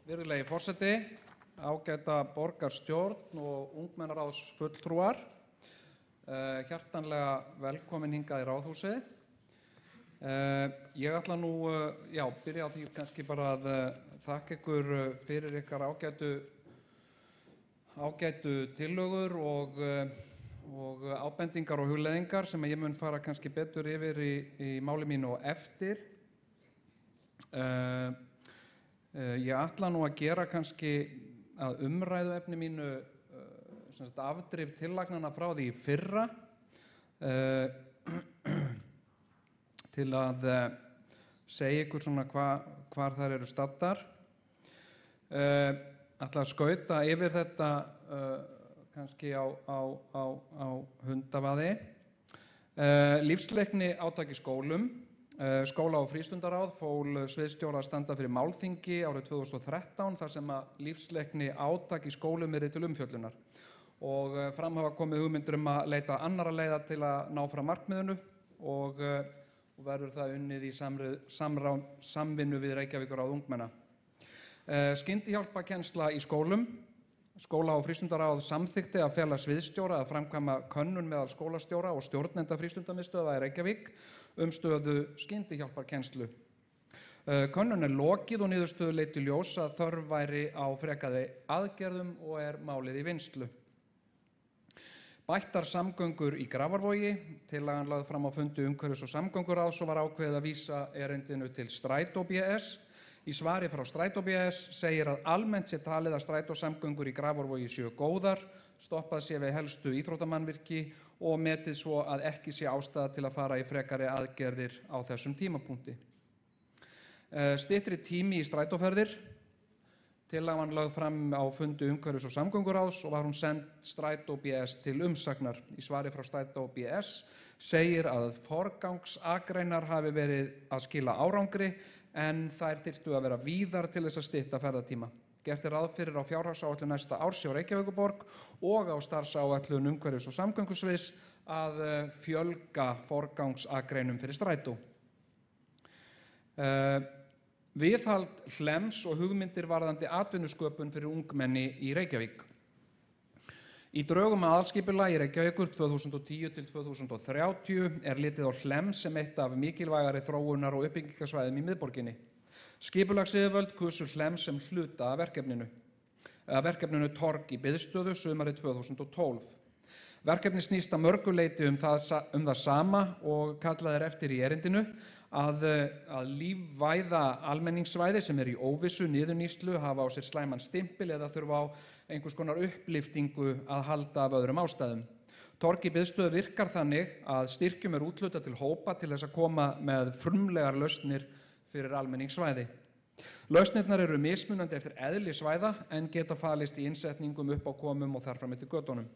Virðulegi forseti, ágæta borgarstjórn og ungmennaráðsfulltrúar, hjartanlega velkomin hingað í Ráðhúsið. Ég ætla nú, byrja á því kannski bara að þakka ykkur fyrir ykkar ágætu tillögur og ábendingar og hugleiðingar sem ég mun fara kannski betur yfir í máli mínu og eftir. Ég ætla nú að gera kannski að umræðuefni mínu afdrif tillagnanna frá því í fyrra til að segja ykkur svona hvar þær eru staddar. Ætla að skauta yfir þetta kannski á hundavaði. Lífsleikni átak í skólum. Skóla- og frístundaráð fól sviðsstjóra að standa fyrir málþingi árið 2013 þar sem að lífsleikni átak í skólum yrði til umfjöllunar og fram hafa komið hugmyndir að leita annarra leiða til að ná fram markmiðinu og verður það unnið í samvinnu við Reykjavíkurráð ungmenna. Skyndihjálparkennsla í skólum. Skóla- og frístundaráð samþykkti að fela sviðsstjóra að framkvæma könnun meðal skólastjóra og stjórnenda frístundamiðstöðva í Reykjavík stöðu skyndihjálparkennslu. Könnun lokið og niðurstöður leiddu í ljós að þörf væri á frekari aðgerðum og málið í vinnslu. Bættar samgöngur í Grafarvogi. Tillagan lögð fram á fundi umhverfis- og samgönguráðs og var ákveðið að vísa erindinu til Strætó BS. Í svari frá Strætó BS segir að almennt sé talið að strætósamgöngur í Grafarvogi séu góðar, stoppað sé við helstu íþróttamannvirki og metið svo að ekki sé ástæða til að fara í frekari aðgerðir á þessum tímapunkti. Styttri tími í strætóferðir. Tillagan lögð fram á fundi umhverfis- og samgönguráðs og var hún send Strætó BS til umsagnar. Í svari frá Strætó BS segir að forgangsakreinar hafi verið að skila árangri en þær þyrftu að vera víðar til þess að stytta ferðatíma. Gert ráð fyrir á fjárhagsáætlun næsta árs hjá Reykjavíkurborg og á starfsáætlun umhverfis- og samgöngusviðs að fjölga forgangsakreinum fyrir strætó. Viðhald hlems og hugmyndir varðandi atvinnusköpun fyrir ungmenni í Reykjavík. Í drögum að aðalskipulagi Reykjavíkur 2010 til 2030 litið á hlems sem eitt af mikilvægari þróunar- og uppbyggingarsvæðum í miðborginni. Skipulagsyfirvöld kusu hlems sem hluta af verkefninu Torg í biðstöðu sumarið 2012. Verkefni snýst að mörgu leyti um það sama og kallað eftir í erindinu að lífvæða almenningssvæði sem í óvissu niðurníðslu hafa á sér slæman stimpil eða þurfa á einhvers konar upplyftingu að halda af öðrum ástæðum. Torg í biðstöðu virkar þannig að styrkjum úthlutað til hópa til þess að koma með frumlegar lausnir fyrir almenningssvæði. Lausnirnar eru mismunandi eftir eðli svæða en geta falist í innsetningum, uppákomum og þar fram eftir götunum.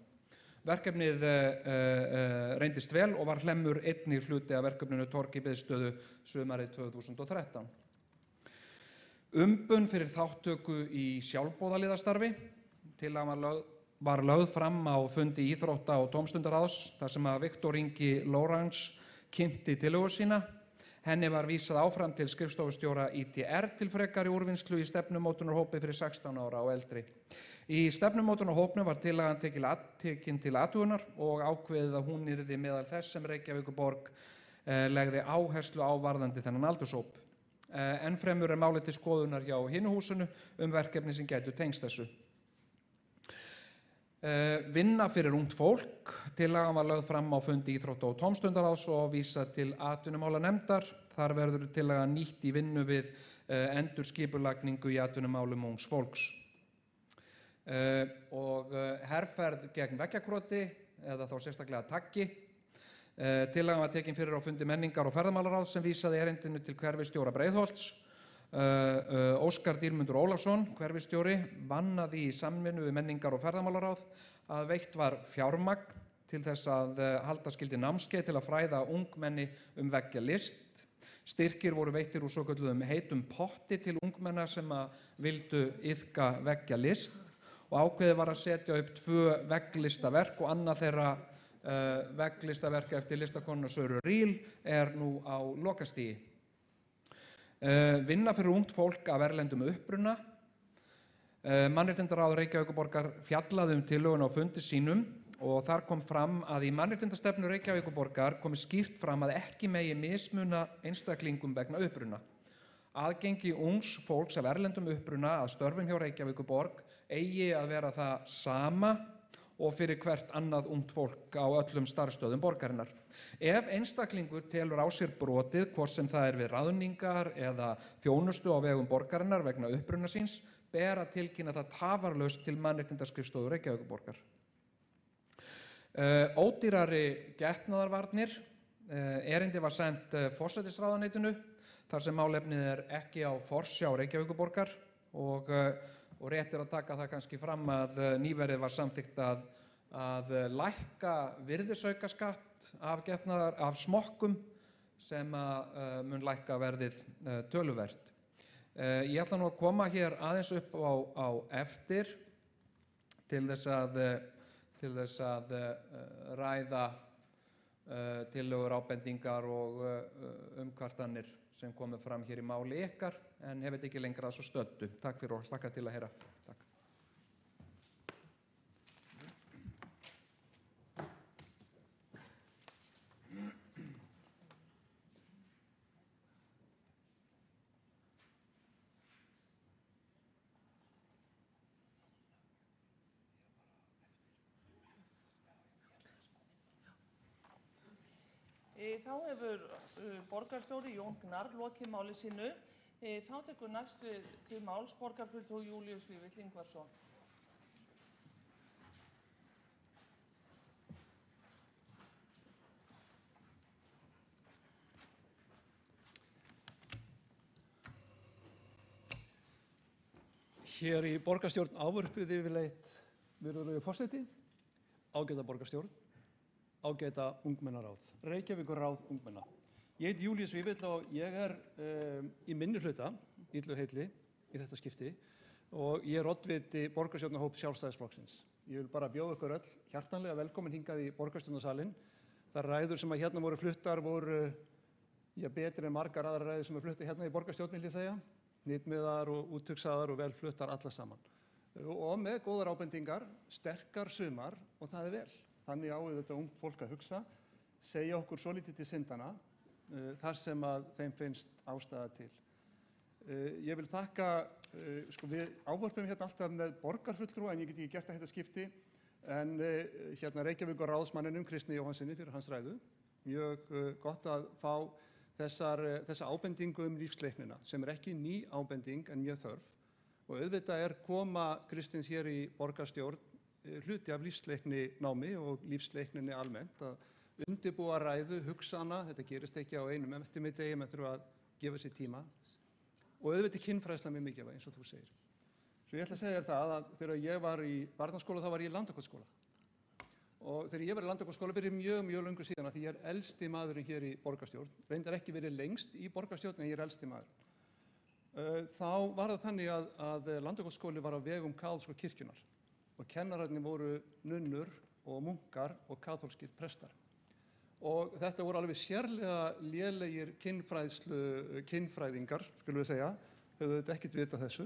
Verkefnið reyndist vel og var hlemmur einnig hluti af verkefninu Torg í biðstöðu sumarið 2013. Umbun fyrir þátttöku í sjálfboðaliðastarfi. Tillagan var lögð fram á fundi íþrótta- og tómstundaráðs þar sem að Viktor Ingi Lóranz kynnti tillögu sína. Henni var vísað áfram til skrifstofustjóra ITR til frekari úrvinnslu í stefnumótunarhópi fyrir 16 ára og eldri. Í stefnumótunarhópnum var tillagan tekin til athugunar og ákveðið að hún yrði meðal þess sem Reykjavíkurborg legði áherslu á varðandi þennan aldurshóp. Ennfremur málið til skoðunar hjá hinu húsinu verkefni sem gætu tengst þessu. Vinna fyrir ungt fólk. Tillagan var lögð fram á fundi íþrótta- og tómstundaráðs og vísað til atvinnumálanefndar. Þar verður tillagan nýtt í vinnu við endurskipulagningu í atvinnumálum ungs fólks. Og herferð gegn veggjakroti eða þá sérstaklega taggi. Tillagan var tekin fyrir á fundi menningar- og ferðamálaráðs sem vísaði erindinu til hverfisstjóra Breiðholts. Óskar Dýrmundur Ólafsson, hverfisstjóri, vann að því í samvinnu við menningar- og ferðamálaráð að veitt var fjármagn til þess að halda skyldi námskeið til að fræða ungmenni veggjalist. Styrkir voru veittir úr svokölluðum heitum potti til ungmenna sem að vildu iðka veggjalist og ákveðið var að setja upp 2 vegglistaverk og annað þeirra vegglistaverk eftir listakonuna Söru Ríl nú á lokastigi. Vinna fyrir ungt fólk af erlendum uppruna. Mannréttindaráð Reykjavíkurborgar fjallaði tillöguna á fundi sínum og þar kom fram að í mannréttindastefnu Reykjavíkurborgar komi skýrt fram að ekki megi mismuna einstaklingum vegna uppruna. Aðgengi ungs fólks af erlendum uppruna að störfum hjá Reykjavíkurborg eigi að vera það sama og fyrir hvert annað ungt fólk á öllum starfsstöðvum borgarinnar. Ef einstaklingur telur á sér brotið, hvort sem það við ráðningar eða þjónustu á vegum borgarinnar vegna uppruna síns, ber að tilkynna það tafarlaust til Mannréttindaskrifstofu Reykjavíkurborgar. Ódýrari getnaðarvarnir. Erindi var sent forsætisráðuneytinu þar sem málefnið ekki á forsjá Reykjavíkurborgar og rétt að taka það kannski fram að nýverið var samþykkt að lækka virðisaukaskatt af smokkum sem mun lækka verðið töluvert. Ég ætla nú að koma hér aðeins upp á eftir til þess að ræða tillögur, ábendingar og umkvartanir sem komu fram hér í máli ykkar, en hef ekki lengra að svo stöddu. Takk fyrir og hlakka til að heyra. Takk. Þá hefur borgarstjóri Jón Gnarr lokið máli sínu. Þá tekur næst til máls borgarfulltrúi Júlíus Vífill Ingvarsson. Hér í borgarstjórn ávörpuð yfirleitt virðulegi forseti, ágæta borgarstjórn, ágæta ungmennaráð, Reykjavíkurráð ungmenna. Ég heiti Júlíus Vífill og ég í minnihluta, illu heilli, í þetta skipti og ég oddviti borgarstjórnarhóps Sjálfstæðisflokksins. Ég vil bara bjóða ykkur öll hjartanlega velkomin hingað í borgarstjórnarsalinn. Þær ræður sem hérna voru fluttar voru betri en margar aðrar ræður sem fluttar hérna í borgarstjórn, vil ég segja. Hnitmiðaðar og úthugsaðar og vel fluttar allar saman. Og með góðar ábendingar, sterkar sumar og það vel. Þannig á þetta ungt fólk að hugsa, segja okkur svolítið til syndana, þar sem að þeim finnst ástæða til. Ég vil þakka, við ávarpum hérna alltaf með borgarfulltrúa, en ég get ekki gert það þetta skipti, en hérna Reykjavíkurráðsmanninum Kristni Jóhannsssyni fyrir hans ræðu. Mjög gott að fá þessa ábendingu lífsleiknina, sem ekki ný ábending en mjög þörf. Og auðvitað koma Kristins hér í borgarstjórn hluti af lífsleikni námi og lífsleikninni almennt, að undirbúa ræðu, hugsa hana, þetta gerist ekki á einum eftirmiðdegi, menn þurfa að gefa sér tíma. Og auðvitað kynfræðsla mjög mikilvæg, eins og þú segir. Svo ég ætla að segja þér það að þegar ég var í barnaskóla, þá var ég í Landakotsskóla. Og þegar ég var í Landakotsskóla fyrir mjög löngu síðan, því ég elsti maðurinn hér í borgarstjórn, reyndar ekki verið lengst í borgarstjórn, en ég elsti maður. Þá var það þannig að Landakotsskóli var á vegum kaþólsku kirkjunnar og kennararnir voru nunnur og munkar og kaþólskir prestar. Og þetta voru alveg sérlega lélegir kynfræðingar, skulum við segja, höfðu þetta ekkert vitað þessu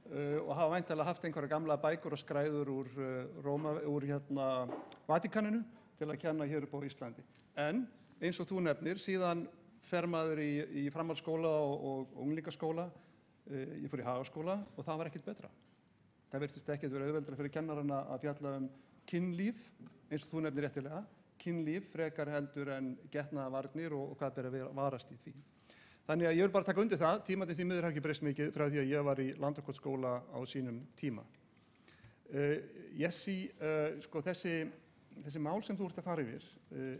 og hafa væntanlega haft einhverja gamla bækur og skræður úr Vatíkaninu til að kenna hér upp á Íslandi. En eins og þú nefnir, síðan fer maður í framhaldsskóla og unglingaskóla, ég fór í Hagaskóla og það var ekkert betra. Það virtist ekkert verið auðveldara fyrir kennarana að fjalla kynlíf, eins og þú nefnir réttilega, kynlíf frekar heldur en getnaðarvarnir og hvað ber að varast í því. Þannig að ég vil bara taka undir það, tímandi því miður hafa ekki breyst mikið frá því að ég var í Landakotsskóla á sínum tíma. Þessi mál sem þú ert að fara yfir,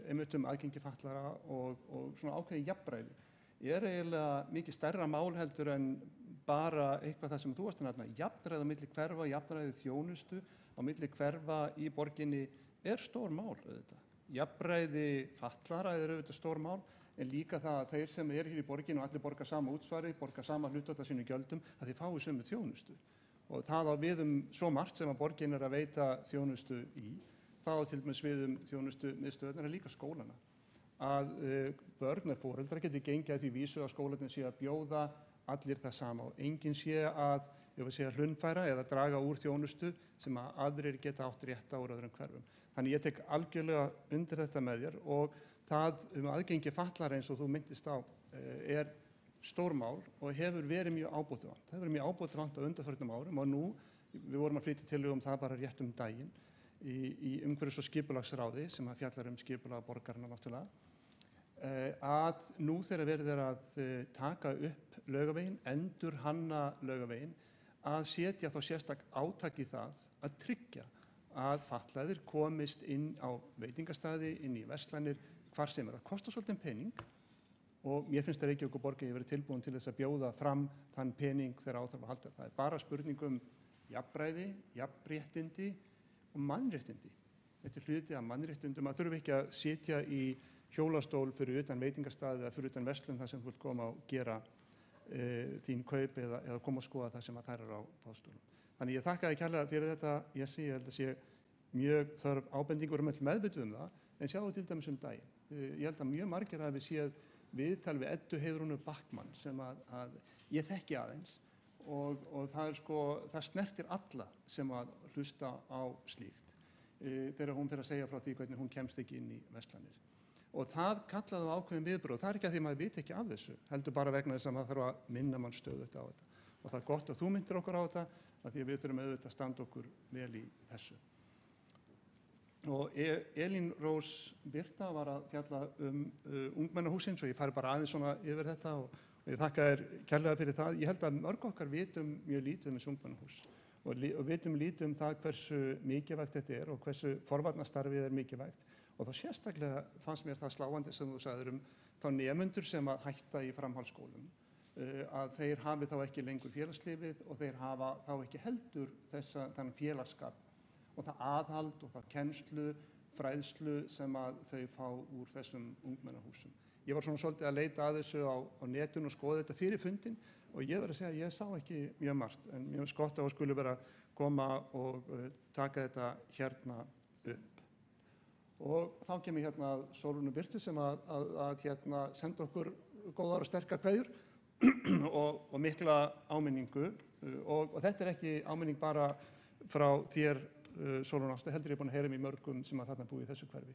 einmitt aðgengi fatlaðra og svona ákveðið jafnræði, eiginlega mikið stærra mál heldur en bara eitthvað það sem þú varst að nefna. Jafnræði á milli hverfa, jafnræði þjónustu á milli hverfa í borginni stór mál auðvitað. Jafnræði fatlaðra auðvitað stór mál, en líka það að þeir sem hér í borginni og allir borga sama útsvari, borga sama hlutfall af sínum gjöldum, að þeir fái sömu þjónustu. Og það á við svo margt sem að borgin að veita þjónustu í. Það á til dæmis við þjónustu miðstöðvarnar en líka skólana. Að börn eða foreldrar geti gengið að því vísu að skólarnir sé að bjóða allir það sama og enginn sé að, ef við segja, hlunnfæra eða draga úr þjónustu sem að aðrir geta átt rétt á úr öðrum hverfum. Þannig ég tek algjörlega undir þetta með þér og það aðgengi fatlaðra eins og þú minntist á er stórmál og hefur verið mjög ábótavant. Það hefur verið mjög ábótavant á undanförnum árum og nú, við vorum að flytja tillögu það bara rétt daginn í umhverfis- og skipulagsráði sem að fjallar skipulag borgarinnar náttúrulega, að nú þegar verið að taka upp Laugaveginn, endurhanna Laugaveginn, að setja þá sérstak átak í það að tryggja að fatlaðir komist inn á veitingastaði, inn í verslanir, hvar sem það kostar svolítið pening og mér finnst að Reykjavíkurborg hefur verið tilbúin til þess að bjóða fram þann pening þegar á þarf að halda. Það er bara spurning jafnræði, jafnréttindi og mannréttindi. Þetta er hluti af mannréttindum. Maður þurfi ekki að sitja í hjólastól fyrir utan veitingastaði eða fyrir utan verslun þar sem þú vilt koma og gera þín kaup eða koma og skoða það sem að þær eru á boðstólum. Þannig ég þakka þér kærlega fyrir þetta. Ég held að sé mjög þörf ábendingur öll meðvituð það, en sjáðu til dæmis daginn. Ég held að mjög margir hafi séð viðtal við Eddu Heiðrúnu Backman sem að ég þekki aðeins og það snertir alla sem að hlusta á slíkt þegar hún fer að segja frá því hvernig hún kemst ekki inn í verslanir. Og það kallaði á ákveðin viðbrögð. Það er ekki að því maður viti ekki af þessu, heldur bara vegna þess að maður þarf að minna mann stöðugt á þetta. Og það er gott að þú myndir okkur á þetta, af því að við þurfum auðvitað að standa okkur vel í þessu. Og Elín Rós Birta var að fjalla ungmennahúsin, svo ég fari bara aðeins svona yfir þetta og ég þakka þér kærlega fyrir það. Ég held að mörg okkar vitum mjög lítið þessu ungmennahús og vitum lítið það hversu mikilvægt þetta er og hversu forvarnastarfið er mikilvægt. Og þá sérstaklega fannst mér það sláandi sem þú sagðir þá nemendur sem að hætta í framhaldsskólum, að þeir hafi þá ekki lengur félagslífið og þeir hafa þá ekki heldur þann félagsskap og það aðhald og það kennslu, fræðslu sem að þau fá úr þessum ungmennahúsum. Ég var svona svolítið að leita að þessu á netinu og skoða þetta fyrir fundin og ég verð að segja að ég sá ekki mjög margt, en mjög skott á að skuli vera að koma og taka þetta hérna upp. Og þá kemur hérna Sólrúnu Birtu sem að senda okkur góðar og sterkar kveðjur og mikla áminningu og þetta er ekki áminning bara frá þér Sólrún Ásta, heldur ég búin að heyra í mörgum sem að þarna búi í þessu hverfi.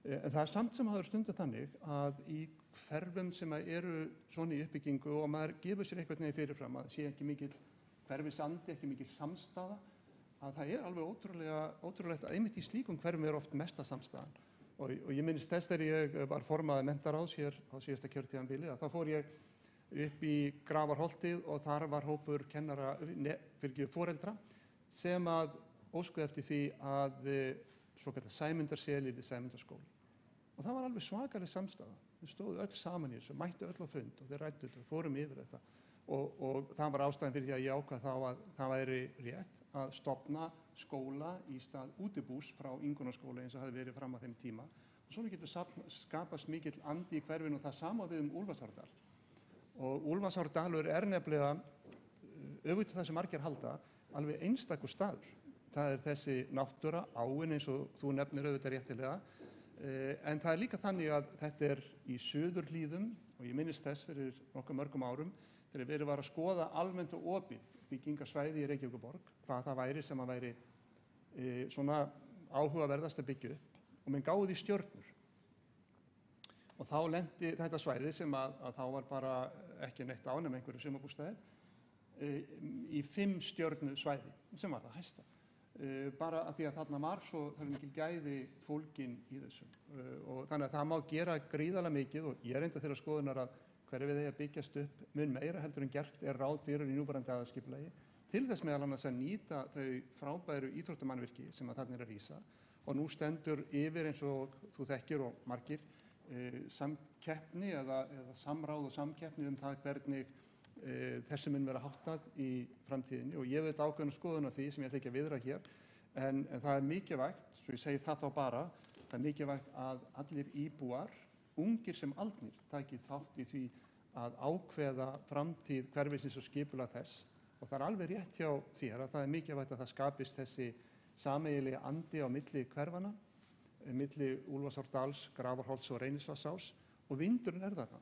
En það er samt sem hafa stundað þannig að í hverfum sem eru svona í uppbyggingu og maður gefur sér einhvern veginn fyrirfram að sé ekki mikill hverfisandi, ekki mikill samstaða, að það er alveg ótrúlegt að einmitt í slíkum hverfum er oft mesta samstaðan. Og ég minnist þess þegar ég var formaður menntaráðs hér á síðasta kjörtímabili að þá fór ég upp í Grafarholtið og þar var hópur foreldra sem að óskuðu eftir því að svokallað Sæmundarsel yrði Sæmundarskóli. Og það var alveg svakaleg samstaða. Þau stóðu öll saman í þessu, mættu öll á fund og þeir ræddu þetta og fórum yfir þetta. Og það var ástæðan fyrir því að ég ákvað þá að það væri rétt að stofna skóla í stað útibús frá Ingunnarskóla eins og hafði verið fram að þeim tíma. Og svona getur skapast mikill andi í hverfinu og það sama við Úlfarsárdal. Og Úlfarsárdalur er nefnilega, öfugt það sem margir halda, alveg einstakur staður. Það er þessi náttúra, áin eins og þú nefnir auðvitað réttilega, en það er líka þannig að þetta er í suðurhlíðum og ég minnist þess fyrir nokkuð mörgum árum þegar verið var að skoða almennt og opið byggingasvæði í Reykjavíkurborg, hvað það væri sem að væri svona áhugaverðast að byggja upp og menn gáðu því stjörnur. Og þá lenti þetta svæði sem að þá var bara ekki neitt á nema einhverju sumarbústaðir í 5 stjörnu svæði sem var það hæsta. Bara af því að þarna var svo mikil gæði fólgin í þessu og þannig að það má gera gríðarlega mikið og ég er enda þeirra skoðunar að hverfið eigi að byggjast upp mun meira heldur en gert er ráð fyrir í núverandi aðalskipulagi til þess meðal annars að nýta þau frábæru íþróttamannvirki sem að þarna er að rísa og nú stendur yfir eins og þú þekkir og margir samkeppni eða samráð og samkeppni það hvernig þessu mun vera háttað í framtíðinni og ég veit ákveðna skoðun á því sem ég ætla ekki að viðra hér en það er mikilvægt, svo ég segi það þá bara, það er mikilvægt að allir íbúar, ungir sem aldnir, taki þátt í því að ákveða framtíð hverfisins og skipulag þess og það er alveg rétt hjá þér að það er mikilvægt að það skapist þessi sameiginlegi andi á milli hverfana, milli Úlfarsárdals, Grafarholts og Reynisvatnsás og vindurinn er þarna.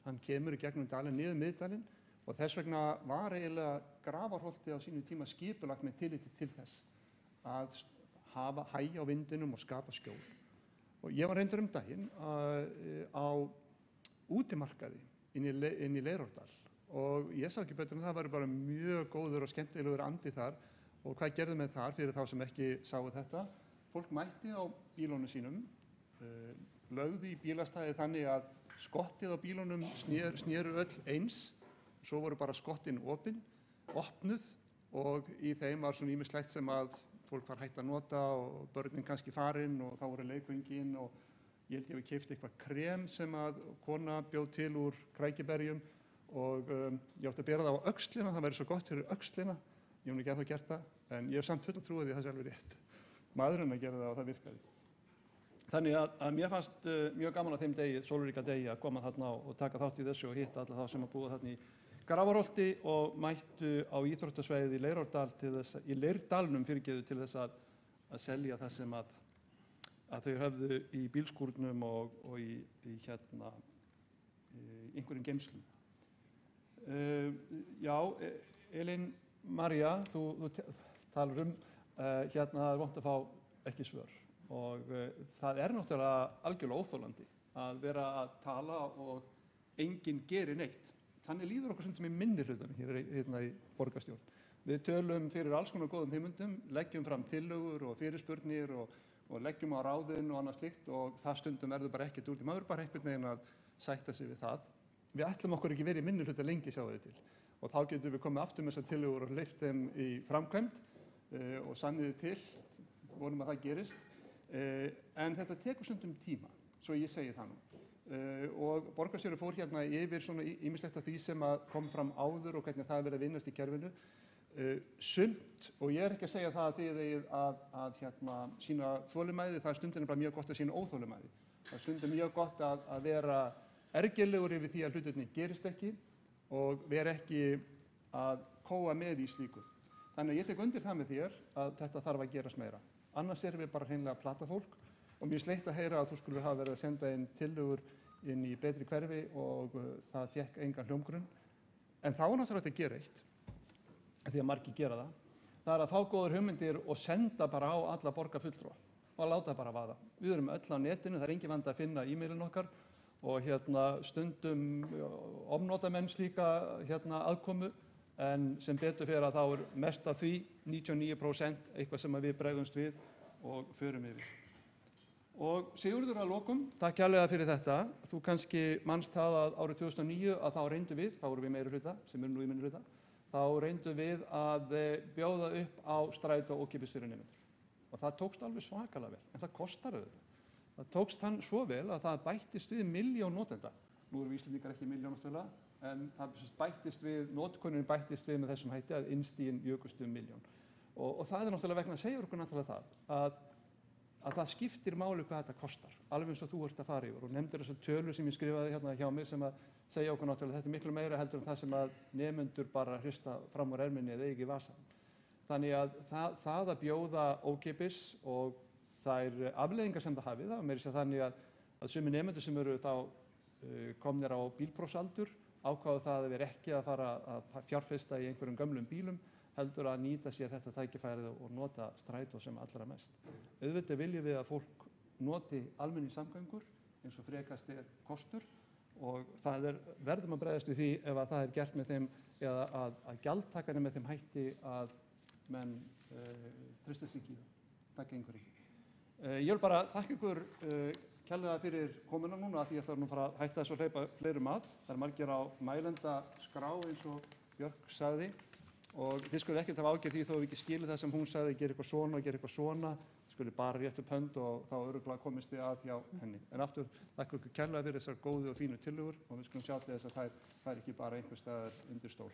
Hann kemur í gegnum dalinn, niður miðdalinn og þess vegna var eiginlega Grafarholtið á sínum tíma skipulagt með tilliti til þess að hafa hægja á vindinum og skapa skjól. Og ég var reyndur daginn á útimarkaði inn í Leirárdal og ég sá ekki betur en það var bara mjög góður og skemmtilegur andi þar. Og hvað gerðum við þar fyrir þá sem ekki sáu þetta? Fólk mætti á bílunum sínum, lögðu í bílastæði þannig að skottið á bílunum snéru öll eins, svo voru bara skottin opnuð og í þeim var svona ýmislegt sem að fólk var hætt að nota og börnin kannski farin og þá voru leikvöngin og ég held ég hafi keypt eitthvað krem sem að kona bjóð til úr krækiberjum og ég átti að bera það á öxlina, það væri svo gott fyrir öxlina. Ég hef ekki ennþá gert það, en ég hef samt full að trúa því að það sé alveg rétt. Maðurinn að gera það og það virkaði. Þannig að mér fannst mjög gaman á þeim degi, sólríka degi, að koma þarna og taka þátt í þessu og hitta alla þá sem að búa þarna í Grafarholti og mættu á íþróttasvæðið í Leirárdal í Leirdalnum til þess að selja það sem að þau höfðu í bílskúrnum og í einhverjum geymslum. Já, Elín María, þú talar það er vont að fá ekki svör og það er náttúrulega algjörlega óþolandi að vera að tala og enginn gerir neitt. Þannig líður okkur stundum í minnihlutanum hérna í borgarstjórn. Við tölum fyrir alls konar góðum hugmyndum, leggjum fram tillögur og fyrirspurnir og leggjum á ráðin og annað slíkt og það stundum verður bara ekkert úr því maður bara einhvern veginn að sætta sig við það. Við ætlum okkur ekki verið í minnihluta lengi, sjáðu þið til. Og þá getum við komið aftur með þessar tillögur og hleypt þeim í framkvæmd og sanniði til, vonum að það gerist. En þetta tekur stundum tíma, svo ég segi það nú. Og borgarstjóri fór hérna yfir svona ýmislegt af því sem að kom fram áður og hvernig það er verið að vinnast í kerfinu. Sumt, og ég er ekki að segja það að þið eigið að sína þolinmæði, það er stundum bara mjög gott að sína óþolinmæði. Það er stundum mjög gott að vera ergilegur yfir því að hlutirnir gerist ekki og vera ekki að kóa með í slíku. Þannig að ég tek undir það með þér að þetta þarf að gerast meira. Annars erum við bara hreinlega að plata fólk og mér sleitt að heyra að þú skulur hafa verið að senda inn tillögur inn í betri hverfi og það fékk engan hljómgrunn. En þá er náttúrulega að gera eitt, því að margir gera það. Það er að fá góðar hugmyndir og senda bara á alla borgarfulltrúa og að láta bara vaða. Við erum öll á netinu, það er engin vandi að finna e-mailin okkar og stundum ofnotamenn slíka aðkomu en sem betur fyrir að þá er mest af því 99% eitthvað sem við bregðumst við og förum yfir. Og Sigurður að lokum, takk kærlega fyrir þetta. Þú kannski manst það að árið 2009 að þá reyndum við, þá vorum við meirihluta, sem eru nú í minnihluta, þá reyndum við að bjóða upp á strætó og ókeypis fyrir nemendur. Og það tókst alveg svakalega vel, en það kostar auðvitað. Það tókst hann svo vel að það bættist við 1 milljón notenda. Nú erum við Íslendingar ekki 1 milljón náttúrulega, en það bættist við, notkunin bættist við með þessum hætti að innstigin jukust 1 milljón. Og það er náttúrulega vegna að segja okkur náttúrulega það að það skiptir máli hvað þetta kostar, alveg eins og þú ert að fara yfir og nefndir þessar tölur sem ég skrifaði hérna hjá mig sem að segja okkur náttúrulega þetta er miklu meira heldur en það sem að nemendur bara hrista fram úr erminni eða eigi í vasann. Þannig að það að bjóða ókeypis og þær afleiðingar sem það hafið, það meira sér þannig að sumir nemendur sem eru þá komnir á bílprófsaldur ákváðu það að vera ekki að fara að fjárfesta í einhverjum gömlum bílum heldur að nýta sér þetta tækifærið og nota strætó sem allra mest. Auðvitað viljum við að fólk noti almenningssamgöngur eins og frekast kostur og það verðum að bregðast við því ef að það gert með þeim eða að gjaldtakan með þeim hætti að menn treysta sig í það. Það gengur ekki. Ég vil bara þakka ykkur kærlega fyrir komuna núna því ég ætla nú að fara að hætta þessu og hleypa fleirum að. Það er margir á mælendaskrá eins og Björk sagði. Og þið skulle ekkert hafa ágjörð því þó við ekki skilið það sem hún sagði, gera eitthvað svona og gera eitthvað svona, skulle bara rétt upp hönd og þá örugglega komist þið að hjá henni. En aftur, þakka ykkur kærlega fyrir þessar góðu og fínu tillögur og við skulum sjá til þess að þær fær ekki bara einhvers staðar undir stól.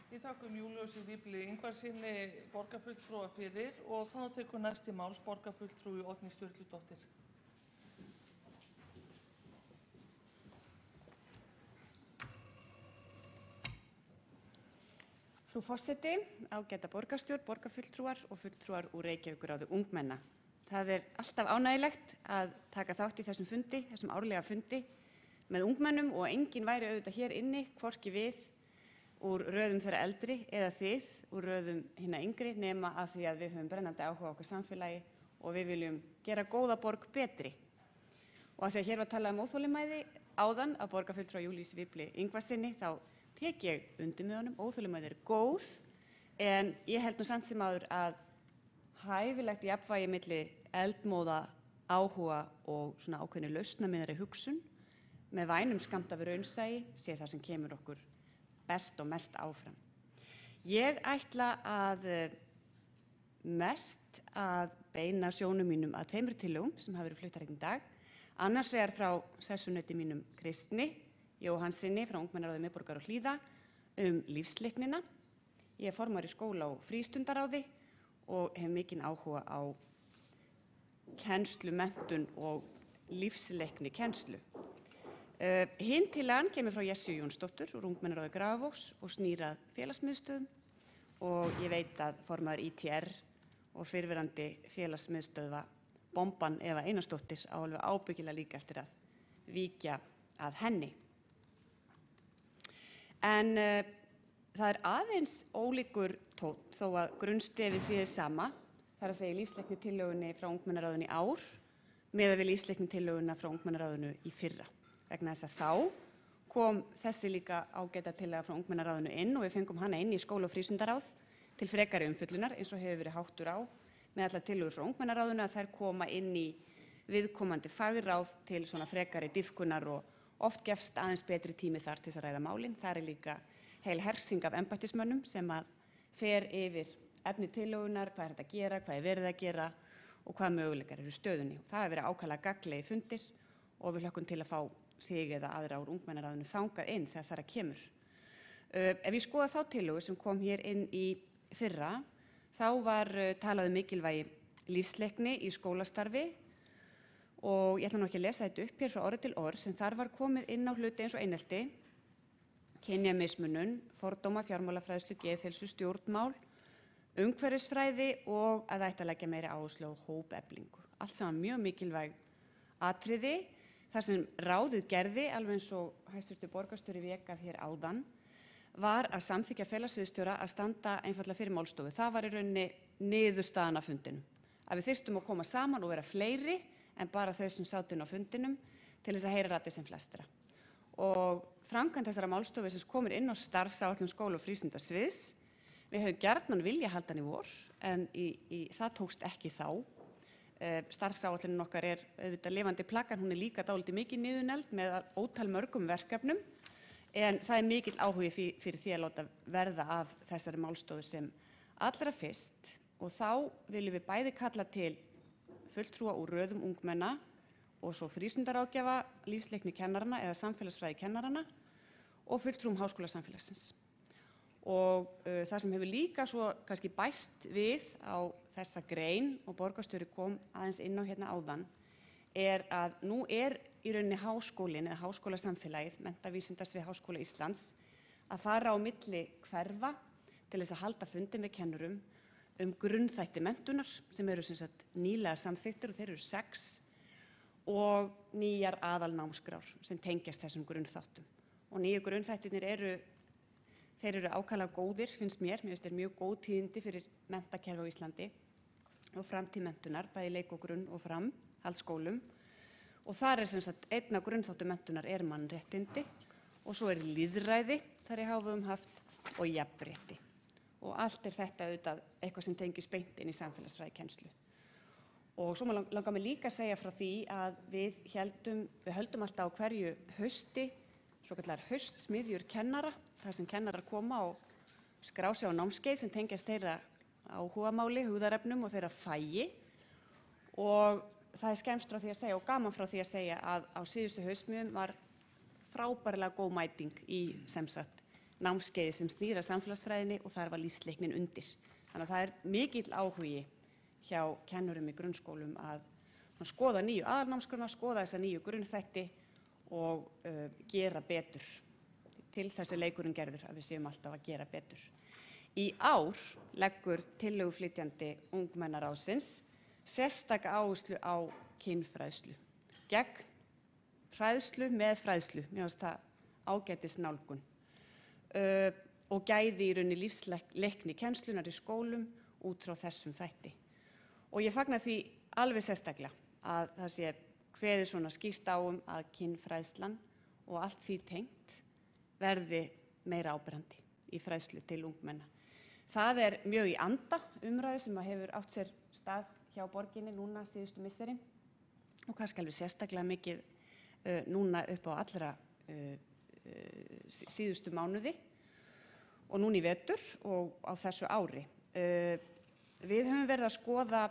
Við þakkum Júlíusi Víbli Ingvarssyni borgarfulltrúa fyrir og þá tekur næsti máls borgarfulltrúi Oddný Sturludóttir. Frú forseti, ágæta borgarstjórn, borgarfulltrúar og fulltrúar úr Reykjavíkurráði ungmenna. Það alltaf ánægilegt að taka þátt í þessum fundi, þessum árlega fundi með ungmennum og enginn væri auðvitað hér inni, hvorki við úr röðum þeirra eldri eða þið úr röðum hinna yngri nema af því að við höfum brennandi áhuga á okkar samfélagi og við viljum gera góða borg betri. Og af því að hér var talað óþolinmæði áðan af borgarfulltrúa Júlíusi Vífli Ingvarssyni, þá tek ég undir með honum. Óþolinmæði góð, en ég held nú samt sem áður að hæfilegt jafnvægi milli eldmóða áhuga og svona ákveðinni lausnamiðari hugsun með vænum skammt af raunsæi sé það sem kemur okkur best og mest áfram. Ég ætla að mest að beina sjónum mínum að 2 tillögum sem hafa verið fluttar í dag. Annars vegar frá sessunauti mínum Kristni Jóhannssyni frá Ungmennaráði Miðborgar og Hlíða lífsleiknina. Ég formaður í skóla- og frístundaráði og hef mikinn áhuga á kennslu, menntun og lífsleikni kennslu. Hin tillagan kemur frá Jessu Jónsdóttur úr Ungmennaráði Grafarvogs og snýr að félagsmiðstöðvum og ég veit að formaður ITR og fyrrverandi félagsmiðstöðva Bomban Eva Einarsdóttir á alveg ábyggilega líka eftir að víkja að henni. En það aðeins ólíkur tónn þó að grunnstefið sé sama, það að segja lífsleikni tillögunni frá Ungmennaráðinu í ár miðað við lífsleikni tillöguna frá Ungmennaráðinu í fyrra. Vegna þess að þá kom þessi líka ágæta tillaga frá Ungmennaráðinu inn og við fengum hana inn í skóla- og frístundaráð til frekari umfjöllunar eins og hefur verið háttur á með allar tillögur frá Ungmennaráðinu að þær koma inn í viðkomandi fagráð til svona frekari dýpkunar og oft gefst aðeins betri tími þar til þess að ræða málin. Það líka heil hersing af embættismönnum sem að fer yfir efni tillögunar, hvað hægt að gera, hvað verið að gera og hvað möguleikar eru stöðunni. Það hefur verið ákaflega gagnlegir fundir og við hlökkum til að fá þig eða aðra úr Ungmennaráðinu þangað inn þegar það kemur. Ef ég skoða þá tillögu sem kom hér inn í fyrra, þá var talað mikilvægi lífsleikni í skólastarfi og ég ætla nú ekki að lesa þetta upp hér frá orði til orðs, en þar var komið inn á hluti eins og einelti, kynjamismunun, fordóma, fjármálafræðslu, geðheilsu, stjórnmál, umhverfisfræði og að ætti að leggja meiri áherslu á hópeflingu. Allt saman mjög mikilvæg atriði. Það sem ráðið gerði, alveg eins og hæstv. Borgarstjóri vék að hér áðan, var að samþykkja félagsviðstjóra að standa einfaldlega fyrir málstofu. Það var í rauninni niðurstaðan af fundinum. Að við þyrftum að koma saman og vera fleiri en bara þau sem sátu inn á fundinum til þess að heyra raddir sem flestra. Og framkvæmd þessara málstofu sem komur inn á starfsáætlun skóla- og frístundasviðs. Við höfum gjarnan vilja halda hann í vor, en það tókst ekki þá. Starfsáætlunin okkar auðvitað lifandi plaggan, hún líka dálítið mikið niðurnefnd með ótal mörgum verkefnum, en það mikill áhugi fyrir því að láta verða af þessari málstofu sem allra fyrst og þá viljum við bæði kalla til fulltrúa úr röðum ungmenna og svo frístundaráðgjafa, lífsleikni kennarana eða samfélagsfræði kennarana og fulltrúum háskólasamfélagsins. Og það sem hefur líka svo kannski bæst við á þessa grein og borgarstjóri kom aðeins inn á hérna áðan að nú í rauninni háskólinn eða háskólasamfélagið, Menntavísindasvið Háskóla Íslands, að fara á milli hverfa til þess að halda fundi með kennurum grunnþætti menntunar sem eru sem sagt nýlega samþykktir og þeir eru 6 og nýjar aðalnámskrár sem tengjast þessum grunnþáttum. Og nýju grunnþættirnir eru ákaflega góðir, finnst mér finnst þeir mjög góð tíðindi fyrir menntakerfi á Íslandi og framtíð menntunar, bæði leik og grunn og framhaldsskólum. Og þar sem sagt einn af grunnþáttum menntunar mannréttindi og svo lýðræði þar í hávegum haft og jafnrétti. Og allt þetta auðvitað eitthvað sem tengist beint inn í samfélagsfræðikennslu. Og svo langar mig líka að segja frá því að við höldum alltaf á hverju hausti svokallar haustsmiðjur kennara, þar sem kennarar koma og skrá sig á námskeið sem tengjast þeirra áhugamáli, hugðarefnum og þeirra fagi. Og það skemmst frá því að segja og gaman frá því að segja að á síðustu haustmiðum var frábærlega góð mæting í sem sagt námskeiði sem snýr að samfélagsfræðinni og þar var lífsleiknin undir. Þannig að það mikill áhugi hjá kennurum í grunnskólum að skoða nýju aðalnámskrárna, skoða þessa nýju grunnþætti og gera betur. Til þessi leikurinn gerður að við séum alltaf að gera betur. Í ár leggur tillöguflytjandi Ungmennaráðsins sérstaka áherslu á kynfræðslu, gegn fræðslu með fræðslu, mér finnst það ágætis nálgun, og gæði í rauninni lífsleikni kennslunar í skólum út frá þessum þætti. Og ég fagna því alveg sérstaklega að það sé kveðið svona skýrt á að kynfræðslan og allt því tengt verði meira áberandi í fræðslu til ungmenna. Það er mjög í anda umræðu sem hefur átt sér stað hjá borginni núna síðustu misserin og kannski alveg sérstaklega mikið núna upp á allra síðustu mánuði og núna í vetur og á þessu ári. Við höfum verið að skoða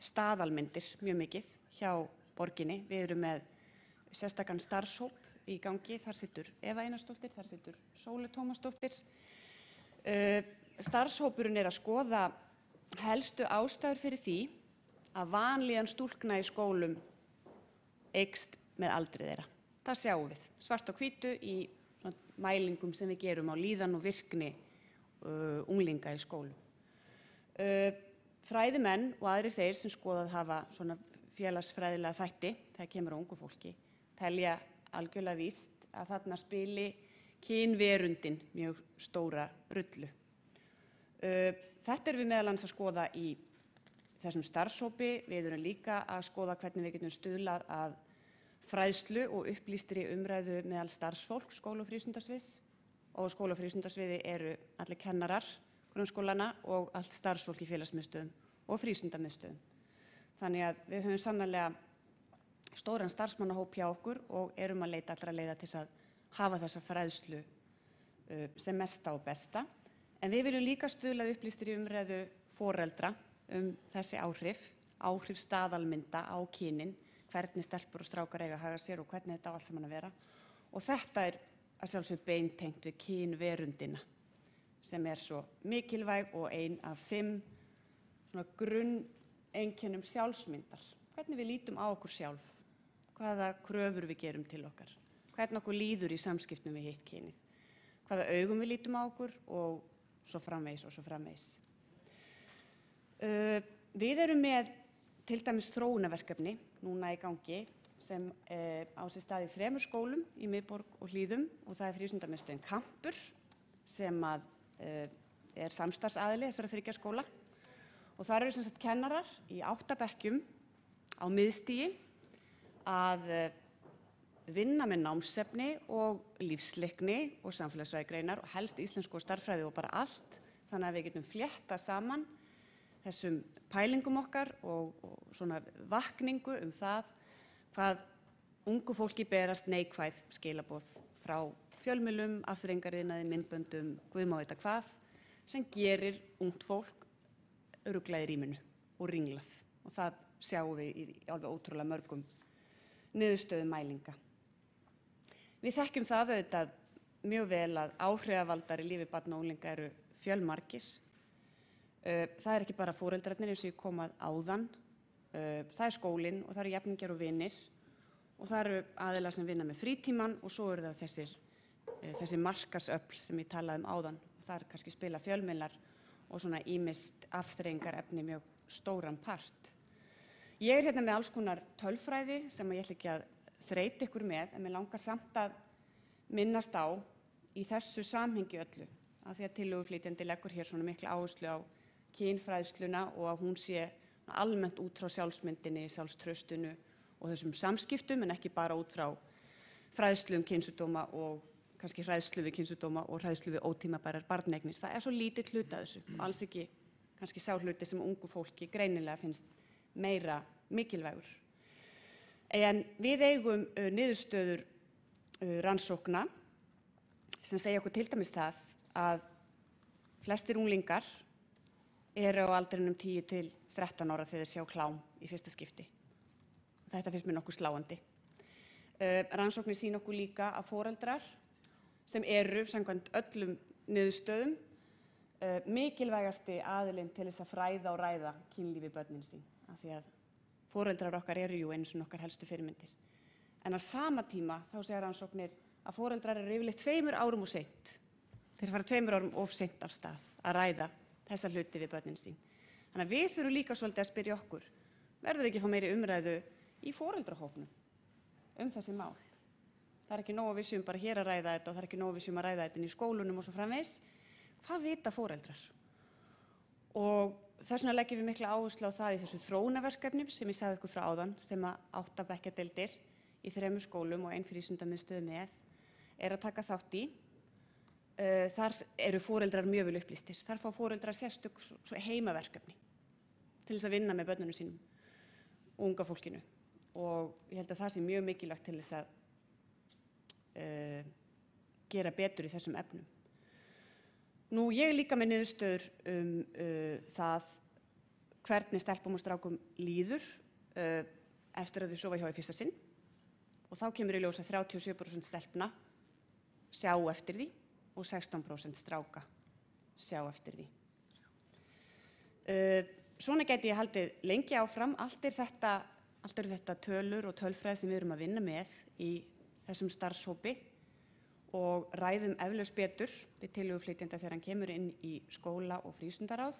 staðalmyndir mjög mikið hjá borginni. Við erum með sérstakan starfshóp í gangi. Þar situr Eva Einarsdóttir, þar situr Sólu Tómasdóttir. Starfshópurinn er að skoða helstu ástæður fyrir því að vanlíðan stúlkna í skólum eykst með aldri þeirra. Það sjáum við svart á hvítu í mælingum sem við gerum á líðan og virkni unglinga í skólum. Fræðimenn og aðrir þeir sem skoðað hafa svona félagsfræðilega þætti þegar kemur á ungu fólki telja algjörlega víst að þarna spili kynverundin mjög stóra rullu. Þetta erum við meðal annars að skoða í þessum starfshópi. Við erum líka að skoða hvernig við getum stuðlað að fræðslu og upplýstri umræðu meðal starfsfólk skóla- og frístundasviðs, og skóla- og frístundasviði eru allir kennarar grunnskólana og allt starfsfólk í félagsmiðstöðum og frístundamiðstöðum. Þannig að við höfum sannarlega stóran starfsmannahóp hjá okkur og erum að leita allra leiða til að hafa þessa fræðslu sem mesta og besta. En við viljum líka stuðla að upplýstri umræðu foreldra þessi áhrif staðalmynda á kynin, hvernig stelpur og strákar eiga að haga sér og hvernig þetta á allt saman að vera. Og þetta er að sjálfsögðu beintengt við kynverundina sem er svo mikilvæg og ein af 5 grunneinkennum sjálfsmyndar. Hvernig við lítum á okkur sjálf, hvaða kröfur við gerum til okkar, hvernig okkur líður í samskiptum við hitt kynið, hvaða augum við lítum á okkur og svo framvegis og svo framvegis. Við erum með til dæmis þróunarverkefni núna í gangi sem á sér stað í 3 skólum í miðborg og Hlíðum, og það er frístundamiðstöðin Kampur sem er samstarfsaðili þessara 3 skóla, og þar eru sem sagt kennarar í 8 bekkjum á miðstigi að vinna með námsefni og lífsleikni og samfélagsfræðigreinar og helst íslensku og stærðfræði og bara allt, þannig að við getum fléttað saman þessum pælingum okkar og svona vakningu það hvað ungu fólki berast neikvæð skilaboð frá fjölmiðlum, afþreyingariðnaði, myndböndum, guð má vita hvað, sem gerir ungt fólk ruglað í rýminu og ringlað. Og það sjáum við í alveg ótrúlega mörgum niðurstöðum mælinga. Við þekkjum það auðvitað mjög vel að áhrifavaldar í lífi barna og unglinga eru fjölmargir. Það er ekki bara foreldrarnir eins og ég kom að áðan, það er skólinn og það eru jafningjar og vinir og það eru aðilar sem vinna með frítíman og svo eru það þessi markaðsöfl sem ég talaði um áðan. Það er kannski spila fjölmiðlar og svona ýmist afþreyingarefni mjög stóran part. Ég er hérna með alls konar tölfræði sem ég ætla ekki að þreyta ykkur með, en mér langar samt að minnast á í þessu samhengi öllu, af því að tillöguflytjandi leggur hér svona mikla áherslu á kynfræðsluna og að hún sé almennt út frá sjálfsmyndinni, sjálfstraustinu og þessum samskiptum, en ekki bara út frá fræðslu kynsjúkdóma og kannski hræðslu við kynsjúkdóma og hræðslu við ótímabærar barneignir. Það er svo lítill hluti af þessu og alls ekki kannski sá hluti sem ungu fólki greinilega finnst meira mikilvægur. En við eigum niðurstöður rannsókna sem segja okkur til dæmis það að flestir unglingar eru á aldrinum 10 til 13 ára þegar þeir sjá klám í fyrsta skipti. Þetta finnst mér nokkuð sláandi. Rannsóknir sýna okkur líka að foreldrar sem eru samkvæmt öllum niðurstöðum mikilvægasti aðilinn til þess að fræða og ræða kynlífi börnin sín, af því að foreldrar okkar eru jú einu svona okkar helstu fyrirmyndir. En á sama tíma þá segja rannsóknir að foreldrar eru yfirleitt 2 árum of seint. Þeir fara 2 árum of seint af stað að ræða þessa hluti við börnin sín. Þannig að við þurfum líka svolítið að spyrja okkur, verðum við ekki að fá meiri umræðu í foreldrahópnum þessi mál? Það ekki nóg að við séum bara hér að ræða þetta og það ekki nóg að við séum að ræða þetta í skólunum og svo framvegis. Hvað vita foreldrar? Og þess vegna leggjum við mikla áherslu á það í þessu þróunarverkefni sem ég sagði ykkur frá áðan, sem að 8 bekkjardeildir í 3 skólum og 1 frístundamiðstöð með að taka þátt í. Þar eru foreldrar mjög vel upplýstir. Þar fá foreldrar sérstök heimaverkefni til þess að vinna með börnunum sínum og unga fólkinu. Og ég held að það sé mjög mikilvægt til þess að gera betur í þessum efnum. Nú, ég er líka með niðurstöður það hvernig stelpum og strákum líður eftir að þau sofa hjá í fyrsta sinn og þá kemur í ljós að 37% stelpna sjá eftir því og 16% stráka sjá eftir því. Svona gæti ég haldið lengi áfram. Allt eru þetta tölur og tölfræði sem við erum að vinna með í þessum starfshópi og ræðum eflaust betur við tillöguflytjanda þegar hann kemur inn í skóla- og frístundaráð.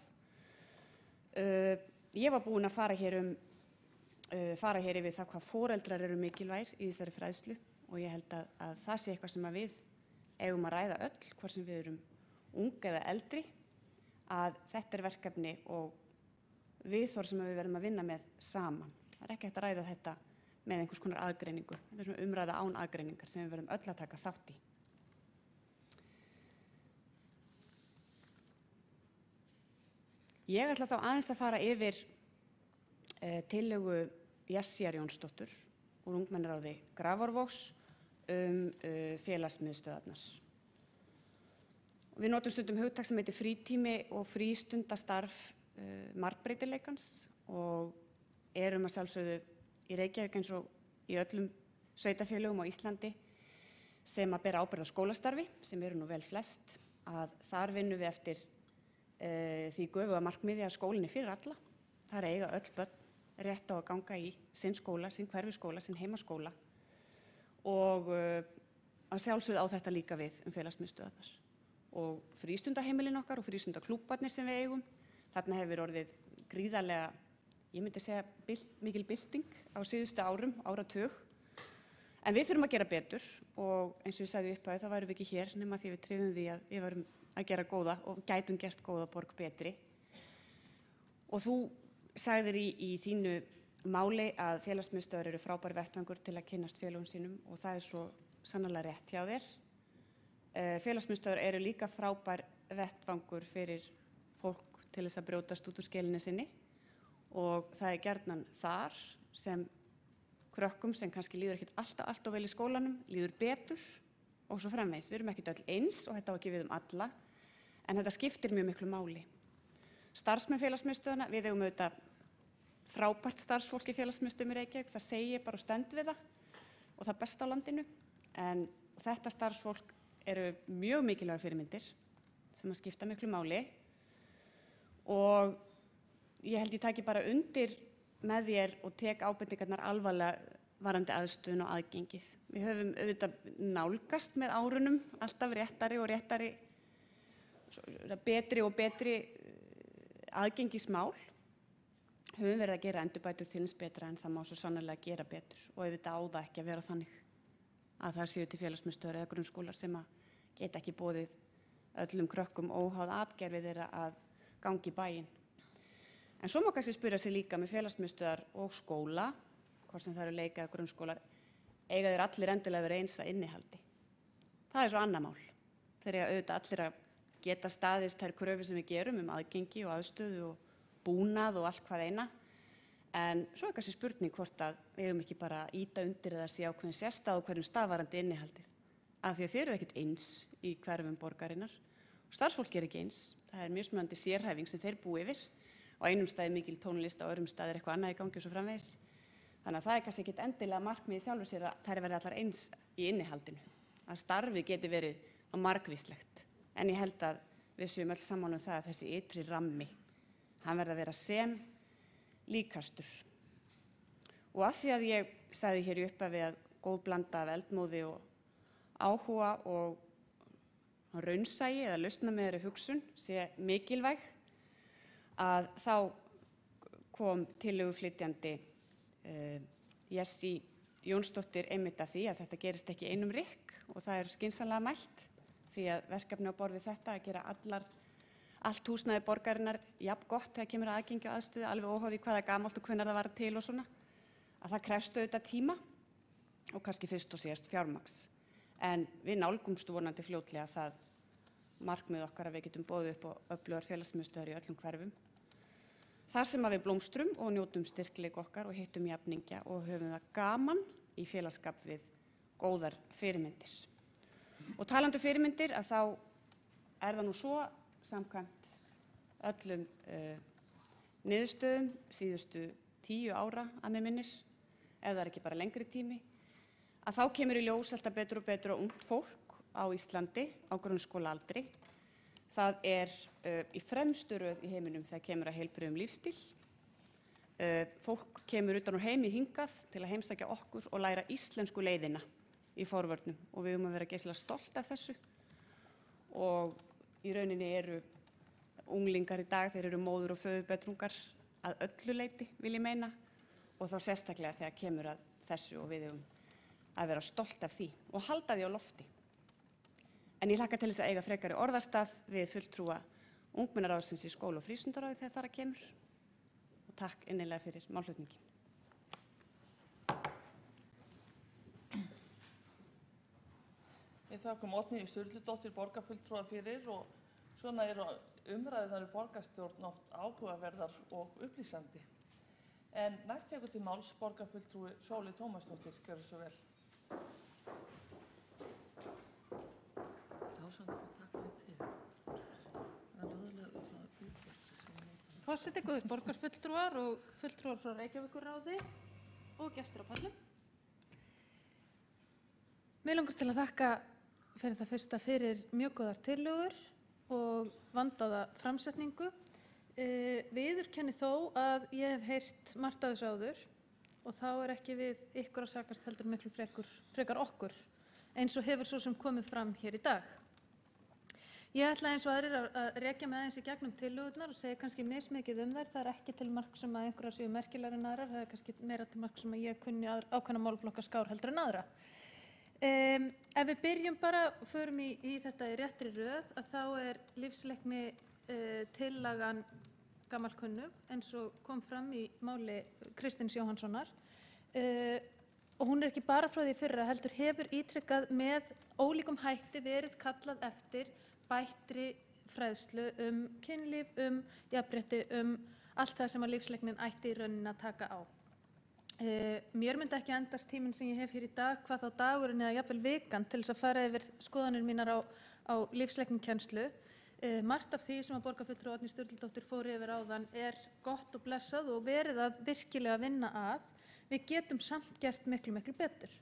Ég var búin að fara hér yfir það hvað foreldrar eru mikilvægir í þessari fræðslu og ég held að það sé eitthvað sem við eigum að ræða öll, hvort sem við erum ung eða eldri, að þetta er verkefni og viðhorf sem við verðum að vinna með saman. Það er ekki hægt að ræða þetta með einhvers konar aðgreiningu. Þetta er svona umræða án aðgreiningar sem við verðum öll að taka þátt í. Ég ætla þá aðeins að fara yfir tillögu Jessíar Jónsdóttur úr ungmennaráði Grafarvogs félagsmiðstöðvarnar. Við notum stundum hugtak sem heitir frítími og frístundastarf margbreytileikans og erum að sjálfsögðu í Reykjavík eins og í öllum sveitarfélögum á Íslandi sem að bera ábyrgð á skólastarfi, sem eru nú vel flest, að þar vinnum við eftir því göfuga markmiði að skólinn er fyrir alla. Þar eiga öll börn rétt á að ganga í sinn skóla, sinn hverfisskóla, sinn heimaskóla og að sjálfsögðu á þetta líka við félagsmiðstöðvarnar. Og frístundaheimilin okkar og frístundaklúbbarnir sem við eigum, þarna hefur orðið gríðarlega, ég myndi segja mikil bylting á síðustu áratug. En við þurfum að gera betur og eins og ég sagði upphafi þá værum við ekki hér nema því við tryggðum því að við varum að gera góða og gætum gert góða borg betri. Og þú sagðir í þínu máli að félagsmiðstöðvar eru frábær vettvangur til að kynnast félögum sínum og það er svo sannarlega rétt hjá þér. Félagsmiðstöðvar eru líka frábær vettvangur fyrir fólk til þess að brjótast út úr skelinni sinni og það er gjarnan þar sem krökkum sem kannski líður ekkert alltaf vel í skólanum, líður betur og svo framvegis. Við erum ekkert öll eins og þetta á ekki við alla, en þetta skiptir mjög miklu máli. Starfsmenn félagsmiðstöðvanna, við eigum auðvitað frábært starfsfólk í félagsmiðstöðum í Reykjavík, það segi ég bara og stend við það og það besta á landinu, en þetta starfsfólk eru mjög mikilvægar fyrirmyndir sem að skipta miklu máli og ég held ég taki bara undir með þér og tek ábendingarnar alvarlega varðandi aðstöðun og aðgengið. Við höfum auðvitað nálgast með árunum alltaf réttari og réttari, betri og betri aðgengismál. Höfum verið að gera endurbætur til eins betra en það má svo sannarlega gera betur og auðvitað á það ekki að vera þannig að það séu til félagsmiðstöðvar eða grunnskólar sem að geta ekki boðið öllum krökkum óháð atgervi þeirra að gangi í bæinn. En svo má kannski spyrja sig líka með félagsmiðstöðvar og skóla, hvort sem það eru leik eða grunnskólar, eiga þeir allir endilega verið eins að innihaldi. Það er svo annað mál. Þeir eiga auðvitað allir að geta staðist þær kröfur sem við gerum aðgengi og aðstöðu og búnað og allt hvað eina. En svo er kannski spurning hvort að við eigum ekki bara að ýta undir eða sé ákveðin sérstæða og hverjum stafvarandi innihaldið. Af því að þeir eru ekkert eins í hverfum borgarinnar. Starfsfólk er ekki eins. Það er mismunandi sérhæfing sem þeir búa yfir. Á einum staði mikil tónlist, á öðrum staði er eitthvað annað í gangi og svo framvegis. Þannig að það er kannski ekkert endilega markmiðið sjálfur sér að þær verði allar eins í innihaldinu. Að starfið geti verið margvíslegt. En ég held að við séum öll sammála það að þessi ytri rammi, hann verði að vera sem líkastur. Og af því að ég sagði hér í upphafi að góð blanda af eldmóði og áhuga og raunsæi eða lausnamiðri hugsun sé mikilvæg, að þá kom tillöguflytjandi Jessi Jónsdóttir einmitt að því að þetta gerist ekki einum rykk og það er skynsamlega mælt því að verkefni á borð við þetta að gera allt húsnæði borgarinnar jafn gott þegar kemur að aðgengi og aðstöðu, alveg óháð því hvað er gamalt og hvenær það var til og svona, að það krefst auðvitað tíma og kannski fyrst og síðast fjármagns. En við nálgumst vonandi fljótlega það markmið okkar að við getum boðið upp á öflugar félagsmiðstöðvar í öllum hverfum. Þar sem að við blómstrum og njótum styrkleik okkar og hittum jafningja og höfum það gaman í félagsskap við góðar fyrirmyndir. Og talandi fyrirmyndir að þá er það nú svo samkvæmt öllum niðurstöðum síðustu 10 ára að mig minnir, ef það er ekki bara lengri tími, að þá kemur í ljós alltaf betur og betur að ungt fólk á Íslandi á grunnskólaaldri. Það er í fremstu röð í heiminum þegar kemur að heilbrigðum lífsstíl. Fólk kemur utan úr heimi hingað til að heimsækja okkur og læra íslensku leiðina í forvörnum og við höfum að vera geysilega stolt af þessu. Og í rauninni eru unglingar í dag, þeir eru móður- og föðurbetrungar að öllu leyti, vil ég meina, og þá sérstaklega þegar kemur að þessu og við höfum að vera stolt af því og halda því á lofti. En ég hlakka til þess að eiga frekari orðastað við fulltrúa ungmennaráðsins í skóla- og frístundaráði þegar þar að kemur. Og takk innilega fyrir málflutningin. Við þakkum Oddnýju Sturludóttur borgarfulltrúa fyrir og svona eru umræðurnar í borgarstjórn oft áhugaverðar og upplýsandi. En næst tekur til máls borgarfulltrúi Sóley Tómasdóttir, gjörðu svo vel. Forseti, góðir borgarfulltrúar og fulltrúar frá Reykjavíkurráði og gestir á pallum. Mig langar til að þakka fyrir það fyrsta fyrir mjög góðar tillögur og vandaða framsetningu. Viðurkenni þó að ég hef heyrt margt af þessu áður og þá er ekki við ykkur að sakast heldur miklu frekar okkur eins og hefur svo sem komið fram hér í dag. Ég ætla eins og aðrir að rekja með aðeins í gegnum tillögurnar og segja kannski mismikið þær. Það er ekki til marks sem að einhverjar séu merkilegar en aðrar, það er kannski meira til marks sem að ég kunni ákveðna málaflokka skár heldur en aðra. Ef við byrjum bara og förum í þetta í réttri röð að þá er lífsleikni tillagan gamalkunnug eins og kom fram í máli Kristins Jóhannssonar og hún er ekki bara frá því fyrra heldur hefur ítrekkað með ólíkum hætti verið kallað eftir bættri fræðslu kynlíf, jafnrétti, allt það sem að lífsleiknin ætti í rauninni að taka á. Mér myndi ekki endast tíminn sem ég hef hér í dag, hvað þá dagurinn eða jafnvel vikan til þess að fara yfir skoðanir mínar á lífsleiknikennslu. Margt af því sem að borgarfulltrúi Oddný Sturludóttir fór yfir áðan er gott og blessað og verið að virkilega vinna að. Við getum samt gert miklu betur.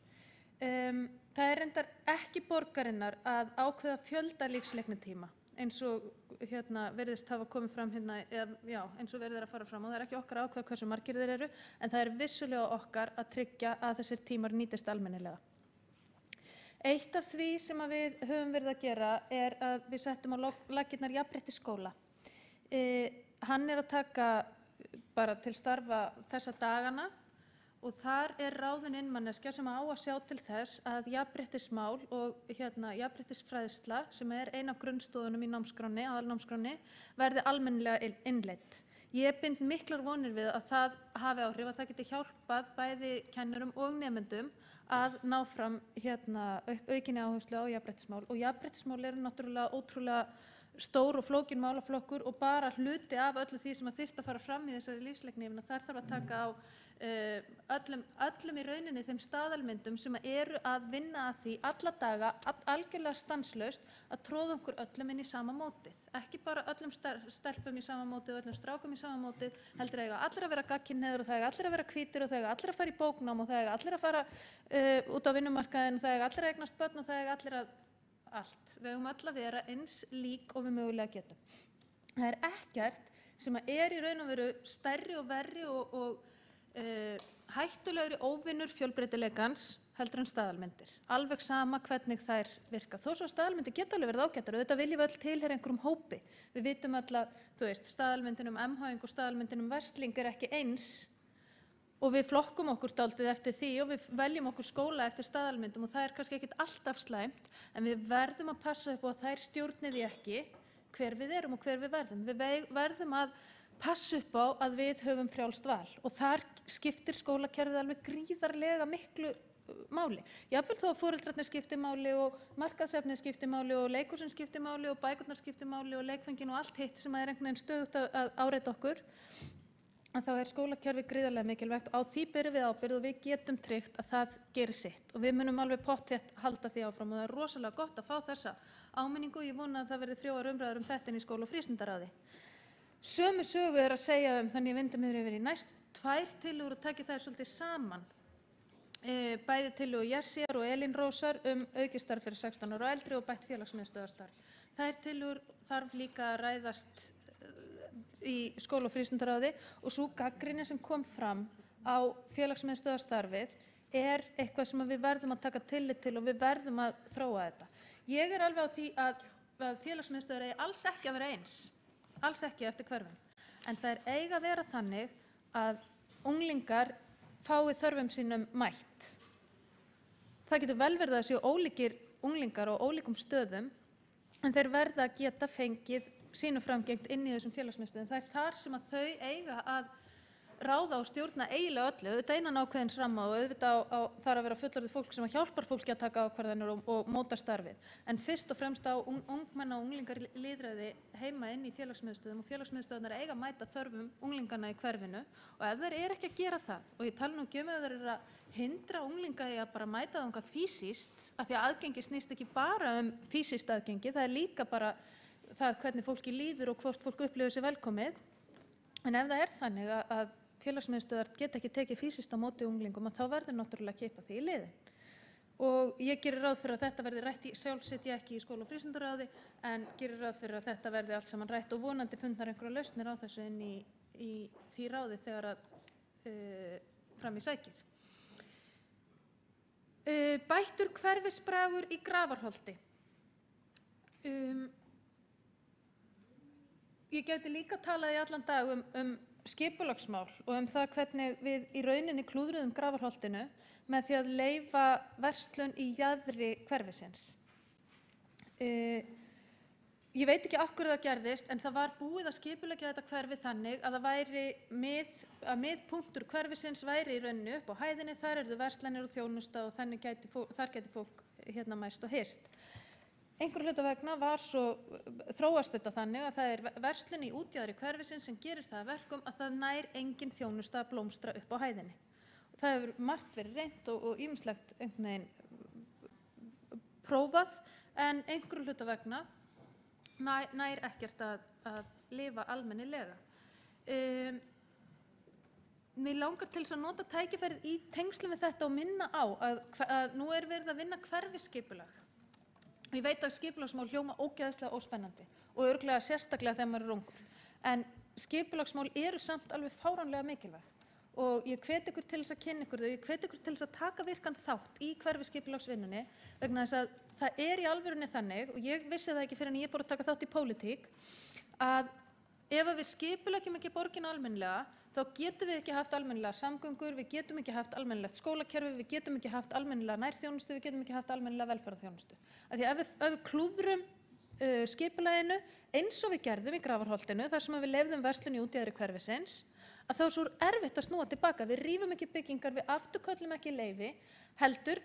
Það er reyndar ekki borgarinnar að ákveða fjölda lífsleiknitíma eins og virðist hafa komið fram eins og verið að fara fram og það er ekki okkar að ákveða hversu margir þeir eru en það er vissulega okkar að tryggja að þessir tímar nýtist almennilega. Eitt af því sem að við höfum verið að gera er að við settum á laggirnar jafnréttisskóla. Hann er að taka bara til starfa þessa dagana og þar er ráðin inn manneskja sem á að sjá til þess að jafnréttismál og jafnréttisfræðsla sem er ein af grunnstoðunum í námskránni, aðalnámskránni, verði almennilega innleidd. Ég bind miklar vonir við að það hafi áhrif að það geti hjálpað bæði kennurum og nemendum að ná fram aukinni áherslu á jafnréttismál og jafnréttismál eru náttúrulega ótrúlega stór og flókin málaflokkur og bara hluti af öllu því sem að þyrfti að fara fram í þessari lífsleikni. Þar þarf að taka á öllum í rauninni þeim staðalmyndum sem eru að vinna að því alla daga, algjörlega stanslaust að tróða okkur öllum inn í sama mótið. Ekki bara öllum stelpum í sama mótið og öllum strákum í sama mótið, heldur eiga allir að vera gagnkynhneigðir og það eiga allir að vera hvítir og það eiga allir að fara í bóknám og það eiga allir að fara út á vinnumarkaðinn og það eiga allir að eignast börn og það eiga allir að allt. Við eigum öll að vera eins lík og við mögulega getum. Það er ekkert sem er í raun og veru stærri og verri og hættulegri óvinur fjölbreytileikans heldur en staðalmyndir, alveg sama hvernig þær virka. Þó svo staðalmyndir geta alveg verið ágætar og þetta viljum við öll tilheyra einhverjum hópi. Við vitum öll að, staðalmyndin MH og staðalmyndin Versling ekki eins og við flokkum okkur dálítið eftir því og við veljum okkur skóla eftir staðalmyndum og það kannski ekkert alltaf slæmt, en við verðum að passa upp á að þær stjórni því ekki hver við erum og hver við verðum. Við verðum að passa upp á að við höfum frjálst val og þar skiptir skólakerfið alveg gríðarlega miklu máli. Jafnvel þó að foreldrarnir skipti máli og markaðsefnið skipti máli og leikhúsin skipti máli og bækurnar skipti máli og leikfengin og allt hitt sem einhvern veginn stöðugt að áreita okkur, að þá skólakerfið gríðarlega mikilvægt. Á því berum við ábyrgð og við getum tryggt að það gerir sitt og við munum alveg pottþétt halda því áfram og það rosalega gott að fá þessa áminningu og ég vona að það verði frjóar umræður þetta inn í skóla- og frístundaráði. Sömu sögu að segja þannig ég vindi mér yfir í næst 2 tillögur og taki þær svolítið saman. Bæði tillögu Jessíar og Elín Rósar aukið starf fyrir 16 ára og eldri og bætt félagsmiðstöðvarstarf. Þær tillögur þarf líka að ræðast í skóla- og frístundaráði og svo gagnrýni sem kom fram á félagsmiðstöðvarstarfið eitthvað sem við verðum að taka tillit til og við verðum að þróa þetta. Ég alveg á því að félagsmiðstöðvar eigi alls ekki að vera eins, alls ekki eftir hverfum, en það eiga að vera þannig að unglingar fái þörfum sínum mætt. Það getur vel verið að séu ólíkir unglingar á ólíkum stöðum, en þeir verða að geta fengið sínu framgengt inn í þessum félagsmiðstöðvum. Það þar sem að þau eiga að ráða og stjórna eiginlega öllu, auðvitað innan ákveðins ramma og auðvitað þarf að vera fullorðið fólk sem hjálpar fólki að taka ákvarðanir og móta starfið. En fyrst og fremst á ungmenna og unglingar lýðræði heima inn í félagsmiðstöðum og félagsmiðstöðvarnar eiga að mæta þörfum unglinganna í hverfinu og ef þeir ekki að gera það, og ég tala nú ekki ef þeir að hindra unglinga í að bara mæta þangað físískt, af því að aðgengi snýst ekki bara físískt aðgengi, það líka bara það hvernig fólki líður og hvort fólk upplifir sig velkomið. En ef það þannig að félagsmiðstöðvar geta ekki tekið físískt á móti unglingum, þá verður náttúrulega að kippa því í liðinn. Og ég gerir ráð fyrir að þetta verði rætt sjálf sit ég ekki í skóla- og frístundaráði, en gerir ráð fyrir að þetta verði allt saman rætt og vonandi fundnar einhverja lausnir á þessu inn í því ráði þegar fram í sækir. Bættur hverfisbragur í Grafarholti. Ég gæti líka talað í allan dag skipulagsmál og það hvernig við í rauninni klúðruðum Grafarholtinu með því að leyfa verslun í jaðri hverfisins. Ég veit ekki af hverju það gerðist, en það var búið að skipuleggja þetta hverfi þannig að það væri miðpunktur hverfisins væri í rauninni upp á hæðinni, þar eru verslanir og þjónusta og þar gæti fólk mæst og hist. Einhverju hluta vegna þróast þetta þannig að það verslun í útjaðri hverfisins sem gerir það að verkum að það nær engin þjónusta að blómstra upp á hæðinni. Það hefur margt verið reynt og ýmislegt einhvern veginn prófað, en einhverju hluta vegna nær ekkert að lifa almennilega. Mig langar til þess að nota tækifærið í tengslum við þetta og minna á að nú verið að vinna hverfisskipulag. Ég veit að skipulagsmál hljóma ógeðslega óspennandi og örugglega sérstaklega þegar maður ungur. En skipulagsmál eru samt alveg fáránlega mikilvæg og ég hvet ykkur til þess að kynna ykkur þau, ég hvet ykkur til þess að taka virkan þátt í hverfisskipulagsvinnunni vegna þess að það í alvörunni þannig, og ég vissi það ekki fyrr en ég fór að taka þátt í pólitík, að ef við skipuleggjum ekki borgina almennilega, þá getum við ekki haft almennilega samgöngur, við getum ekki haft almennilegt skólakerfi, við getum ekki haft almennilega nærþjónustu, við getum ekki haft almennilega velferðarþjónustu. Af því ef við klúðrum skipulaginu eins og við gerðum í Grafarholtinu, þar sem við leyfðum verslun í útjaðri hverfisins, að þá svo erfitt að snúa tilbaka. Við rífum ekki byggingar, við afturköllum ekki leyfi, heldur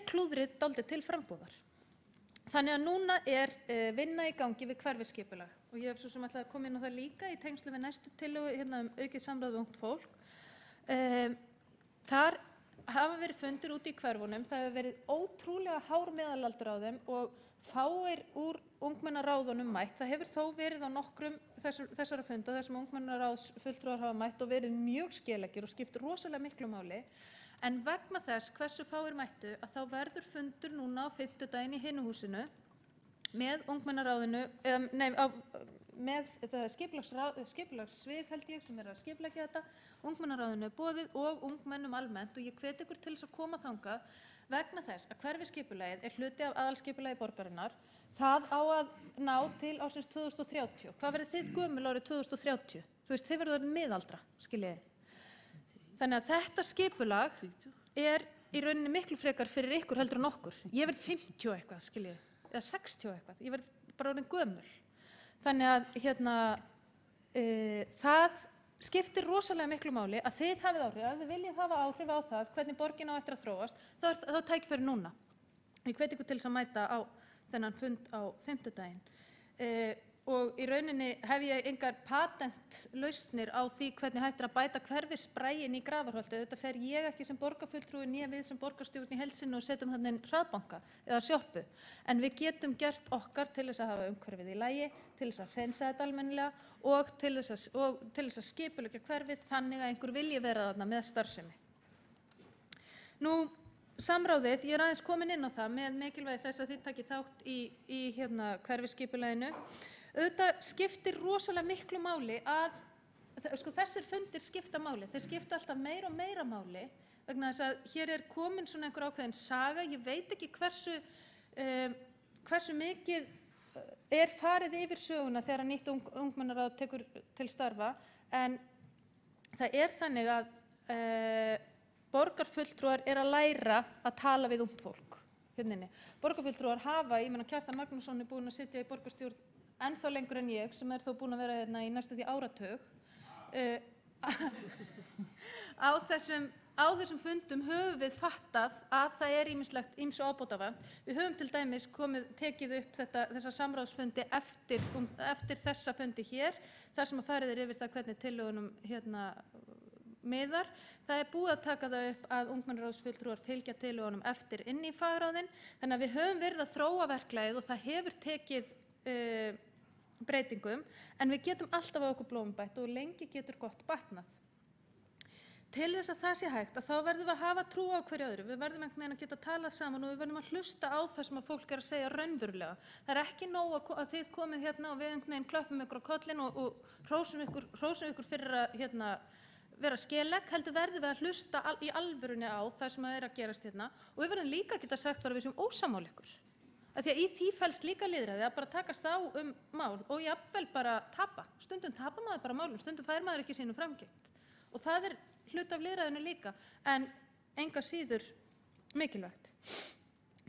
klúðrið dálítið til frambúðar. Þannig að núna vinna í gangi við hverfisskipulag og ég hef svo sem ætlaði að koma inn á það líka í tengslu við næstu tillögu aukið samráð við ungt fólk. Þar hafa verið fundir úti í hverfunum, það hefur verið ótrúlega hár meðalaldur á þeim og fáir úr ungmennaráðunum mætt. Það hefur þó verið á nokkrum þessara funda þar sem ungmennaráðsfulltrúar hafa mætt og verið mjög skelegir og skipt rosalega miklu máli. En vegna þess hversu fáir mættu að þá verður fundur núna á fimmtudaginn í hinu húsinu með ungmennaráðinu, með skipulagssvið held ég sem að skipuleggja þetta, ungmennaráðinu boðið og ungmennum almennt, og ég hvet ykkur til þess að koma þangað vegna þess að hverfisskipulagið hluti af aðalskipulagi borgarinnar. Það á að ná til ársins 2030. Hvað verður þið gömul árið 2030? Þú veist, þið verður miðaldra, skiljiði. Þannig að þetta skipulag í rauninni miklu frekar fyrir ykkur heldur en okkur. Ég verð 50 eitthvað, skiljiði, eða 60 eitthvað. Ég verð bara orðin gömul. Þannig að það skiptir rosalega miklu máli að þið hafið áhrif, að þið viljið hafa áhrif á það hvernig borgin á eftir að þróast, þá tækifæri núna. Ég hvet ykkur til þess að mæta á þennan fund á fimmtudaginn. Og í rauninni hef ég engar patentlausnir á því hvernig hægt að bæta hverfisbraginn í Grafarholti. Þetta fer ég ekki sem borgarfulltrúi né við sem borgarstjórn í heild sinni og setjum þarna inn hraðbanka eða sjoppu. En við getum gert okkar til þess að hafa umhverfið í lagi, til þess að hreinsa þetta almennilega og til þess að skipuleggja hverfið þannig að einhver vilji vera þarna með starfsemi. Nú, samráðið, ég aðeins komin inn á það með mikilvægi þess að þið takið þátt í hverfisskipulaginu. Auðvitað skiptir rosalega miklu máli að, þessir fundir skipta máli, þeir skipta alltaf meira og meira máli vegna þess að hér komin svona einhver ákveðin saga, ég veit ekki hversu mikið farið yfir söguna þegar nýtt ungmennaráð tekur til starfa, en það þannig að borgarfulltrúar að læra að tala við ungt fólk. Borgarfulltrúar hafa, ég meina Kjartan Magnússon búinn að sitja í borgarstjórn ennþá lengur en ég, sem þó búinn að vera hérna í næstu því áratug. Á þessum fundum höfum við fattað að það ýmsu ábótavant. Við höfum til dæmis tekið upp þessa samráðsfundi eftir þessa fundi hér, þar sem að farið yfir það hvernig tillögunum miðar. Það búið að taka það upp að ungmennaráðsfulltrúar fylgja tillögunum eftir inn í fagráðin, þannig að við höfum verið að þróa verklagið og það hefur tekið breytingum, en við getum alltaf á okkur blómum bætt og lengi getur gott batnað. Til þess að það sé hægt, þá verðum við að hafa trú á hverju öðru. Við verðum einhvern veginn að geta talað saman og við verðum að hlusta á það sem að fólk að segja raunverulega. Það ekki nóg að þið komið hérna og við einhvern veginn klöppum ykkur á kollinn og hrósum ykkur fyrir að vera skelegg, heldur verðum við að hlusta í alvörunni á það sem að gerast hérna, og við verðum líka að geta sagt bara við sem ósammála ykkur. Því að í því felst líka lýðræði að bara takast á mál og jafnvel bara tapa. Stundum tapar maður bara málum, stundum fær maður ekki sínum framgengt. Og það hluti af lýðræðinu líka, en enga síður mikilvægt.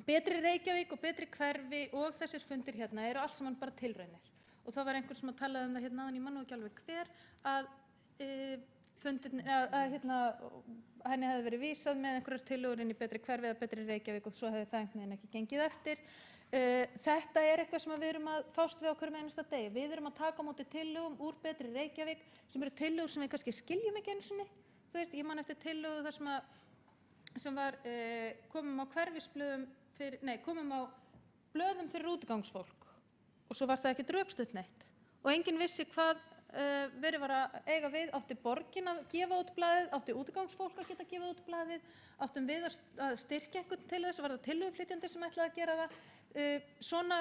Betri Reykjavík og betri hverfi og þessir fundir hérna eru allt saman bara tilraunir. Og það var einhver sem að talaði það hérna áðan, ég man nú ekki alveg hver, að henni hefði verið vísað með einhverjar tillögur inn í betri hverfi eða betri Reykjavík og svo hefði það einhvern veginn ekki gengið eftir. Þetta eitthvað sem við erum að fást við á hverjum einasta degi. Við erum að taka á móti tillögum úr betri Reykjavík sem eru tillögur sem við kannski skiljum ekki einu sinni. Þú veist, ég man eftir tillögu þar sem var komum á komum á blöðum fyrir útigangsfólk og svo var það ekki rökstutt neitt og enginn vissi hvað verið var að eiga við. Átti borgin að gefa út blaðið, átti útigangsfólk að geta gefa út blaðið, áttum við að styrkja einhvern til þess, var það tillöguflytjendur sem ætlaði að gera það. Svona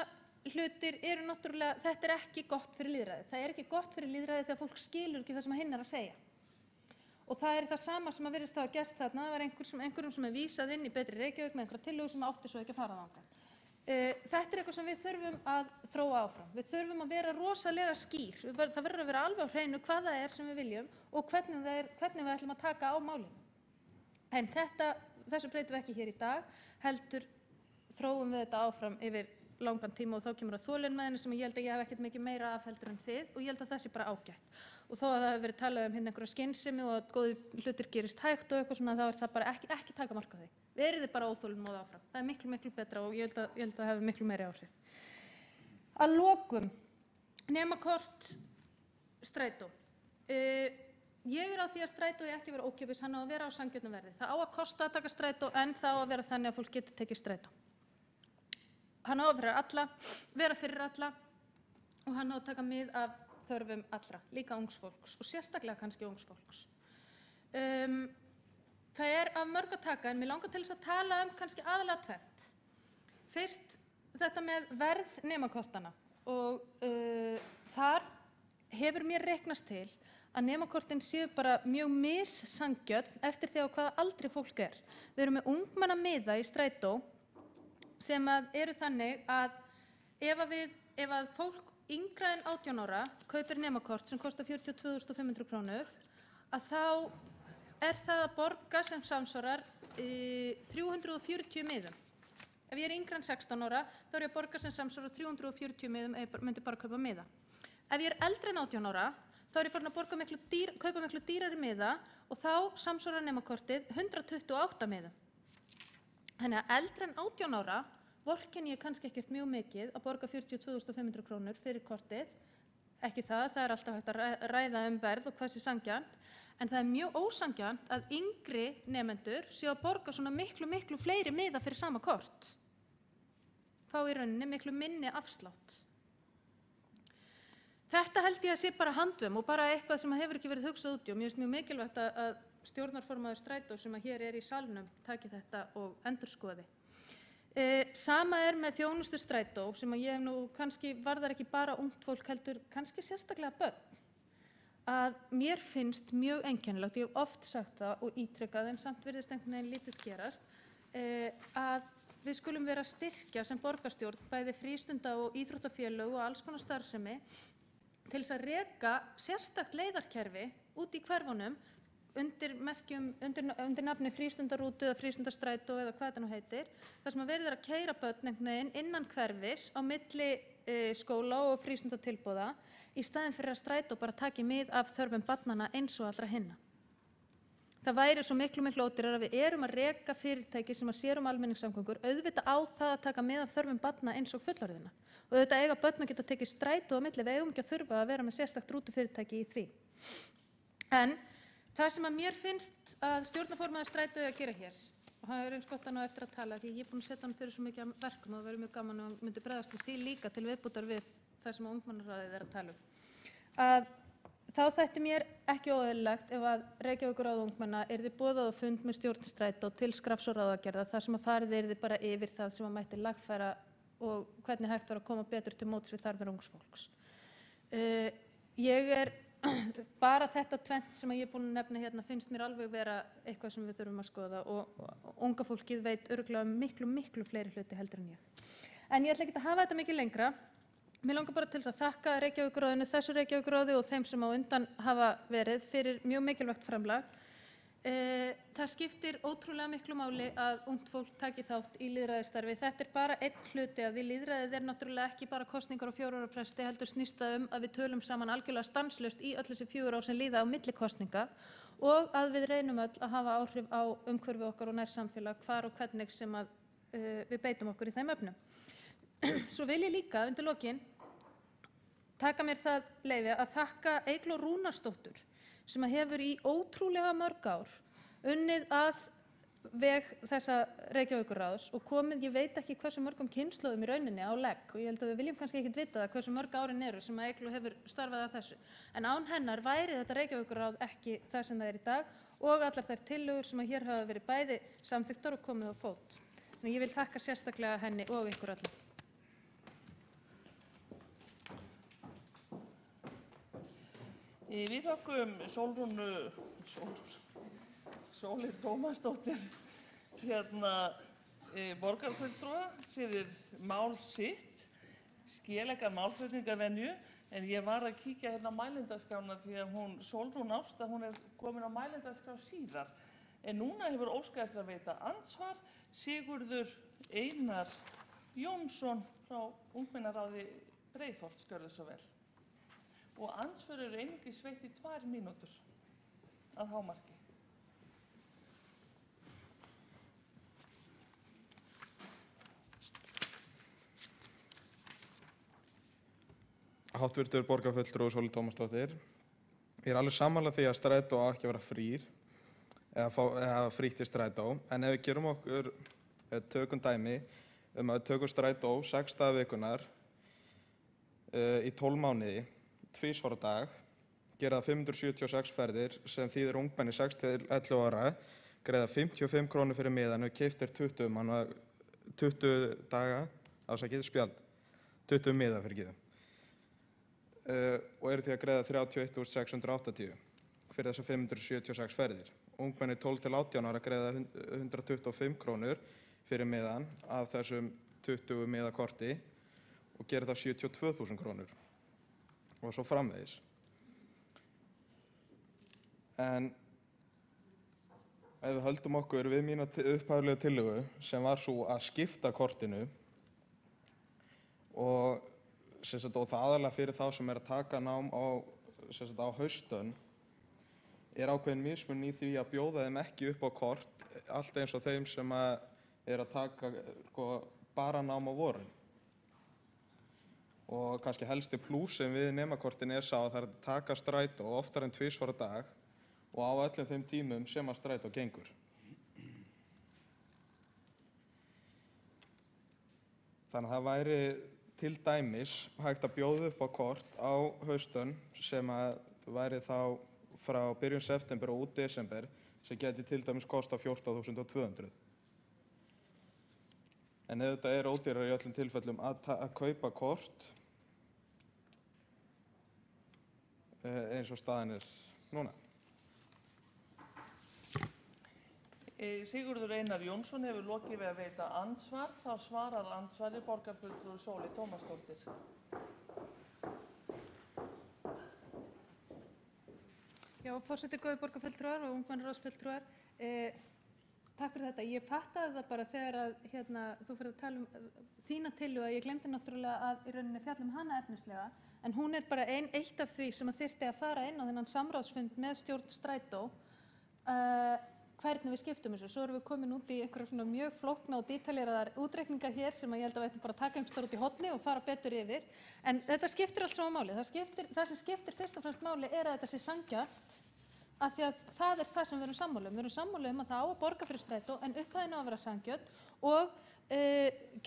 hlutir eru náttúrulega, þetta ekki gott fyrir lýðræðið. Það ekki gott fyrir lýðræðið þegar fólk skilur ekki það sem hinn að segja. Og það það sama sem að virðist hafa gerst þarna, það var einhverjum sem vísað inn í betri Reykjavík með einhverja tillögu sem átti svo ekki að fara þangað. Þetta eitthvað sem við þurfum að þróa áfram. Við þurfum að vera rosalega skýr. Það verður að vera alveg á hreinu hvað það sem við viljum og hvernig við ætlum að taka á málinu. En þessu breytum við ekki hér í dag, heldur þróum við þetta áfram yfir langan tíma og þá kemur að þolinmæðinu sem ég held að ég hef ekkert mikið meira af heldur en þið og ég held að það sé bara ágætt. Og þó að það hefur verið talað hérna einhverja skynsemi og að góðir hlutir gerist hægt og eitthvað svona, þá það bara ekki taka mark á því. Verið þið bara óþolinmóð áfram. Það miklu, miklu betra og ég held að það hefur miklu meiri áhrif. Að lokum, nema kort strætó. Ég á því að strætó ekki vera ókeypis, hann á að vera á sanngjörnu verði. Það á að kosta að taka strætó en það á að vera þannig að fólk geti tekið strætó. Hann á að vera fyrir alla og hann á að taka mið af þörfum allra, líka ungs fólks og sérstaklega kannski ungs fólks. Það af mörg að taka en mér langar til þess að tala kannski aðalega tvennt. Fyrst þetta með verð nemakortana og þar hefur mér reiknast til að nemakortin séu bara mjög missanngjöfn eftir því á hvaða aldri fólk er. Við erum með ungmennamiða í strætó sem eru þannig að ef að fólk yngra en 18 ára kaupir nemakort sem kostar 42.500 krónur, að þá er það að borga sem samsvarar 340 miðum. Ef ég er yngra en 16 ára, þá er ég að borga sem samsvarar 340 miðum ef ég myndi bara kaupa miða. Ef ég er eldri en 18 ára, þá er ég farin að kaupa miklu dýrari miða og þá samsvarar nemakortið 128 miðum. Þannig að eldri en 18 ára vorkenni ég kannski ekkert mjög mikið að borga 42.500 krónur fyrir kortið. Ekki það er alltaf hægt að ræða verð og hvað sé sanngjarnt, en það er mjög ósanngjarnt að yngri nemendur séu að borga svona miklu fleiri miða fyrir sama kort. Fá í rauninni miklu minni afslátt. Þetta held ég að sé bara handvum og bara eitthvað sem hefur ekki verið hugsað út í og mér finnst mjög mikilvægt að stjórnarformaður Strætó sem hér er í salnum taki þetta og endurskoði. Sama er með þjónustu Strætó sem ég hef nú kannski varðar ekki bara ungt fólk heldur kannski sérstaklega börn. Að mér finnst mjög einkennilegt, ég hef oft sagt það og ítrekað en samt virðist einhvern veginn lítið gerast, að við skulum vera að styrkja sem borgarstjórn bæði frístunda og íþróttafélög og alls konar starfsemi til þess að reka sérstakt leiðarkerfi út í hverfunum undir nafni frístundarútu eða frístundastrætó eða hvað þetta nú heitir, þar sem að verið að keyra börn einhvern veginn innan hverfis á milli skóla og frístundatilboða í staðinn fyrir að Strætó bara taki mið af þörfum barnanna eins og allra hinna. Það væri svo miklu ódýrara að við erum að reka fyrirtæki sem að sér almenningssamgöngur, auðvitað á það að taka mið af þörfum barna eins og fullorðinna. Og auðvitað eiga börn að geta tekið Strætó á milli, við eigum ekki að þurfa að vera með sérstakt rútufyrirtæki í því. En það sem að mér finnst að stjórnarformaður Strætó að gera hér, og það er eins gott að ná eftir að tala, því ég er búin að setja hann fyrir svo mikið verkum og það verður mjög gaman og myndi bregðast við því líka til viðbótar við það sem ungmennaráðið er að tala að þá þætti mér ekki óeðlilegt ef að Reykjavíkurráð ungmenna yrði boðað á fund með stjórn Strætó til skrafs og ráðagerða þar sem að farið yrði bara yfir það sem að mætti lagfæra og hvernig hægt var að koma betur til móts við þarfir ungs fólks. Ég er bara þetta tvennt sem ég er búin að nefna hérna finnst mér alveg vera eitthvað sem við þurfum að skoða og unga fólkið veit örugglega miklu fleiri hluti heldur en ég. En ég ætla ekki að hafa þetta mikið lengra. Mér langar bara til þess að þakka Reykjavíkurráðinu, þessu Reykjavíkurráði og þeim sem á undan hafa verið fyrir mjög mikilvægt framlag. Það skiptir ótrúlega miklu máli að ungt fólk taki þátt í lýðræðisstarfi. Þetta er bara einn hluti að því lýðræðið er náttúrulega ekki bara kosningar á 4 ára fresti heldur snýst það að við tölum saman algjörlega stanslaust í öll þessi 4 ár sem líða á milli kosninga og að við reynum öll að hafa áhrif á umhverfi okkar og nærsamfélag hvar og hvernig sem að við beitum okkur í þeim efnum. Svo vil ég líka undir lokin taka mér það leyfi að þakka Eygló Rúnarsdóttur sem hefur í ótrúlega mörg ár unnið að veg þessa Reykjavíkurráðs og komið, ég veit ekki hversu mörgum kynslóðum í rauninni á legg og ég held að við viljum kannski ekkert vita það hversu mörg árin eru sem að Eygló hefur starfað að þessu. En án hennar væri þetta Reykjavíkurráð ekki það sem það er í dag og allar þær tillögur sem að hér hafa verið bæði samþykktar og komið á fót. Þannig ég vil þakka sérstaklega henni og ykkur öllum. Við þökkum Sólu Tómasdóttur borgarfulltrúa fyrir mál sitt, skeleggan málflutningavenju, en ég var að kíkja hérna á mælendaskránna því að Sólrún Ásta, hún er komin á mælendaskrá síðar. En núna hefur óskað eftir að veita andsvar Sigurður Einar Jónsson frá Ungmennaráði Breiðholts, gjörðu svo vel. Og andsvör eru einungis veitt í 2 mínútur að hámarki. Háttvirtur borgarfulltrúi Sólu Tómasdóttir. Ég er alveg sammála því að Strætó á ekki að vera frýr eða frítt í Strætó, en ef við gerum okkur tökum dæmi að við tökum Strætó 6 daga vikunar í 12 mánuði, 2 á dag, gera 576 ferðir sem þýðir ungmenni 6 til 11 ára, greiða 55 krónur fyrir miðan og keyptir 20 daga afsakið spjald, 20 miða fyrir giðum. Og eru því að greiða 31.680 fyrir þessar 576 ferðir. Ungmenni 12 til 18 ára greiða 125 krónur fyrir miðan af þessum 20 miðakorti og gerir það 72.000 krónur og svo framvegis. En ef við höldum okkur við mína upphaflegu tillögu sem var svo að skipta kortinu og það aðalega fyrir þá sem að taka nám á haustönn er ákveðin mismun í því að bjóða þeim ekki upp á kort allt eins og þeim sem að taka bara nám á vorin. Og kannski helsti plúsin við nemakortin sá að það að taka strætó oftar en 2 á dag og á öllum þeim tímum sem að strætó gengur. Þannig að það væri til dæmis hægt að bjóða upp á kort á haustönn sem að væri þá frá byrjun september og út desember sem geti til dæmis kosta 14.200. En ef þetta ódýrara í öllum tilfellum að kaupa kort eins og staðan núna. Sigurður Einar Jónsson hefur lokið við að veita andsvar. Þá svarar andsvari borgarfulltrúi Sóley Tómasdóttir. Já, forseti, góðir borgarfulltrúar og ungmennaráðsfulltrúar. Takk fyrir þetta. Ég fattaði það bara þegar að þú fyrir að tala þína tillögu að ég glemdi náttúrulega að í rauninni fjalla hana efnislega, en hún bara eitt af því sem að þyrfti að fara inn á þennan samráðsfund með stjórn Strætó, hvernig við skiptum þessu. Svo erum við komin út í einhverja mjög flókna og dítaleraðar útreikningar hér sem að ég held að við ættum bara að taka einhvers staðar út í horni og fara betur yfir. En þetta skiptir allt saman máli. Það sem skiptir fyrst og fremst máli að þetta sé sanngjarnt, af því að það það sem við erum sammála um. Við erum sammála um að það á að borga fyrir strætó en upphæðin á að vera sanngjarn og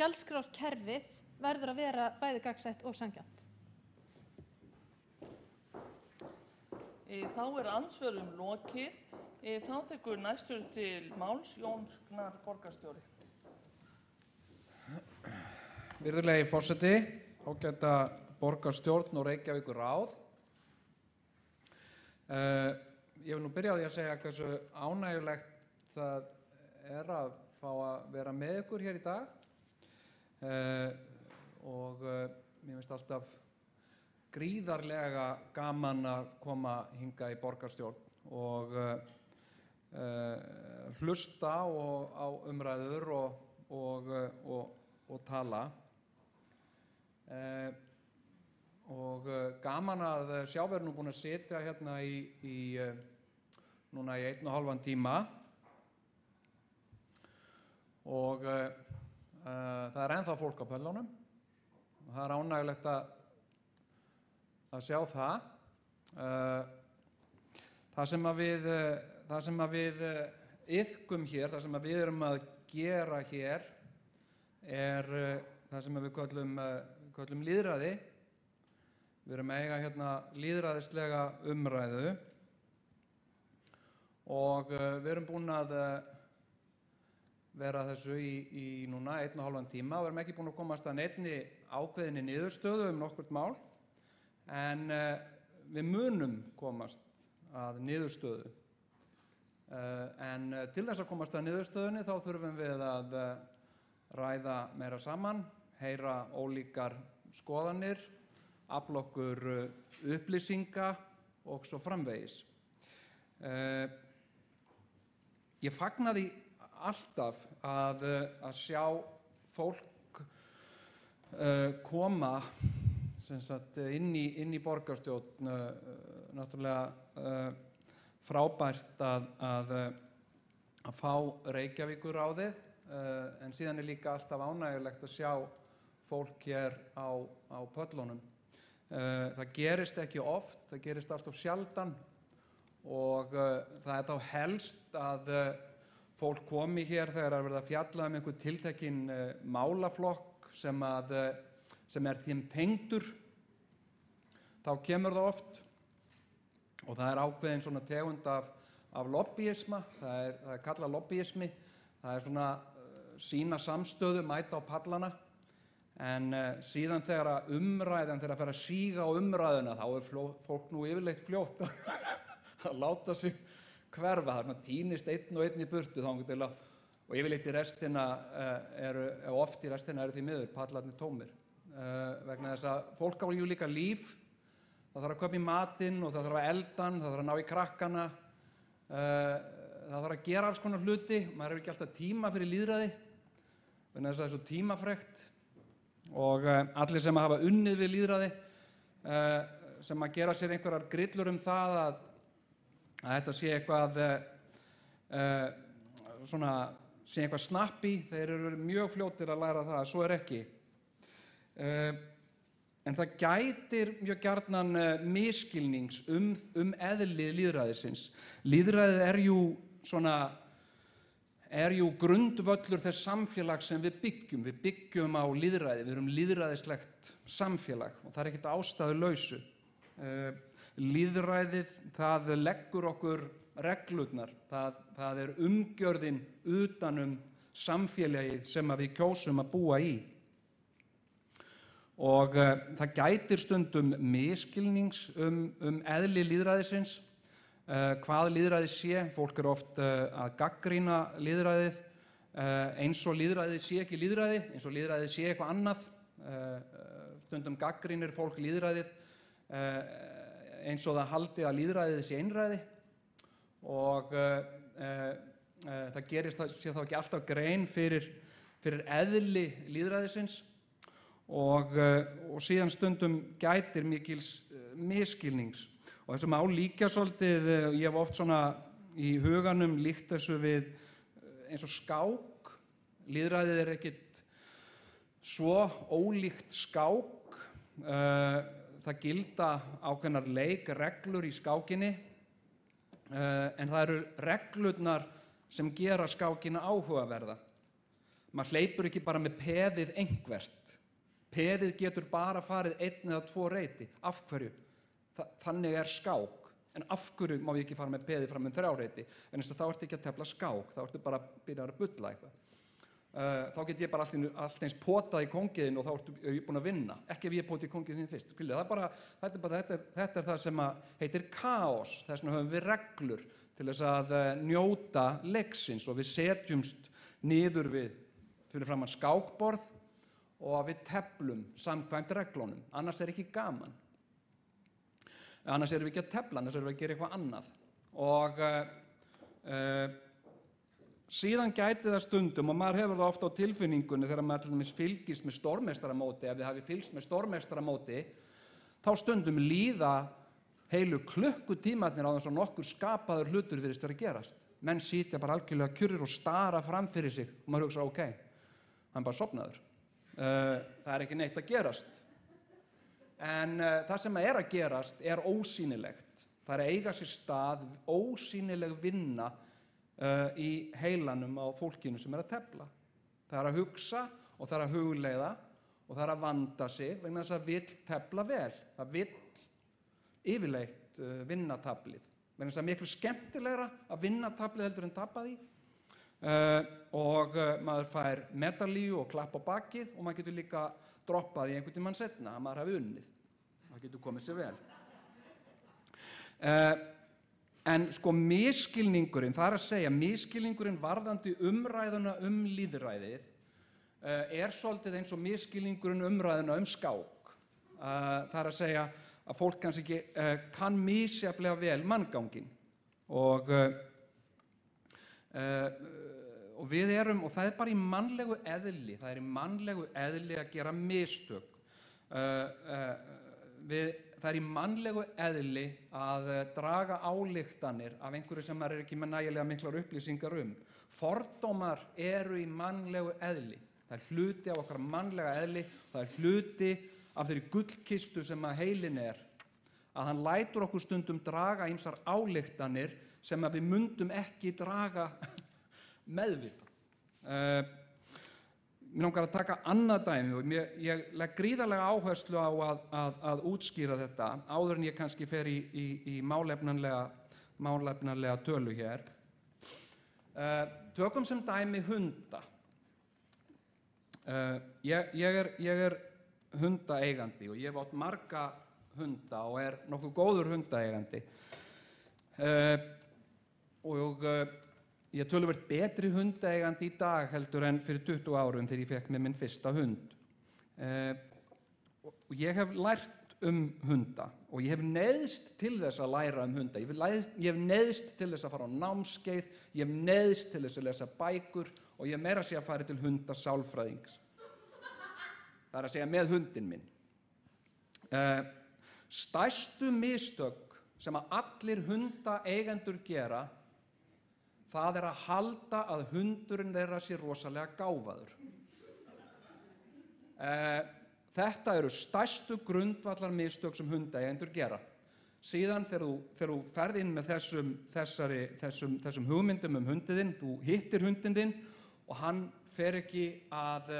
gjaldskrárkerfið verður að vera bæði gagnsætt og sanngjarnt. Þá andsvörum lokið. Þá tekur næstur til máls Jón Gnarr borgarstjóri. Virðulegi forseti, ágæta borgarstjórn og Reykjavíkurráð. Ég vil nú byrja á því að segja hversu ánægjulegt það að fá að vera með ykkur hér í dag. Og mér finnst alltaf gríðarlega gaman að koma hingað í borgarstjórn og hlusta á umræður og tala. Og gaman að sjá við erum nú búin að sitja hérna núna í 1,5 tíma og það ennþá fólk á pöllunum og það ánægjulegt að sjá það. Það sem að við iðkum hér, það sem að við erum að gera hér það sem að við köllum lýðræði. Við erum að eiga hérna lýðræðislega umræðu og við erum búin að vera þessu í núna 1,5 tíma og við erum ekki búin að komast að neinni ákveðinni niðurstöðu nokkurt mál, en við munum komast að niðurstöðu. En til þess að komast að niðurstöðunni þá þurfum við að ræða meira saman, heyra ólíkar skoðanir, afla okkur upplýsinga og svo framvegis. Ég fagna því alltaf að sjá fólk koma inn í borgarstjórn. Náttúrulega frábært að fá Reykjavíkurráðið, en síðan líka alltaf ánægjulegt að sjá fólk hér á pöllunum. Það gerist ekki oft, það gerist alltaf sjaldan og það þá helst að fólk komi hér þegar það verið að fjalla einhver tiltekinn málaflokk sem þeim tengdur. Þá kemur það oft og það ákveðin svona tegund af lobbyisma, það kallað lobbyismi, það svona sína samstöðu, mæta á pallana, En síðan þegar umræðan fer að síga á umræðuna, þá fólk nú yfirleitt fljótt að láta sig hverfa. Þarna týnist einn og einn í burtu þangað til að, og yfirleitt í restina oft í restina eru því miður pallarnir tómir. Vegna þess að fólk á jú líka líf, það þarf að kaupa í matinn og það þarf að elda hann, það þarf að ná í krakkana, það þarf að gera alls konar hluti, maður hefur ekki alltaf tíma fyrir lýðræði, vegna þess að það er svo tímafrekt. Og allir sem hafa unnið við lýðræði, sem að gera sér einhverjar grillur það að þetta sé eitthvað sé eitthvað snappi, þeir eru mjög fljótir að læra það að svo ekki. En það gætir mjög gjarnan misskilnings eðli lýðræðisins. Lýðræðið er jú grundvöllur þess samfélags sem við byggjum. Við byggjum á lýðræði, við erum lýðræðislegt samfélag og það er ekkert ástæðulausu. Lýðræðið, það leggur okkur reglurnar, það er umgjörðin utan samfélagið sem við kjósum að búa í. Og það gætir stundum misskilnings eðli lýðræðisins, hvað lýðræðið sé. Fólk oft að gagnrýna lýðræðið eins og lýðræðið sé ekki lýðræði, eins og lýðræðið sé eitthvað annað. Stundum gagnrýnir fólk lýðræðið eins og það haldi að lýðræðið sé einræði og það gerist sé þá ekki alltaf grein fyrir eðli lýðræðisins og síðan stundum gætir mikils misskilnings. Og þessu má líka svolítið, ég hef oft svona í huganum líkt þessu við eins og skák. Lýðræðið ekkert svo ólíkt skák. Það gilda ákveðnar leikreglur í skákinni, en það eru reglurnar sem gera skákina áhugaverða. Maður hleypur ekki bara með peðið einhvert. Peðið getur bara farið 1 eða 2 reiti. Af hverju? Þannig er skák. En af hverju má ég ekki fara með peðið fram 3 reiti? En þá ertu ekki að tefla skák, þá ertu bara að byrja að bulla eitthvað. Þá get ég bara allt eins potað í kóngiðin og þá er ég búin að vinna. Ekki ef ég potið í kóngiðin fyrst. Þetta er það sem heitir kaos. Þess vegna höfum við reglur til þess að njóta leiksins og við setjumst niður fyrir framan skákborð og við teflum samkvæmt reglunum. Annars er ekki gaman. Annars erum við ekki að tefla, annars erum við að gera eitthvað annað. Og síðan gæti það stundum, og maður hefur það ofta á tilfinningunni þegar maður til dæmis fylgist með stórmeistaramóti, ef þið hafið fylgst með stórmeistaramóti, þá stundum líða heilu klukkutímarnir á þess að nokkur skapaður hlutur virðist vera að gerast. Menn sitja bara algjörlega kyrrir og stara fram fyrir sig og maður hugsa, ok, hann bara sofnaður. Það er ekki neitt að gerast. En það sem er að gerast er ósýnilegt. Það er að eiga sér stað ósýnileg vinna í heilanum á fólkinu sem er að tefla. Það er að hugsa og það er að hugleiða og það er að vanda sig vegna þess að vill tefla vel. Það vill yfirleitt vinna taflið. Vegna þess að miklu skemmtilegra að vinna taflið heldur en tapa því. Og maður fær medalíu og klapp á bakið og maður getur líka droppað í einhvern tímann seinna að maður hafi unnið. Það getur komið sér vel. En sko misskilningurinn, það er að segja, misskilningurinn varðandi umræðuna lýðræðið er svolítið eins og misskilningurinn umræðuna skák. Það er að segja að fólk kannski ekki kann misjafnlega vel mannganginn og við erum, og það er bara í mannlegu eðli, það er í mannlegu eðli að gera mistök. Það er í mannlegu eðli að draga ályktanir af einhverju sem maður er ekki með nægilega miklar upplýsingar Fordómar eru í mannlegu eðli. Það er hluti af okkar mannlega eðli, það er hluti af þeirri gullkistu sem að heilin er. Að hann lætur okkur stundum draga ýmsar ályktanir sem að við mundum ekki draga meðvitað. Mér langar að taka annað dæmi og ég legg gríðarlega áherslu á að útskýra þetta áður en ég kannski fer í málefnalega tölu hér. Tökum sem dæmi hunda. Ég er hundaeigandi og ég hef átt marga hunda og er nokkuð góður hundaeigandi. Og ég er töluvert betri hundaeigandi í dag heldur en fyrir 20 árum þegar ég fékk mér minn fyrsta hund. Og ég hef lært hunda og ég hef neyðst til þess að læra hunda. Ég hef neyðst til þess að fara á námskeið, ég hef neyðst til þess að lesa bækur og ég hef meira að segja að fara til hundasálfræðings. Það er að segja með hundinn minn. Stærstu mistök sem að allir hundaeigendur gera, það er að halda að hundurinn þeirra sé rosalega gáfaður. Þetta eru stærstu grundvallar mistök sem hundaeigendur gera. Síðan þegar þú ferð inn með þessum hugmyndum hundinn, þú hittir hundinn þinn og hann fer ekki að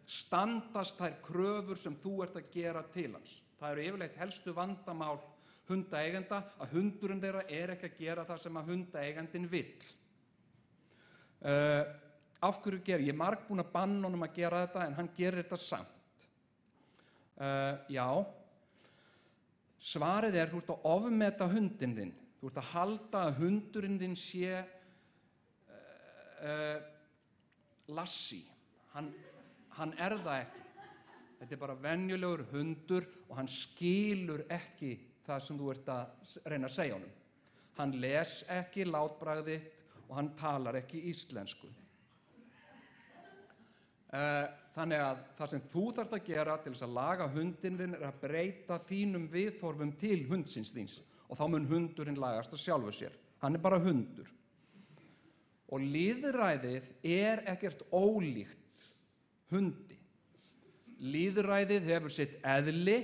standast þær kröfur sem þú ert að gera til hans. Það eru yfirleitt helstu vandamál hundaeigenda að hundurinn þeirra er ekki að gera það sem að hundaeigandinn vill. Af hverju ég er margbúinn að banna honum að gera þetta en hann gerir þetta samt. Já, svarið er þú ert að ofmeta hundinn þinn. Þú ert að halda að hundurinn þinn sé lassi. Hann er það ekki. Þetta er bara venjulegur hundur og hann skilur ekki það sem þú ert að reyna að segja honum. Hann les ekki látbragð þitt og hann talar ekki íslensku. Þannig að það sem þú þarft að gera til þess að laga hundinn þinn er að breyta þínum viðhorfum til hundsins þíns og þá mun hundurinn lagast af sjálfu sér. Hann er bara hundur. Og lýðræðið er ekkert ólíkt hundi. Lýðræðið hefur sitt eðli,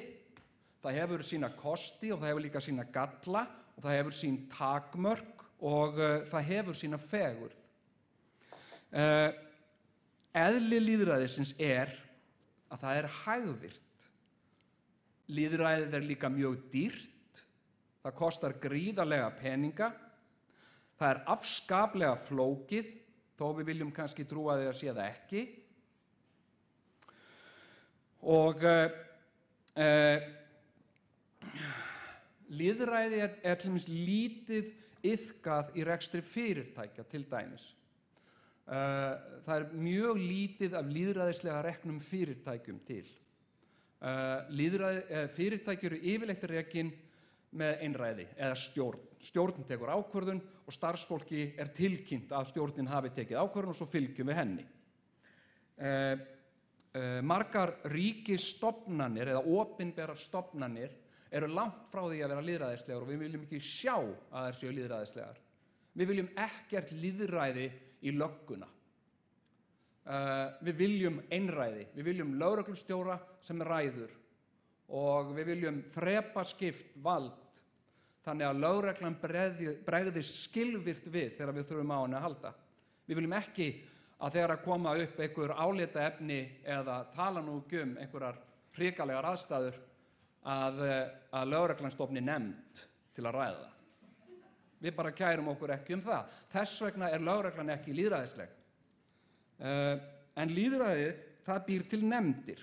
það hefur sína kosti og það hefur líka sína galla og það hefur sín takmörk og það hefur sína fegurð. Eðli lýðræðisins er að það er hægvirt. Lýðræðið er líka mjög dýrt, það kostar gríðarlega peninga, það er afskaplega flókið, þó við viljum kannski trúa því að sé það ekki. Og lýðræði er til dæmis lítið iðkað í rekstri fyrirtækja til dæmis. Það er mjög lítið af lýðræðislega reknum fyrirtækjum til. Fyrirtæki eru yfirleitt rekin með einræði eða stjórn. Stjórn tekur ákvörðun og starfsfólki er tilkynnt að stjórnin hafi tekið ákvörðun og svo fylgjum við henni. Margar ríkisstofnanir eða opinberar stofnanir eru langt frá því að vera lýðræðislegar og við viljum ekki sjá að þær séu lýðræðislegar. Við viljum ekkert lýðræði í lögguna. Við viljum einræði, við viljum lögreglustjóra sem ræður og við viljum þrepaskipt vald þannig að lögreglan bregðist skilvirkt við þegar við þurfum á henni að halda. Við viljum ekki að þegar að koma upp einhver álitaefni eða tala nú einhverjar hrikalegar aðstæður að lögreglan stofni nefnd til að ræða. Við bara kærum okkur ekki það. Þess vegna er lögreglan ekki lýðræðisleg. En lýðræðið, það býr til nefndir.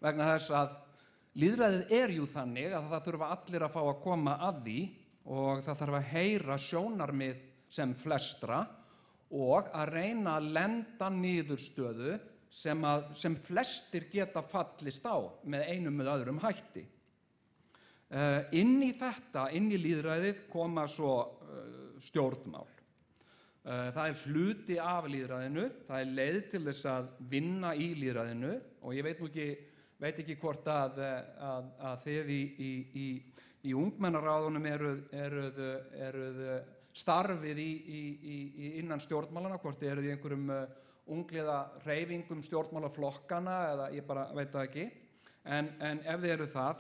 Vegna þess að lýðræðið er jú þannig að það þurfa allir að fá að koma að því og það þarf að heyra sjónarmið sem flestra og að reyna að lenda niðurstöðu sem flestir geta fallist á með einum eða öðrum hætti. Inn í lýðræðið koma svo stjórnmál. Það er hluti af lýðræðinu, það er leið til þess að vinna í lýðræðinu og ég veit ekki hvort að þið í ungmennaráðunum eruð starfið innan stjórnmálana, hvort þið eruð í einhverjum ungliða hreyfingum stjórnmálaflokkana eða ég bara veit það ekki. En ef þið eru það,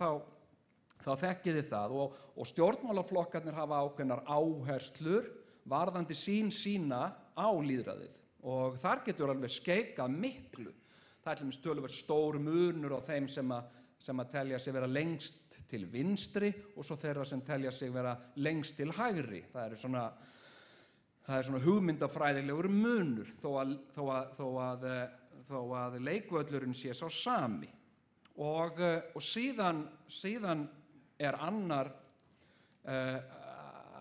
þá þekkið þið það og stjórnmálaflokkarnir hafa ákveðnar áherslur varðandi sína á lýðræðið og þar getur alveg skeikað miklu. Það er til dæmis töluvert stór munur á þeim sem að telja sig vera lengst til vinstri og svo þeirra sem telja sig vera lengst til hægri. Það er svona hugmyndafræðilegur munur þó að að leikvöllurinn sé sá sami. Og síðan er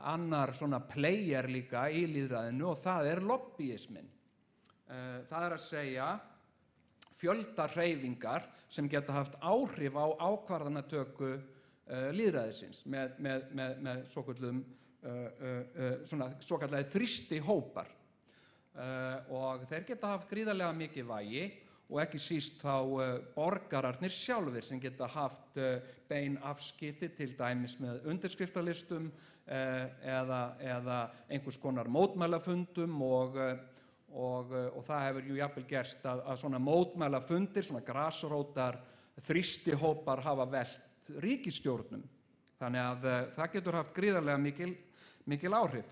annar svona player líka í lýðræðinu og það er lobbyismin. Það er að segja fjöldahreyfingar sem geta haft áhrif á ákvarðanatöku lýðræðisins með svokallaðir þrýstihópar. Og þeir geta haft gríðarlega mikið vægi og ekki síst þá borgararnir sjálfir sem geta haft bein afskipti til dæmis með undirskriftalistum eða einhvers konar mótmælafundum og það hefur jú jafnvel gerst að svona mótmælafundir, svona grasrótar þrýstihópar hafa velt ríkisstjórnum. Þannig að það getur haft gríðarlega mikil áhrif.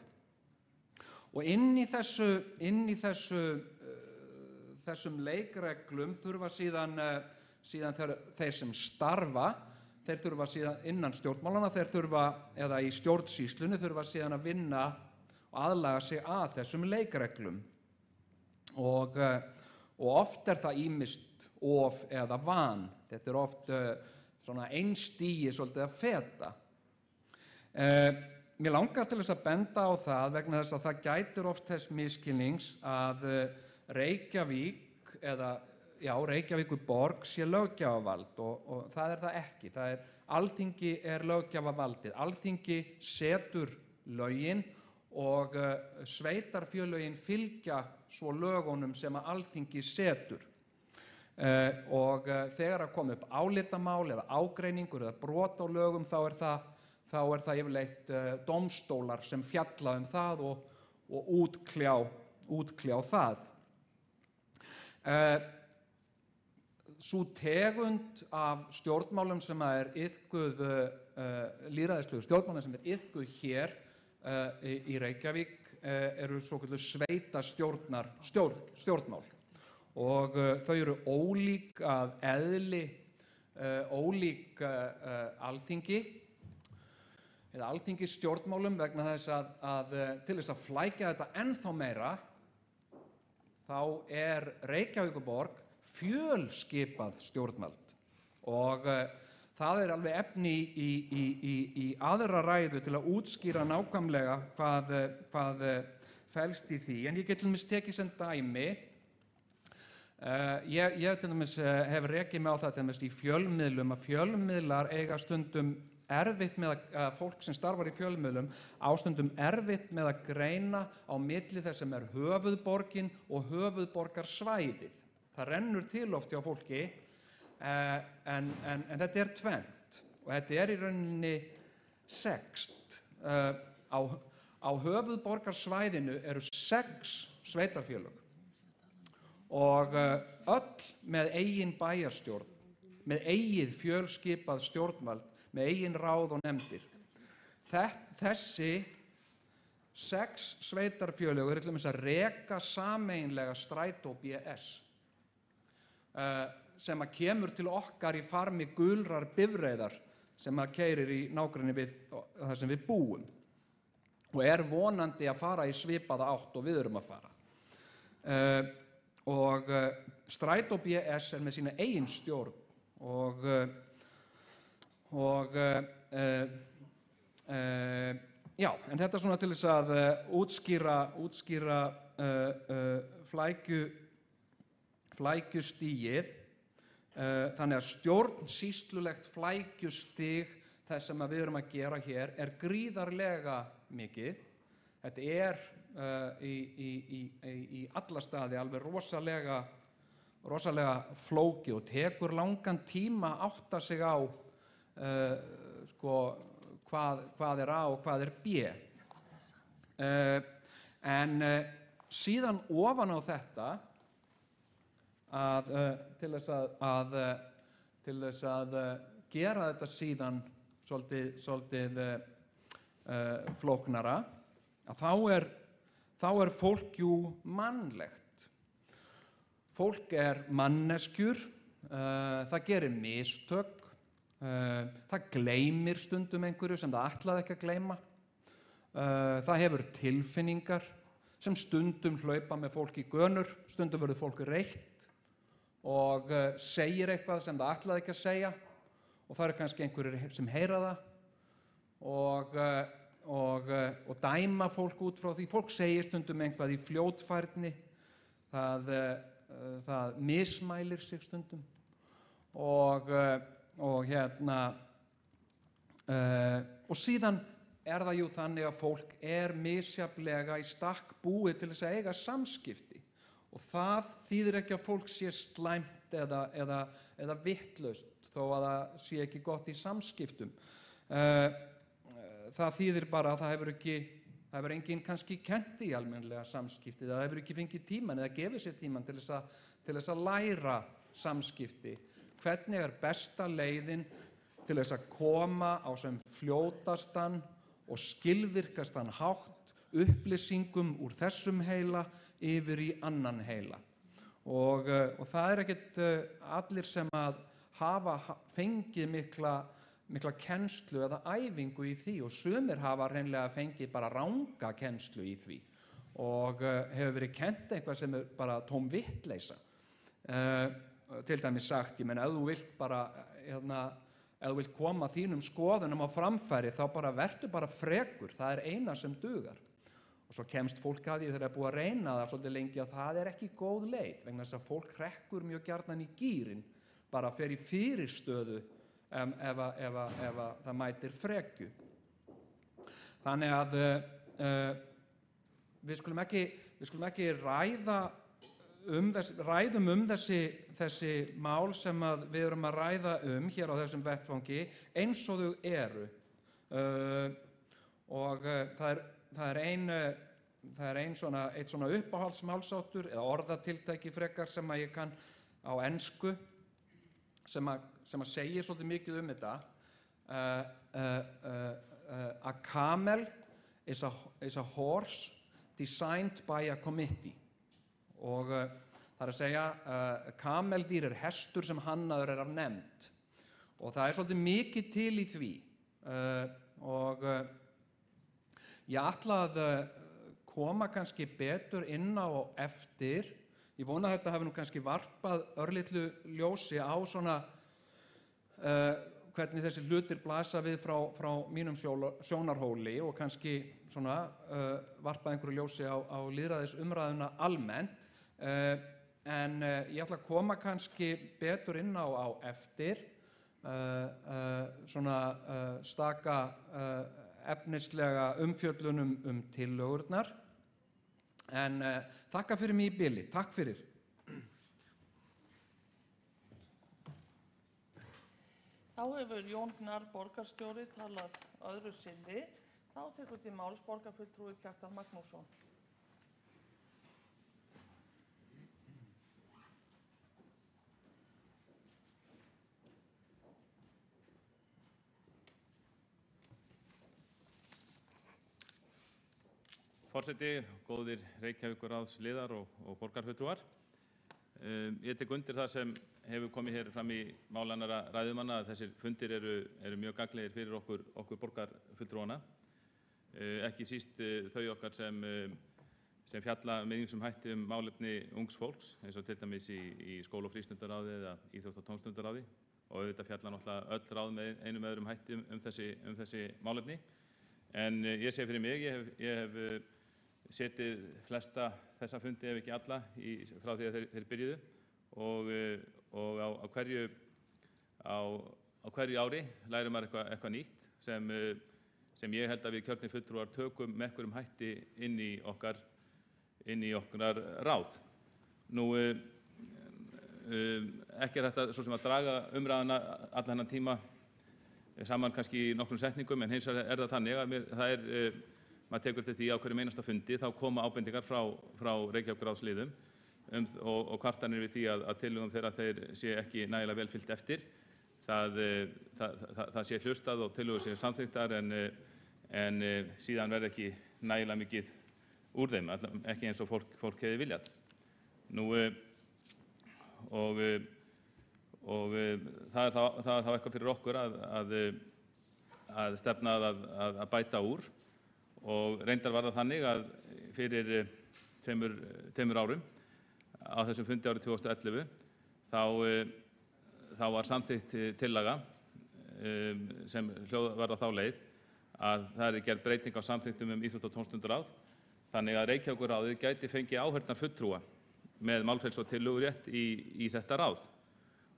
Og inn í þessum leikreglum þurfa síðan þeir sem starfa, þeir þurfa síðan innan stjórnmálana, eða í stjórnsýslunni þurfa síðan að vinna og aðlaga sig að þessum leikreglum. Og oft er það ýmist of eða van. Þetta er oft svona einstigi svolítið að feta. Mér langar til þess að benda á það vegna þess að það gætir oft þess misskilnings að Reykjavíkurborg sé löggjafavald og það er það ekki. Alþingi er löggjafarvaldið. Alþingi setur lögin og sveitarfélögin fylgja svo lögunum sem að Alþingi setur. Og þegar að koma upp álitamál eða ágreiningur eða brot á lögum þá er það yfirleitt dómstólar sem fjalla það og útkljá það. Sú tegund af stjórnmálum sem er iðkuð, lýðræðislegu stjórnmálum sem er iðkuð hér í Reykjavík eru svokölluð sveitastjórnmál og þau eru ólík að eðli, ólík Alþingi eða alþingisstjórnmálum vegna þess að til þess að flækja þetta ennþá meira þá er Reykjavíkurborg fjölskipað stjórnvald og það er alveg efni í aðra ræðu til að útskýra nákvæmlega hvað felst í því. En ég get til dæmis tekið sem dæmi. Ég til dæmis hef rekið mig á það til dæmis í fjölmiðlum að fjölmiðlar eiga stundum erfitt með að fólk sem starfar í fjölmiðlum á stundum erfitt með að greina á milli þess sem er höfuðborgin og höfuðborgarsvæðið. Það rennur til oft hjá fólki en þetta er tvennt og þetta er í rauninni sext. Á höfuðborgarsvæðinu eru 6 sveitarfélög og öll með eigin bæjarstjórn, með eigið fjölskipað stjórnvald, með eigin ráð og nefndir. Þessi 6 sveitarfélög eru til dæmis að reka sameiginlega Strætó BS sem að kemur til okkar í farmi gulrar bifreiðar sem að keyrir í nágrenni við það sem við búum og er vonandi að fara í svipaða átt og við erum að fara. Og Strætó BS er með sína eigin stjórn og en þetta er svona til þess að útskýra flækjustigið. Þannig að stjórnsýslulegt flækjustig þess sem við erum að gera hér er gríðarlega mikið. Þetta er í alla staði alveg rosalega flókið og tekur langan tíma að átta sig á hvað er A og hvað er B. En síðan ofan á þetta til þess að gera þetta síðan svolítið flóknara, að þá er fólk jú mannlegt. Fólk er manneskjur, það gerir mistök, það gleymir stundum einhverju sem það ætlaði ekki að gleyma. Það hefur tilfinningar sem stundum hlaupa með fólk í gönur, stundum verður fólk reitt og segir eitthvað sem það ætlaði ekki að segja og það eru kannski einhverjir sem heyra það og dæma fólk út frá því. Fólk segir stundum eitthvað í fljótfærni, það mismælir sig stundum og síðan það jú þannig að fólk misjafnlega í stakk búið til þess að eiga samskipti og það þýðir ekki að fólk sé slæmt eða vittlaust þó að það sé ekki gott í samskiptum. Það þýðir bara að það hefur enginn kannski kennt í almennilega samskipti, það hefur ekki fengið tíman eða gefið sér tíman til þess að læra samskipti. Hvernig besta leiðin til þess að koma á sem fljótastan og skilvirkastan hátt upplýsingum úr þessum heila yfir í annan heila. Og það ekkert allir sem að hafa fengið mikla kennslu eða æfingu í því og sumir hafa hreinlega fengið bara ranga kennslu í því og hefur verið kennt eitthvað sem bara tóm vitleysa. Til dæmis sagt, ég meina, ef þú vilt bara ef þú vilt koma þínum skoðunum á framfæri þá bara vertu bara frekur, það eina sem dugar. Og svo kemst fólk að því þegar það búið að reyna það svolítið lengi að það ekki góð leið vegna þess að fólk hrekkur mjög gjarnan í gírinn, bara fer í fyrirstöðu ef það mætir frekju. Þannig að við skulum ekki ræðum þessi mál sem við erum að ræða hér á þessum vettvangi eins og þau eru. Og það eitt svona uppáhaldsmálsáttur eða orðatiltæki frekar sem að ég kann á ensku sem að segir svolítið mikið þetta. A camel is a horse designed by a committee. Og það að segja, kameldýr hestur sem hannaður af nefnd. Og það svolítið mikið til í því. Og ég ætla að koma kannski betur inn á eftir. Ég vona að þetta hafi nú kannski varpað örlitlu ljósi á svona hvernig þessi hlutir blasa við frá mínum sjónarhóli og kannski svona varpað einhverju ljósi á lýðræðisumræðuna almennt. En ég ætla að koma kannski betur inn á eftir svona staka efnislega umfjöllunum tillögurnar. En þakka fyrir mig í bili. Takk fyrir. Þá hefur Jón Gnarr borgarstjóri talað öðru sinni. Þá tekur til máls borgarfulltrúi Kjartan Magnússon. Forseti, góðir Reykjavíkurráðsliðar og borgarfulltrúar. Ég tek undir það sem hefur komið hér fram í máli annarra ræðumanna að þessir fundir eru mjög gagnlegir fyrir okkur borgarfulltrúana. Ekki síst þau okkar sem fjalla með ýmsum hætti málefni ungs fólks, eins og til dæmis í skóla- og frístundaráði eða íþrótta- og tómstundaráði og auðvitað fjalla náttúrulega öll ráð með einum eða öðrum hætti þessi málefni. En ég segi fyrir mig, ég hef setið flesta þessa fundi ef ekki alla frá því að þeir byrjuðu og á hverju ári lærir maður eitthvað nýtt sem ég held að við kjörnir fulltrúar tökum með einhverjum hætti inn í okkar ráð. Nú ekki þetta svo sem að draga umræðuna allan þennan tíma saman kannski í nokkrum setningum, en hins vegar það þannig að maður tekur til því á hverjum einasta fundi, þá koma ábendingar frá Reykjavíkurráðsliðum og kvartanir við því að tillögum þeirra þeir sé ekki nægilega vel fylgt eftir. Það sé hlustað og tillögur sé samþykktar en síðan verði ekki nægilega mikið úr þeim, ekki eins og fólk hefði viljað. Nú, og það þá eitthvað fyrir okkur að stefna að bæta úr og reyndar var það þannig að fyrir tveimur árum á þessum fundi árið 2011 þá var samþykkt tillaga sem var á þá leið að það gerð breyting á samþykktum íþrótta- og tómstundaráð þannig að Reykjavíkurráðið gæti fengið áheyrnarfulltrúa með málfrelsi og tillögurétt í þetta ráð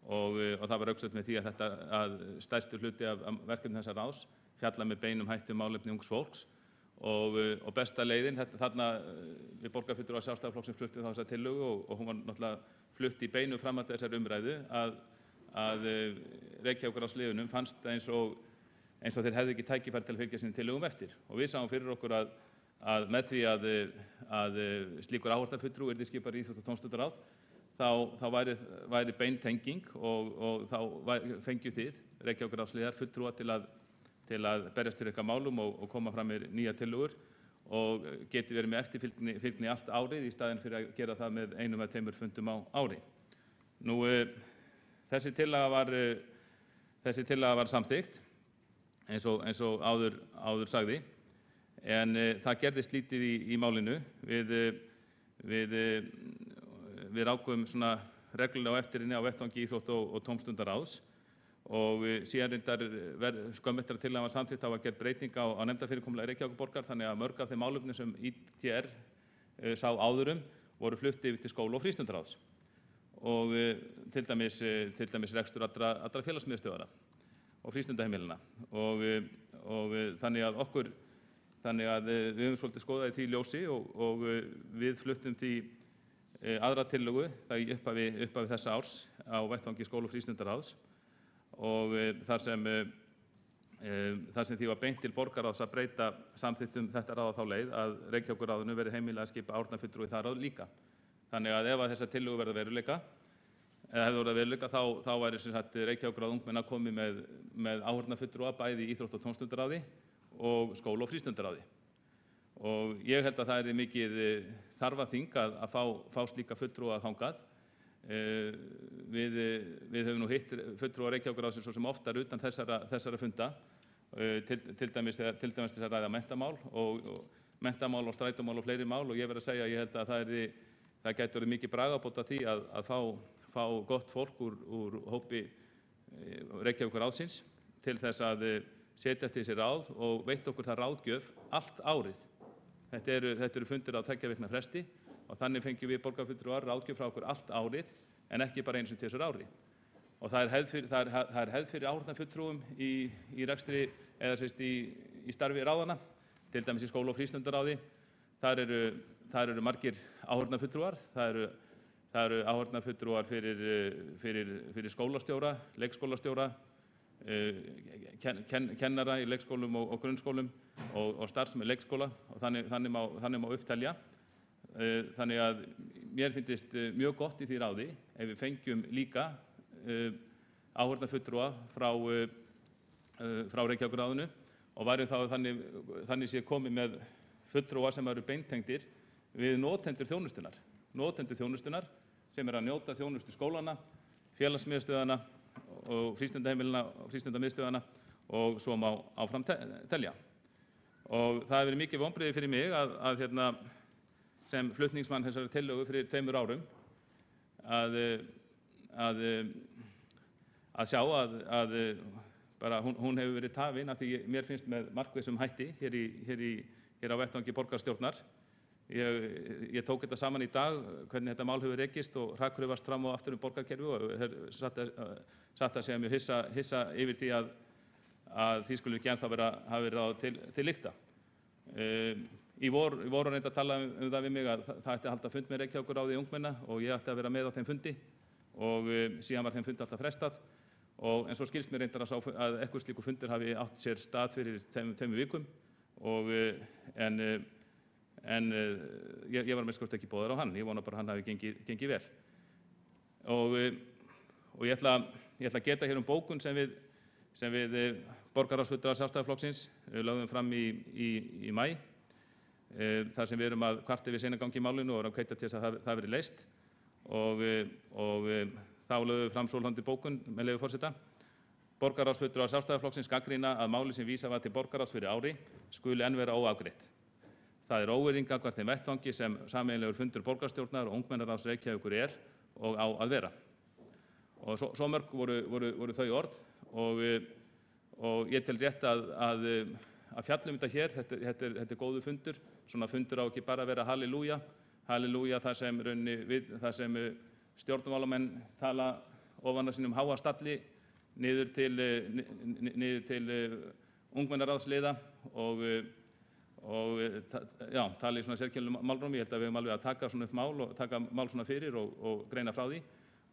og það var rökstutt með því að stærstu hluti af verkefni þessa ráðs fjalla með beinum hætti málefni ungs fólks og besta leiðin þarna við borgarfulltrúar Sjálfstæðisflokksins fluttum þessa tillögu og hún var náttúrulega flutt í beinu framhaldi þessari umræðu að Reykjavíkurráðsliðunum fannst eins og þeir hefðu ekki tækifæri til að fylgja sínum tillögum eftir og við sáum fyrir okkur að með því að slíkur áheyrnarfulltrúi yrði skipaður í íþrótta- og tómstundaráð þá væri bein tenging og þá fengju þið Reykjavíkurráðsliðar fulltrúa til að berjast fyrir eitthvað málum og koma fram með nýja tillögur og geti verið með eftirfylgni allt árið í staðinn fyrir að gera það með 1 eða 2 fundum á ári. Nú, þessi tillaga var samþykkt eins og áður sagði en það gerðist lítið í málinu. Við rákum svona reglulega á eftir henni á vettvangi íþrótta- og tómstundaráðs og síðan reyndar skömmu eftir að tillagan var samþykkt var gerð breyting á nefndarfyrirkomulagi Reykjavíkurborgar þannig að mörg af þeim málefnum sem ITR sá áðurum voru flutt yfir til skóla- og frístundaráðs og til dæmis rekstur allra félagsmiðstöðvara og frístundaheimilina og þannig að við höfum svolítið skoðað í því ljósi og við fluttum því aðra tillögu í upphafi þessa árs á vettvangi skóla- og frístundaráðs og þar sem því var beint til borgarráðs að breyta samþykktum þetta ráð á þá leið að Reykjavíkurráðinu verði heimilað að skipa áheyrnarfulltrúa í það ráð líka. Þannig að ef þessar tillögur verða veruleika eða hefðu orðið veruleika þá væri sem sagt Reykjavíkurráð ungmenna komið með áheyrnarfulltrúa bæði í íþrótta- og tómstundaráði og skóla- og frístundaráði. Og ég held að það mikið þarfaþing að fá slíka fulltrúa þangað. Við höfum nú hitt fulltrúa Reykjavíkurráðsins svo sem oftar utan þessara funda, til dæmis til að ræða menntamál og strætómál og fleiri mál og ég verð að segja að ég held að það gæti orðið mikið bragarbót því að fá gott fólk úr hópi Reykjavíkurráðsins til þess að setjast í þessi ráð og veitt okkur það ráðgjöf allt árið. Þetta eru fundir á 2 vikna fresti og þannig fengjum við borgarfulltrúar ráðgjöf frá okkur allt árið en ekki bara eins og til þessu ári. Og það er hefð fyrir áheyrnarfulltrúum í rekstri eða sérst í starfi ráðanna, til dæmis í skóla- og frístundaráði. Þar eru margir áheyrnarfulltrúar. Það eru áheyrnarfulltrúar fyrir skólastjóra, leikskólastjóra, kennara í leikskólum og grunnskólum og starfsmenn leikskóla og þannig má upptelja. Þannig að mér finnst mjög gott í því ráði ef við fengjum líka áheyrnarfulltrúa frá Reykjavíkurráðinu og væri þá þannig sé komið með fulltrúa sem eru beintengdir við notendur þjónustunnar sem að njóta þjónustu skólana, félagsmiðstöðvana og frístundaheimilina og frístundamiðstöðvana og svo má áfram telja. Og það hefur verið mikið vonbrigði fyrir mig að sem flutningsmann þessari tillögu fyrir 2 árum að sjá að bara hún hefur verið tafin af því mér finnst með markvissum hætti hér á vettvangi borgarstjórnar. Ég tók þetta saman í dag, hvernig þetta mál hefur rekist og hrakrufast fram og aftur borgarkerfi og satt að segja mjög hissa yfir því að því skulle ekki ennþá hafa verið ráð til lykta. Í vor var reynt að tala það við mig að það ætti að halda fund með Reykjavíkurráði ungmenna og ég ætti að vera með á þeim fundi og síðan var þeim fundi alltaf frestað en svo skilst mér reyndar að eitthvað slíkur fundir hafi átt sér stað fyrir 2 vikum en ég var með skort ekki boðar á hann. Ég vona bara að hann hafi gengið vel. Og ég ætla að geta hér bókun sem við borgarráðsfulltrúar Sjálfstæðisflokksins lögðum fram í maí. Þar sem við erum að kvarta yfir seinagangi í málinu og erum að hvetja til þess að það verði leyst og þá lögðum við fram svohljóðandi bókun með leyfi forseta. Borgarráðsfulltrúar Sjálfstæðisflokksins gagnrýna að málið sem vísað var til borgarráðs fyrir ári skuli enn vera óafgreitt. Það óvirðing gagnvart þeim vettvangi sem sameiginlegur fundur borgarstjórnar og ungmennaráðs Reykjavíkur og á að vera. Og svo mörg voru þau orð og ég tel rétt að fjalla þetta hér. Þetta er góður fundur. Svona fundur á ekki bara að vera halleluja, þar sem stjórnmálamenn tala ofan af sínum háa stalli niður til ungmennaráðsliða og tala í svona sérkennilegu málrómi. Ég held að við höfum alveg að taka svona upp mál og taka mál svona fyrir og greina frá því.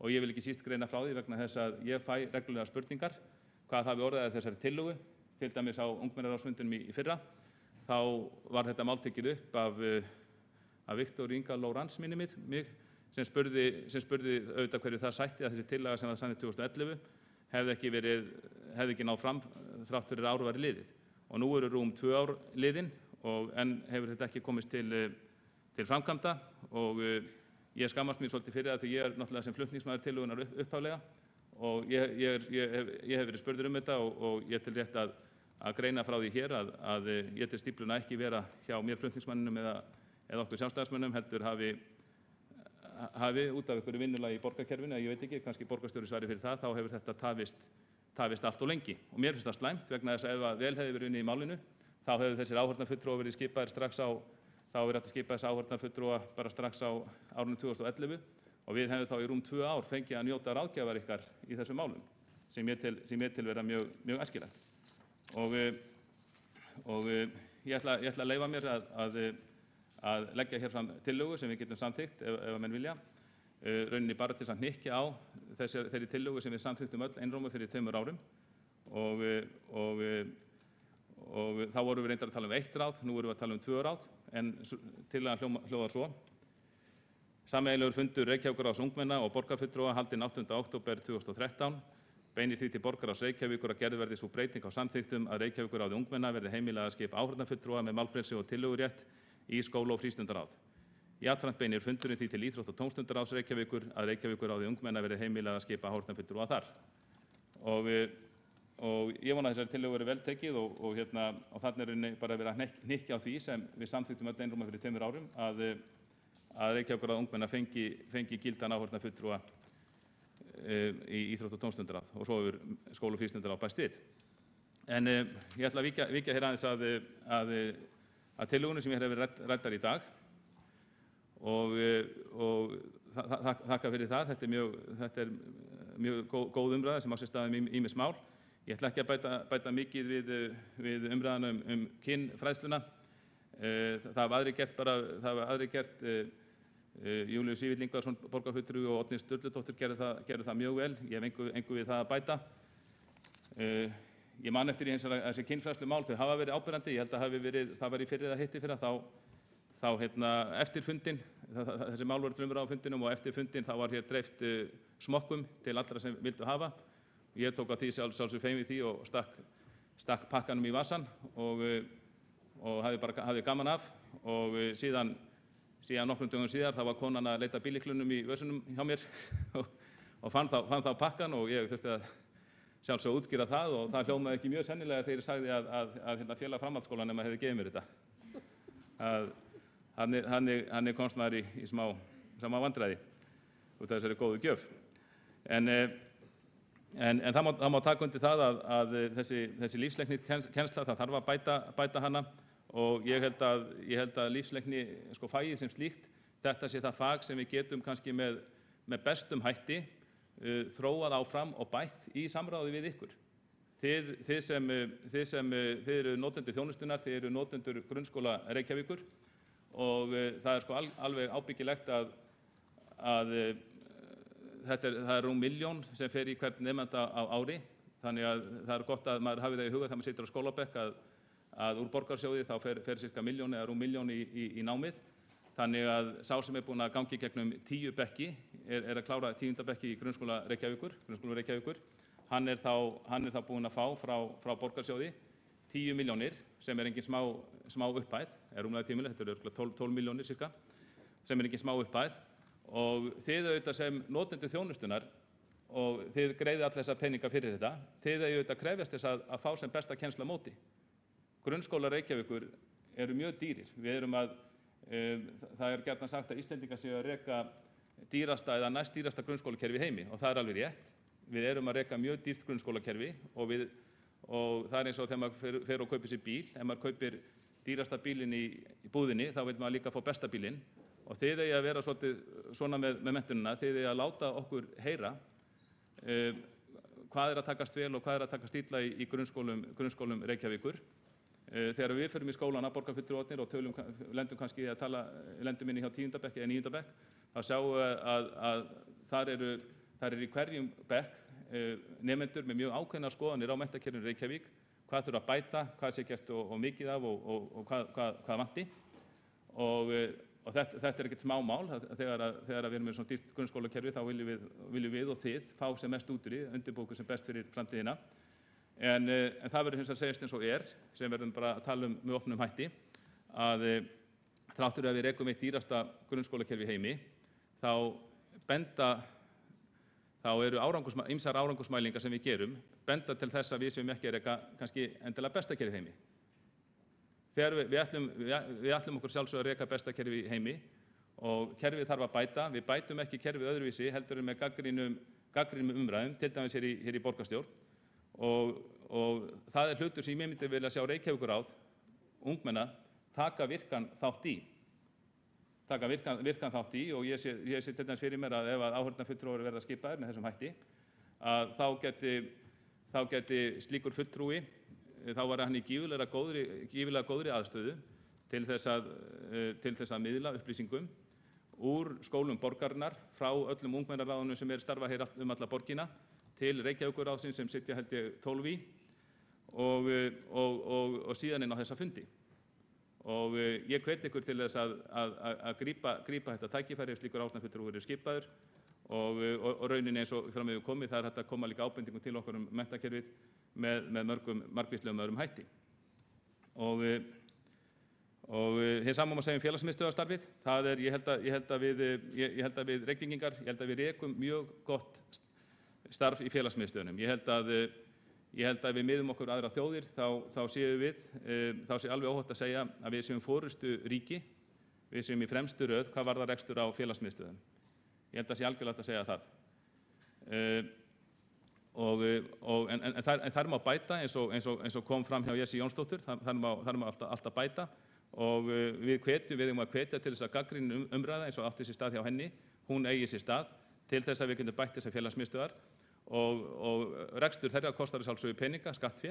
Og ég vil ekki síst greina frá því vegna þess að ég fæ reglulega spurningar hvað hafi orðið af þessari tillögu. Til dæmis á ungmennaráðsfundinum í fyrra, þá var þetta mál tekið upp af Viktor Inga Lórans minni mig, sem spurði auðvitað hverju það sætti að þessi tillaga sem var samþykkt 2011 hefði ekki náð fram þrátt fyrir ár væri liðið. Og nú eru rúm 2 ár liðin og enn hefur þetta ekki komist til framkvæmda og ég skammast mér svolítið fyrir það því ég er náttúrulega sem flutningsmaður tillögunnar upphaflega og ég hef verið spurður þetta og ég tel rétt að greina frá því hér að ég tel stífluna ekki vera hjá mér flutningsmanninum eða okkur sjálfstæðismönnum heldur hafi út af einhverju vinnulagi í borgarkerfinu, ég veit ekki, kannski borgarstjóri svari fyrir það, þá hefur þetta tafist allt og lengi. Og mér finnst það slæmt vegna þess að ef vel hefði verið unnið í málinu, þá hefðu þessir áheyrnarfulltrúar verið skipaðir strax þá er hægt að skipa þessa áheyrnarfulltrúa bara strax á árinu 2011 og við hefðum þá í rúm 2 ár fengið að njóta ráðgjafar ykkar í þessum málum sem ég tel vera mjög æskilegt. Og ég ætla að leyfa mér að leggja hér fram tillögu sem við getum samþykkt ef menn vilja. Rauninni bara til að hnykkja á þeirri tillögu sem við samþykktum öll einróma fyrir 2 árum og þá vorum við reyndar að tala um 1 ráð, nú vorum við að tala um 2 ráð, en tillagan hljóðar svo. Sameiginlegur fundur Reykjavíkurráðs ungmenna og borgarfulltrúa haldinn 8. október 2013 beinir því til borgarráðs Reykjavíkur að gerð verði sú breyting á samþykktum að Reykjavíkurráði ungmenna verði heimilað að skipa áheyrnarfulltrúa með málfrelsi og tillögurétt í skóla- og frístundaráð. Jafnframt beinir fundurinn því til Íþrótta- og tómstundaráðs Reykjavíkur að Reykjavíkurráði ungmenna verði heimilað að skipa áheyrnarfulltrúa þar. Og ég vona að þessari tillögu verið vel tekið og þarna er bara verið að hnykkja á því sem við samþykktum öll einróma fyrir 2 árum að Reykjavíkurráð ungmenna fengi gildan áheyrnarfulltrúa í Íþrótta- og tómstundaráð og svo hefur skóla- og frístundaráð bæst við. En ég ætla að víkja hér aðeins að tillögunum sem hér hefur verið ræddar í dag og þakka fyrir það. Þetta er mjög góð umræða sem á sér stað ýmis mál. Ég ætla ekki að bæta mikið við umræðan kynfræðsluna. Það hafa aðrir gert Júlíus Vífill Ingvarsson, borgarfulltrúi og Oddný Sturludóttir gerðu það mjög vel. Ég hef engu við það að bæta. Ég man eftir þessi kynfræðslumál, þau hafa verið áberandi. Ég held að það var í fyrri eða hitti fyrra þá eftir fundinn, þessi mál voru til umræðu á fundinum og eftir fundinn þá var hér dreift smokkum til allra sem vildu hafa. Ég tók á því sjálfsög feim við því og stakk pakkanum í vasann og hafði gaman af og síðan nokkrum dögum síðar þá var konan að leita bílyklunum í vösunum hjá mér og fann þá pakkan og ég þurfti að sjálfsög útskýra það og það hljómaði ekki mjög sennilega þegar ég sagði að félag framhaldsskólanema hefði gefið mér þetta. Þannig komst maður í smá vandræði út af þessari góðu gjöf. En það má taka undir það að þessi lífsleiknikennsla, það þarf að bæta hana og ég held að lífsleikni fagið sem slíkt, þetta sé það fag sem við getum kannski með bestum hætti þróað áfram og bætt í samráði við ykkur. Þið eru notendur þjónustunnar, þið eru notendur grunnskóla Reykjavíkur og það er alveg ábyggilegt að það er rúm 1 milljón sem fer í hvern nemanda á ári, þannig að það er gott að maður hafi það í huga þegar maður situr á skólabekk að úr borgarsjóði þá fer cirka 1 milljón eða rúm 1 milljón í námið. Þannig að sá sem er búinn að gangi gegnum 10 bekki, er að klára 10. bekki í grunnskóla Reykjavíkur, hann er þá búinn að fá frá borgarsjóði 10 milljónir sem er engin smá upphæð, er rúmlega 10 milljónir, þetta eru 12 milljónir cirka, sem er engin smá upphæð og þið auðvitað sem notendur þjónustunnar og þið greiðið alla þessa peninga fyrir þetta, þið auðvitað krefjast þess að fá sem besta kennslu á móti. Grunnskólar Reykjavíkur eru mjög dýrir. Það er gjarnan sagt að Íslendingar séu að reka dýrasta eða næstdýrasta grunnskólakerfi í heimi og það er alveg rétt. við erum að reka mjög dýrt grunnskólakerfi og það er eins og þegar maður fer og kaupir sér bíl. Ef maður kaupir dýrasta bílinn í búðinni, þá vil maður líka fá besta bílinn. Og þið eigi að vera svona með menntunina, þið eigi að láta okkur heyra hvað er að takast vel og hvað er að takast illa í grunnskólum Reykjavíkur. Þegar við förum í skólana, borgarfulltrúarnir, og lendum kannski lendum inn hjá 10. bekk eða 9. bekk, þá sjáum við að þar eru í hverjum bekk nemendur með mjög ákveðnar skoðanir á menntakerfinu Reykjavík, hvað þurfa að bæta, hvað sé gert og mikið af og hvað vanti. Og þetta er ekkert smá mál. Þegar við erum með svona dýrt grunnskólakerfi, þá viljum við og þið fá sem mest út úr því, undirbúa sem best fyrir framtíðina. En það verður hins vegar að segjast eins og sem verðum bara að tala með opnum hætti, að þrátt fyrir að við rekum eitt dýrasta grunnskólakerfi í heimi, þá eru ýmsar árangursmælingar sem við gerum benda til þess að við séum ekki að reka kannski endilega besta kerfi í heimi. Þegar við ætlum okkur sjálfsögðu að reka besta kerfi í heimi og kerfið þarf að bæta. Við bætum ekki kerfið öðruvísi heldur en með gagnrýnum umræðum, til dæmis hér í borgarstjórn. Og það er hlutur sem ég myndi vilja sjá Reykjavíkurráð, ungmenna, taka virkan þátt í. Og ég sé til dæmis fyrir mér að ef áheyrnarfulltrúar verða skipaðir með þessum hætti, að þá geti slíkur fulltrúi, þá var hann í gífurlega góðri aðstöðu til þess að miðla upplýsingum úr skólum borgarinnar, frá öllum ungmennaráðunum sem starfa hér alla borgina, til Reykjavíkurráðsins sem sitja held ég 12 í og síðan inn á þessa fundi. Og ég hvet ykkur til þess að grípa þetta tækifæri ef slíkur áheyrnarfulltrúi eru skipaður og rauninni eins og fram hefur komið, það er hægt að koma líka ábendingum til okkur menntakerfið með margvíslegum öðrum hætti. Og hið sama má segja félagsmiðstöðvarstarfið. Það er, ég held að við Reykvíkingar, við rekum mjög gott starf í félagsmiðstöðunum. Ég held að við miðum okkur aðra þjóðir, þá sé alveg óhætt að segja að við séum forystu ríki, við séum í fremstu röð hvað varðar rekstur á félagsmiðstöðum. Ég held að sé algjörlega hægt að segja það. En þar má bæta eins og kom fram hjá Jessi Jónsdóttur, þar má alltaf bæta og við eigum að hvetja til þess að gagnrýnin umræða eins og átti sér stað hjá henni, hún eigi sér stað til þess að við getum bætt þessar félagsmiðstöðvar og rekstur þeirra kostar sjálfsögðu peninga, skattfé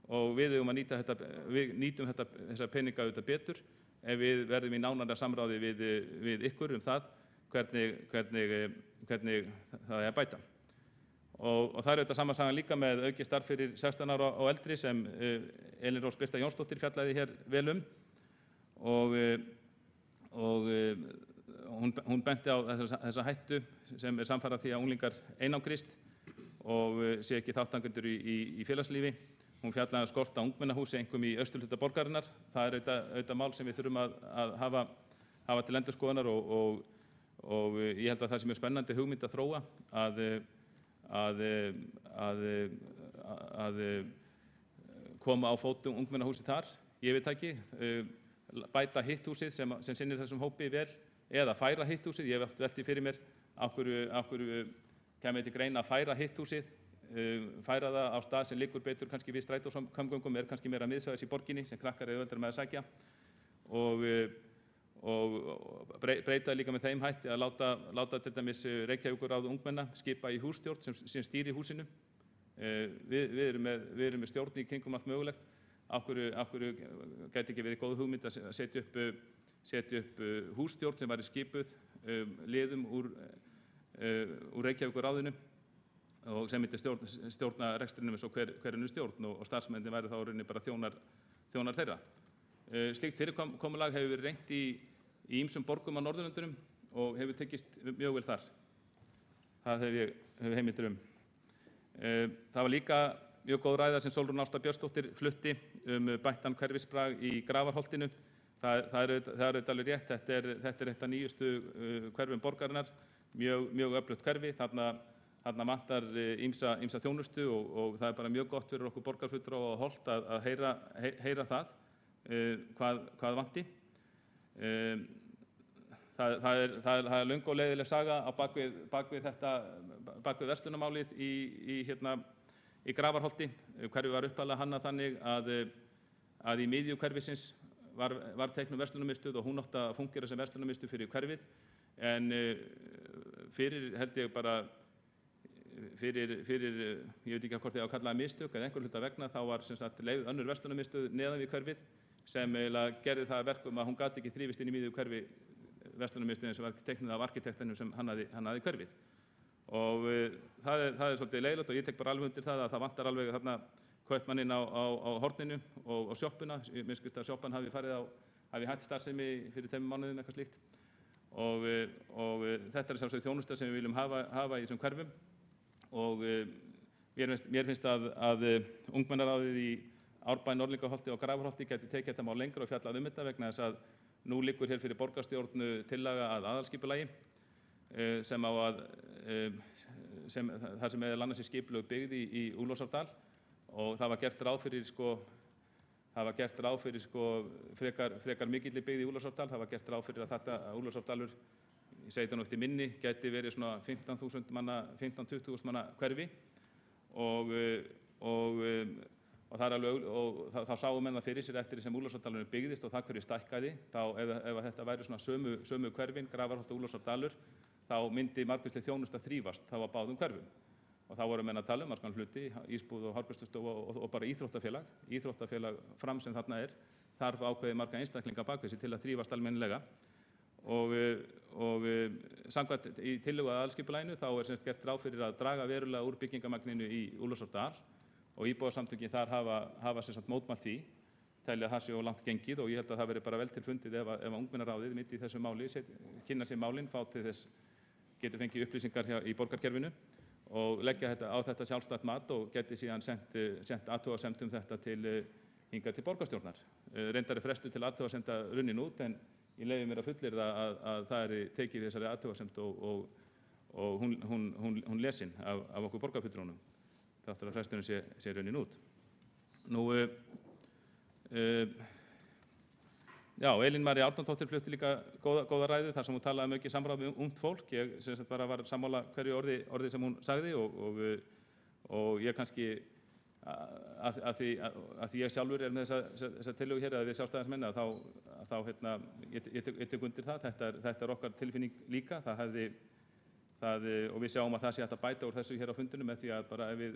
og við nýtum þessa peninga auðvitað betur ef við verðum í nánara samráði við ykkur það hvernig það er að bæta. Og það er auðvitað sama sagan líka með aukið starf fyrir 16 ára og eldri sem Elín Rós Birta Jónsdóttir fjallaði hér vel og hún benti á þessa hættu sem er samfara því að unglingar einangrist og sé ekki þátttakendur í félagslífi. Hún fjallaði skort á ungmennahúsi, einkum í austurhluta borgarinnar. Það er auðvitað mál sem við þurfum að hafa til endurskoðunar og ég held að það sé mjög spennandi hugmynd að þróa að koma á fótum ungmennahúsi þar. Ég veit ekki, bæta hitthúsið sem sinnir þessum hópi vel eða færa hitthúsið. Ég hef oft velt því fyrir mér af hverju kemur til greina að færa hitthúsið, færa það á stað sem liggur betur kannski við strætósamgöngum, er kannski meira miðsvæðis í borginni sem krakkar eru auðveldari með að sækja og breyta líka með þeim hætti að láta til dæmis Reykjavíkurráð ungmenna skipa í hússtjórn sem stýri húsinu. Við erum með stjórn í kringum allt mögulegt. Af hverju gæti ekki verið góð hugmynd að setja upp hússtjórn sem væri skipuð liðum úr Reykjavíkurráðinu og sem myndi stjórna rekstrinum eins og hverjum stjórn og starfsmennin væri þá rauninni bara þjónar þeirra. Slíkt fyrirkomulag hefur verið reynt í ýmsum borgum á Norðurlöndunum og hefur tekist mjög vel þar. Það hef heimildir Það var líka mjög góð ræða sem Sólrún Ásta Björnsdóttir flutti bættan hverfisbrag í Grafarholtinu. Það er auðvitað alveg rétt, þetta er eitt af nýjustu hverfum borgarinnar, mjög öflugt hverfi, þarna vantar ýmsa þjónustu og það er bara mjög gott fyrir okkur borgarfulltrúa og Holt að heyra það, hvað vanti. Það er löng og leiðileg saga á bakvið bak við verslunarmálið í Grafarholti. Hverfið var upphaflega hannað þannig að í miðju hverfisins var teiknuð verslunarmiðstöð og hún átti að fungera sem verslunarmiðstöð fyrir hverfið, en fyrir, held ég bara, fyrir ég veit ekki hvort ég á að kalla það mistök eða einhver hluta vegna, þá var sem sagt leigð önnur verslunarmiðstöð neðan við hverfið sem eiginlega gerði það að verkum að hún gat ekki þrifist inn í miðju hverfi verslunarmiðstöðin sem var teiknuð af arkitektinum sem hannaði hverfið. Og það er svolítið leiðilegt og ég tek bara alveg undir það að það vantar alveg þarna kaupmanninn á horninu og sjoppuna. Mér skilst að sjoppan hafi hætt starfsemi fyrir 2 mánuðum eitthvað slíkt. Og þetta er sjálfsögð þjónusta sem við viljum hafa í þessum hverfum. Og mér finnst að ungmennaráðið í Árbæ, Norðlingaholti og Grafarholti geti tekið þetta mál lengra og fjallað þetta vegna þess að nú liggur hér fyrir borgarstjórn tillaga að aðalskipulagi þar sem meðal annars skipulögð byggð í Úlfarsárdal, og það var gert ráð fyrir frekar mikilli byggð í Úlfarsárdal. Það var gert ráð fyrir að Úlfarsárdalur, ég segi þetta nú eftir minni, gæti verið svona 15-20.000 manna hverfi, og þá sáu menn það fyrir sér eftir því sem Úlfarsárdalurinn byggðist og það hverju stækkaði, þá ef þetta væri svona sömu hverfin, Grafarholt og Úlfarsárdalur, þá myndi margvísleg þjónusta þrífast þá á báðum hverfum. Og þá voru menn að tala um margan hluti, ísbúð og hárgreiðslustofa og bara íþróttafélag fram sem þarna þarf ákveðið marga einstaklinga bak við sig til að þrífast almennilega. Og samkvæmt í tillögu að aðalskipulaginu þá er semst gert ráð fyrir að draga verulega úr byggingarmagninu í Úlfarsárdal, og íbúasamtökin þar hafa sem sagt mótmælt því, telja það sé of langt gengið, og ég held að það veri bara vel til fundið ef ungmennaráðið mitt í þessu máli kynna sér málin, fá til þess, getur fengið upplýsingar í borgarkerfinu og leggja á þetta sjálfstætt mat og geti síðan sent athugasemd þetta hingað til borgarstjórnar. Reyndar frestur til athugasemda runnin út, en ég leyfi mér að fullyrða að það tekið við þessari athugasemd og hún lesin af okkur borgarfulltrúnum, þáttur að fresturinn sé runnin út. Elín María Árnadóttir flutti líka góða ræðu þar sem hún talaði um aukið samráð við ungt fólk. Ég sem sagt bara var sammála hverju orði sem hún sagði, og ég kannski að því ég sjálfur með þessa tillögu hér, að við sjálfstæðismenn, ég tek undir það. Þetta okkar tilfinning líka. Og við sjáum að það sé hægt að bæta úr þessu hér á fundinu með því að bara ef við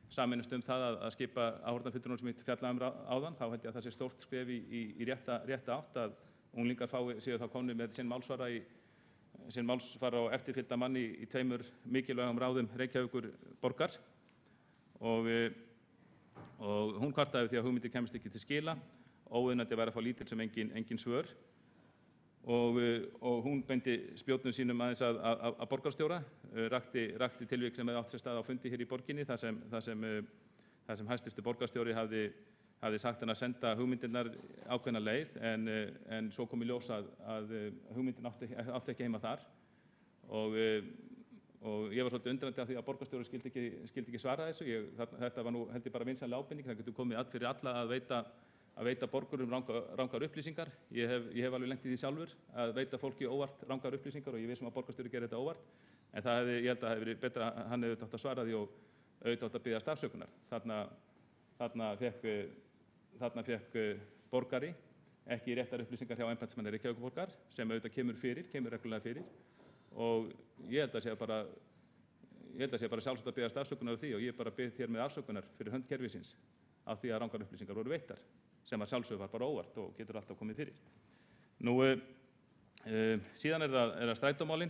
sameinumst það að skipa áheyrnarfulltrúanum sem ég fjallaði áðan, þá held ég að það sé stórt skref í rétta átt, að unglingar séu þá komnir með sinn málsvara og eftirfylgda mann í 2 mikilvægum ráðum Reykjavíkur borgar. Og hún kvartaði því að hugmyndin kemst ekki til skila, óviðunandi væri að fá lítil sem engin svör. Og hún beindi spjótnum sínum aðeins að borgarstjóra, rakti tilvik sem hefði átt sér stað á fundi hér í borginni, þar sem hæstvirtur borgarstjóri hafði sagt hann að senda hugmyndirnar ákveðna leið, en svo kom í ljós að hugmyndin átti ekki heima þar. Og ég var svolítið undrandi af því að borgarstjóri skildi ekki svara þessu. Þetta var nú held ég bara vinsamleg ábending. Það getur komið fyrir alla að veita borgurum rangar upplýsingar. Ég hef alveg lent í því sjálfur að veita fólki óvart rangar upplýsingar, og ég vissum að borgarstjóri gerir þetta óvart. En ég held að það hefði verið betra að hann hefði átt að svara því og auðvitað átt að biðjast afsökunar. Þarna fékk borgari ekki réttar upplýsingar hjá embættismanni Reykjavíkurborgar, sem auðvitað kemur reglulega fyrir. Og ég held að sé bara sjálfsagt að biðjast afsökunar á því, og ég bara bið þér með afsökunar fyrir hönd kerfisins af því að rangar upplýsingar voru veittar, sem að sjálfsögðu var bara óvart og getur alltaf komið fyrir. Síðan er það strætómálin.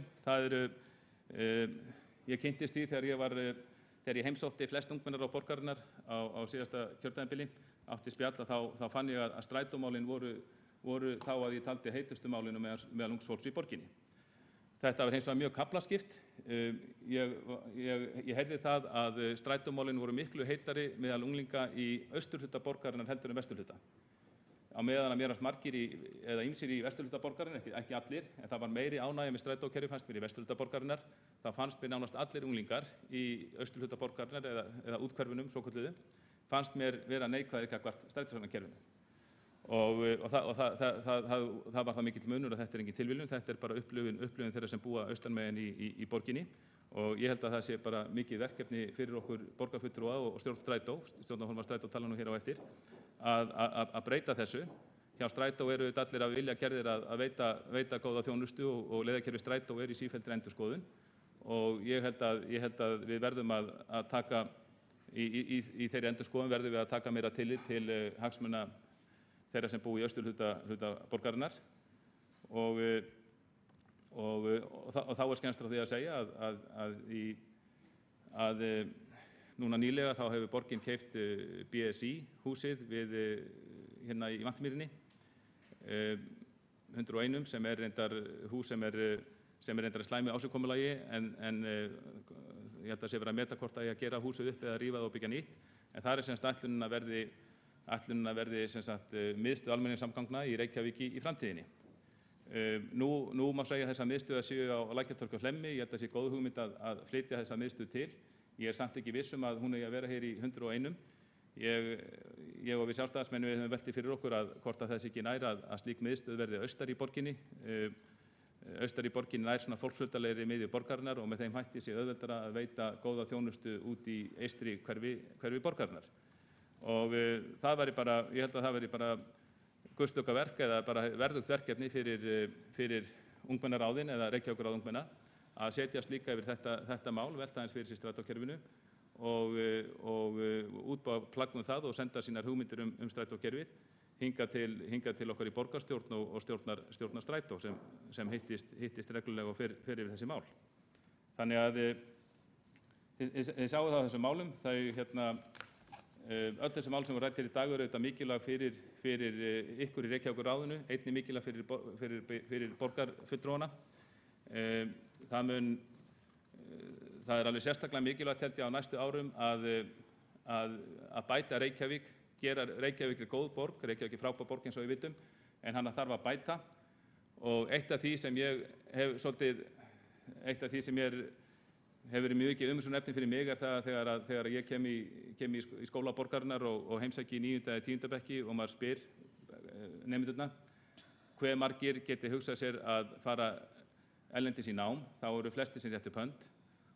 Ég kynntist því þegar ég heimsótti flest ungmennar á borgarinnar á síðasta kjörtímabili, átti spjall, þá fann ég að strætómálin voru þá að ég taldi heitustu málinu meðal ungs fólks í borginni. Þetta var hins vegar mjög kaflaskipt. Ég heyrði það að strætómálin voru miklu heitari meðal unglinga í austurhluta borgarinnar heldur en vesturhluta. Á meðan að mér fannst margir eða ýmsir í vesturhluta borgarinnar, ekki allir, en það var meiri ánægja með strætókerfi fannst mér í vesturhluta borgarinnar. Það fannst mér nánast allir unglingar í austurhluta borgarinnar eða úthverfunum svokölluðu, fannst mér vera neikvæðir gagnvart strætisvagnakerfinu. og það var það mikill munur að þetta engin tilviljun, þetta bara upplifun þeirra sem búa austanmegin í borginni og ég held að það sé bara mikið verkefni fyrir okkur borgarfulltrúa og stjórn Strætó, stjórnarformaður Strætó tala nú hér á eftir, að breyta þessu. Hjá Strætó eru þetta allir að vilja gerðir að veita góða þjónustu og leiðakerfi Strætó í sífelldri endurskoðun og ég held að við verðum að taka, í þeirri endurskoðun verðum við að taka meira tillit til hagsmuna þeirra sem búi í austurhluta borgarinnar og þá skemmst frá því að segja að núna nýlega þá hefur borgin keypt BSI húsið hérna í Vatnsmýrinni 101 sem reyndar hús sem reyndar slæmu ásigkomulagi en ég held að sé verið að meta hvort að ég að gera húsið upp eða rífa það og byggja nýtt en það semst ætlunin að verði semst miðstöð almenningssamgangna í Reykjavík í framtíðinni. Nú má segja þessa miðstöð að séu á Lækjartorgi og Hlemmi, ég held að sé góð hugmynd að flytja þessa miðstöð til. Ég samt ekki viss að hún eigi að vera hér í 101. Ég og við sjálfstæðismenn við höfum veltið fyrir okkur hvort að þess ekki nær að slík miðstöð verði austar í borginni. Austar í borginni nær svona fólksfjöldalegri miðju borgarinnar og með þeim hætti sé auðveldara að veita góða þjónustu út í eystri hverfi borgarinnar. Og það væri bara, ég held að það væri bara guðstökaverk eða bara verðugt verkefni fyrir ungmennaráðin eða Reykjavíkurráð ungmenna að setjast líka yfir þetta mál, velta aðeins fyrir sér strætókerfinu og útbúa plagg það og senda sínar hugmyndir strætókerfið hingað til okkar í borgarstjórn og stjórnar Strætó sem hittist reglulega og fer yfir þessi mál. Þannig að þið sáu það á þessum málum, öll þessi mál sem voru rædd hér í dag eru auðvitað mikilvæg fyrir ykkur í Reykjavíkurráðinu, einnig mikilvæg fyrir borgarfulltrúana. Það alveg sérstaklega mikilvægt held ég á næstu árum að bæta Reykjavík, gera Reykjavík góð borg, Reykjavík frábær borg eins og við vitum, en hana þarf að bæta og eitt af því sem hefur verið mjög ekki umhugsunarefni fyrir mig það þegar ég kem í skóla borgarinnar og heimsæki í 9. eða 10. bekki og maður spyr nemendurna hve margir geti hugsað sér að fara erlendis í nám, þá eru flestir sem rétt upp hönd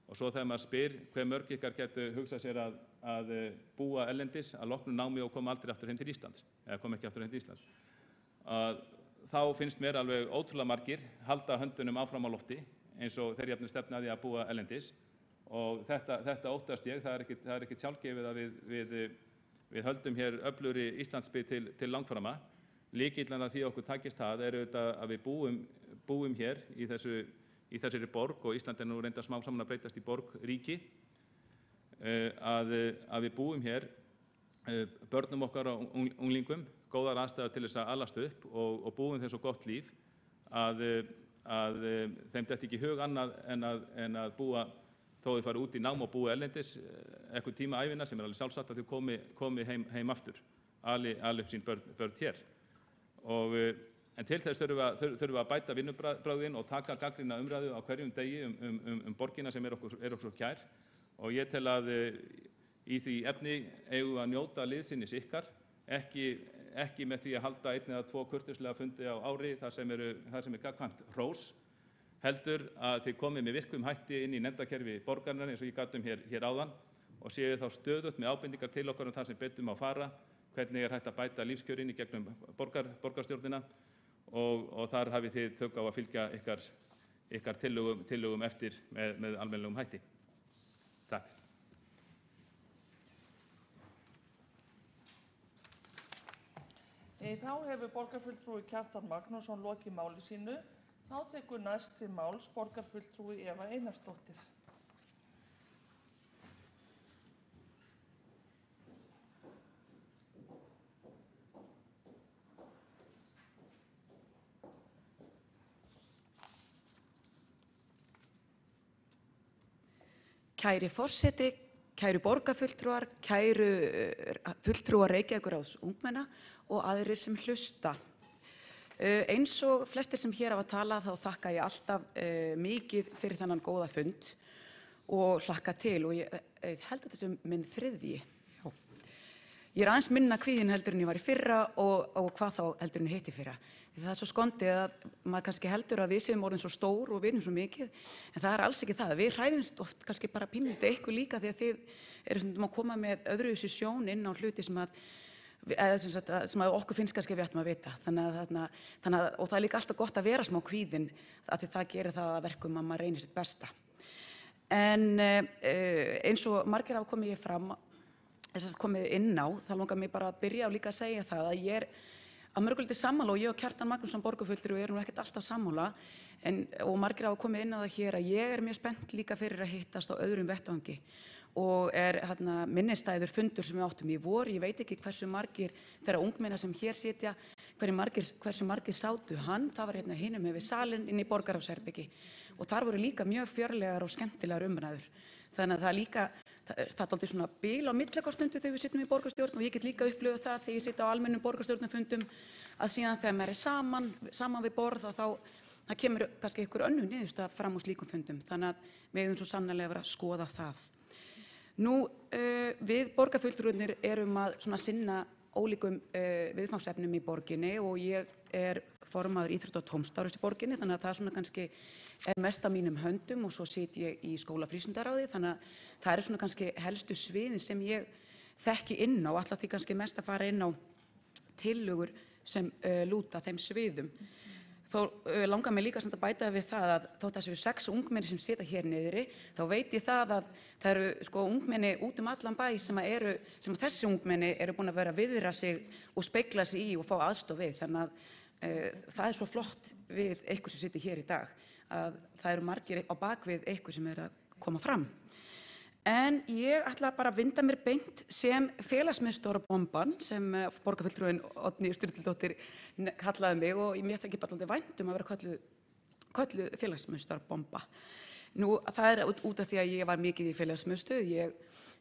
og svo þegar maður spyr hve mörg ykkar getu hugsað sér að búa erlendis að loknu námi og koma aldrei aftur heim til Íslands eða koma ekki aftur heim til Íslands þá finnst mér alveg ótrúlega margir halda höndunum áfram á lofti eins og þeir jafnir stefna að því að búa erlendis og þetta óttast ég, það er ekkert sjálfgefið að við höldum hér öflugri Íslandsbyggð til langframa. Lykillinn að því okkur takist það er auðvitað að við búum hér í þessari borg og Ísland nú reyndar smám saman að breytast í borgríki að við búum hér börnum okkar og unglingum góðar aðstæður til þess að alast upp og búum þeim svo gott líf að þeim detti ekki í hug annað en að búa þó þau fari út í nám og búi erlendis eitthvað tíma ævinnar sem alveg sjálfsagt að þau komi heim aftur ali upp sín börn hér en til þess þurfum við að bæta vinnubragðin og taka gagnrýna umræðu á hverjum degi borgina sem okkur svo kær og ég tel að í því efni eigum við að njóta liðsinnis ykkar ekki með því að halda 1 eða 2 kurteislega fundi á ári þar sem er gagnkvæmt hrós heldur að þið komið með virkum hætti inn í nefndakerfi borgarinnar eins og ég gat hér áðan og séu þá stöðugt með ábendingar til okkar þar sem betur má fara, hvernig er hægt að bæta lífskjörin í gegnum borgarstjórnina og þar hafið þið tök á að fylgja ykkar tillögum eftir með almennilegum hætti. Takk. Þá hefur borgarfulltrúi Kjartan Magnússon lokið máli sínu. Þá tekur næst til máls borgarfulltrúi Eva Einarsdóttir. Kæri forseti, kæru borgarfulltrúar, kæru fulltrúar Reykjavíkurráðs ungmenna og aðrir sem hlusta. Eins og flestir sem hér hafa talað þá þakka ég alltaf mikið fyrir þennan góða fund og hlakka til og ég held að þetta sem minn 3. ég aðeins minna kvíðin heldur en ég var í fyrra og hvað þá heldur en ég hitti fyrra. Því það svo skondið að maður kannski heldur að við séum orðin svo stór og vinum svo mikið, en það alls ekki það. Við hræðumst oft kannski bara pínlítið eitthvað líka því að þið eru stundum að koma með öðruvísi sjón inn á hluti sem að okkur finnst kannski við ættum að vita. Og það er líka alltaf gott að vera smá kvíðin af því það gerir það að verkum að maður reynir sitt besta. En eins og margir hafa komið inn á, það langar mig bara að byrja og líka að segja það að ég að mörguleyti sammála og ég og Kjartan Magnússon borgarfulltrúi erum ekkert alltaf sammála og margir hafa komið inn á það hér að ég er mjög spennt líka fyrir að hittast á öðrum vettvangi og minnistæður fundur sem við áttum í vor. Ég veit ekki hversu margir þeirra ungmenna sem hér sitja, hversu margir sátu hann. Það var hinum með við salinn inn í Borgarráðsherbyggi og þar voru líka mjög fjörlegar og skemmtilegar umræður. Þannig að það líka, það er alltaf svona bil á millikostundu þegar við sittum í borgarstjórn og ég get líka upplifað það þegar ég sitt á almennum borgarstjórnarfundum að síðan þegar maður er saman við borð og þá það kemur kannski einhver önnur niðurstaða fram úr slíkum fundum. Þannig að við eigum svo sannarlega verið að skoða það. Nú, við borgarfulltrúarnir erum að sinna ólíkum viðfangsefnum í borginni og ég er formaður íþrótta- og tómstarfs í borginni, þannig að það svona kannski er mest af mínum höndum og svo sit ég í skólafrístundaráði, þannig að það eru svona kannski helstu sviðin sem ég þekki inn á, alltaf því kannski mest að fara inn á tillögur sem lúta þeim sviðum. Þó langar mig líka að bæta við það að þótt að þessu 6 ungmenni sem sita hér niðri, þá veit ég það að það eru ungmenni út allan bæ sem þessi ungmenni eru búin að vera að viðra sig og spegla sig í og fá aðstoð við. Þannig að það er svo flott við ykkur sem situr hér í dag, að það eru margir á bakvið ykkur sem er að koma fram. En ég ætla bara að vinda mér beint sem félagsmiðstöðvarbomban sem borgarfulltrúinn Oddný Sturludóttir kallaði mig og mér þykir bara alltaf vænt að vera kölluð félagsmiðstöðvarbomba. Nú, það er út af því að ég var mikið í félagsmiðstöð. Ég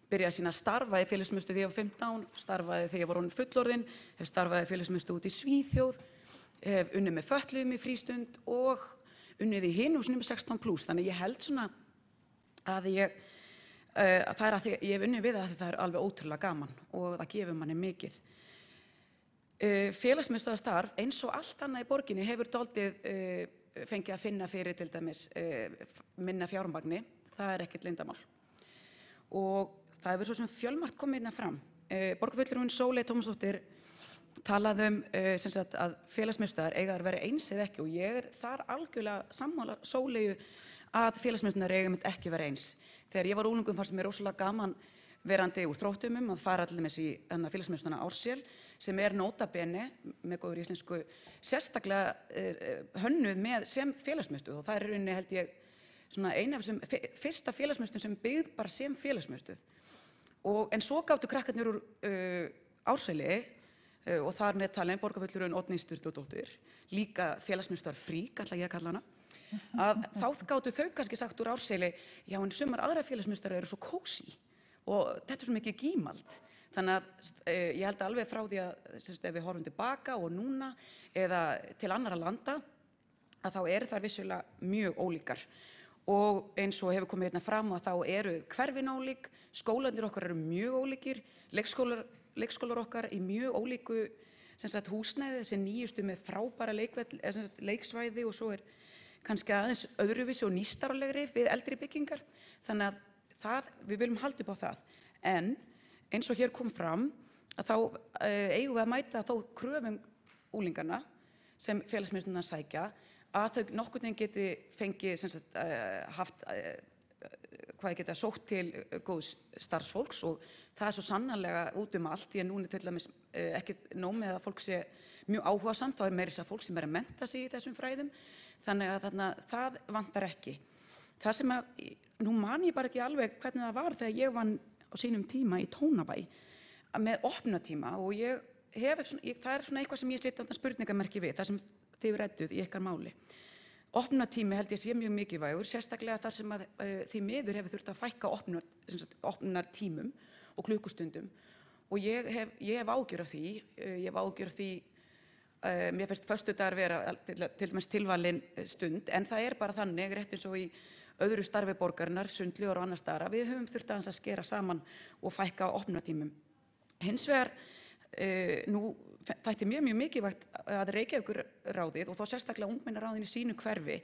byrjaði sína að starfa í félagsmiðstöð þegar ég var 15, starfaði þegar ég var orðin fullorðin, hef starfaði í félagsmiðstöð út í Svíþjóð, hef unnið með fötluðum í frístund og unnið í hinhúsinu með 16+. Þannig ég held svona að það er að því ég hef unnið við það er alveg ótrúlega gaman og það gefur manni mikið. Félagsmiðstöðvarstarf eins og allt annað í borginni hefur dálítið fengið að finna fyrir til dæmis minna fjármagni, það er ekkert leyndarmál. Og það hefur svo sem fjölmargt komið hérna fram. Borgarfulltrúinn Sóley Tómasdóttir talaði að félagsmiðstöðvar eiga að vera eins eða ekki og ég er þar algjörlega sammála Sóleyju að félagsmiðstöðvar eiga ekki vera eins. Þegar ég var unglingur fannst mér rosalega gaman verandi úr Þróttumum að fara allir með í félagsmiðstöðina Ársel sem er nota bene með góður íslensku sérstaklega hönnuð sem félagsmiðstöð og það er í rauninni held ég svona eina af þessum fyrsta félagsmiðstöð sem byggð bara sem félagsmiðstöð. En svo gátu krakkarnir úr Árseli og þar með talin borgarfulltrúinn Oddný Sturludóttir, líka félagsmiðstöðvar frík ætla ég að kalla hana, að þá gátu þau kannski sagt úr Árseli, já en sumar aðra félagsmiðstöðvar eru svo kósí og þetta er svo mikið gímald. Þannig að ég held alveg frá því að ef við horfum tilbaka og núna eða til annarra landa að þá eru þær vissulega mjög ólíkar. Og eins og hefur komið hérna fram að þá eru hverfin ólík, skólarnir okkar eru mjög ólíkir, leikskólar okkar í mjög ólíku húsnæði, þessi nýjustu með frábæra leiksvæði og svo er kannski aðeins öðruvísi og nýstárlegri við eldri byggingar. Þannig að við viljum halda upp á það. En eins og hér kom fram að þá eigum við að mæta þó kröfum unglinganna sem félagsmiðstöðvarnar sækja að þau nokkurn veginn geti fengið geta sótt til góðs starfsfólks og það er svo sannarlega út allt því að núna til dæmis ekki nóg með að fólk sé mjög áhugasamt, þá er meira þess að fólk sem er að mennta sig í þessum fræðum, þannig að það vantar ekki. Það sem nú man ég bara ekki alveg hvernig það var þegar ég vann á sínum tíma í Tónabæ með opnunartíma og það er svona eitthvað sem ég setja spurningamerki við, það sem þið rædduð í ykkar máli. Opnunartími held ég sé mjög mikilvægur, sérstaklega þar sem að því miður hefur þurft að fækka opnunartímum og klukkustundum og ég hef áhyggjur af því, mér finnst föstudagar vera til dæmis tilvalin stund en það er bara þannig, rétt eins og í öðru starfi borgarinnar, sundlaugar og annars staðar, við höfum þurft aðeins að skera saman og fækka opnunartímum. Hins vegar, nú þætti mjög mikilvægt að Reykjavíkurráðið og þá sérstaklega ungmennaráðin í sínu hverfi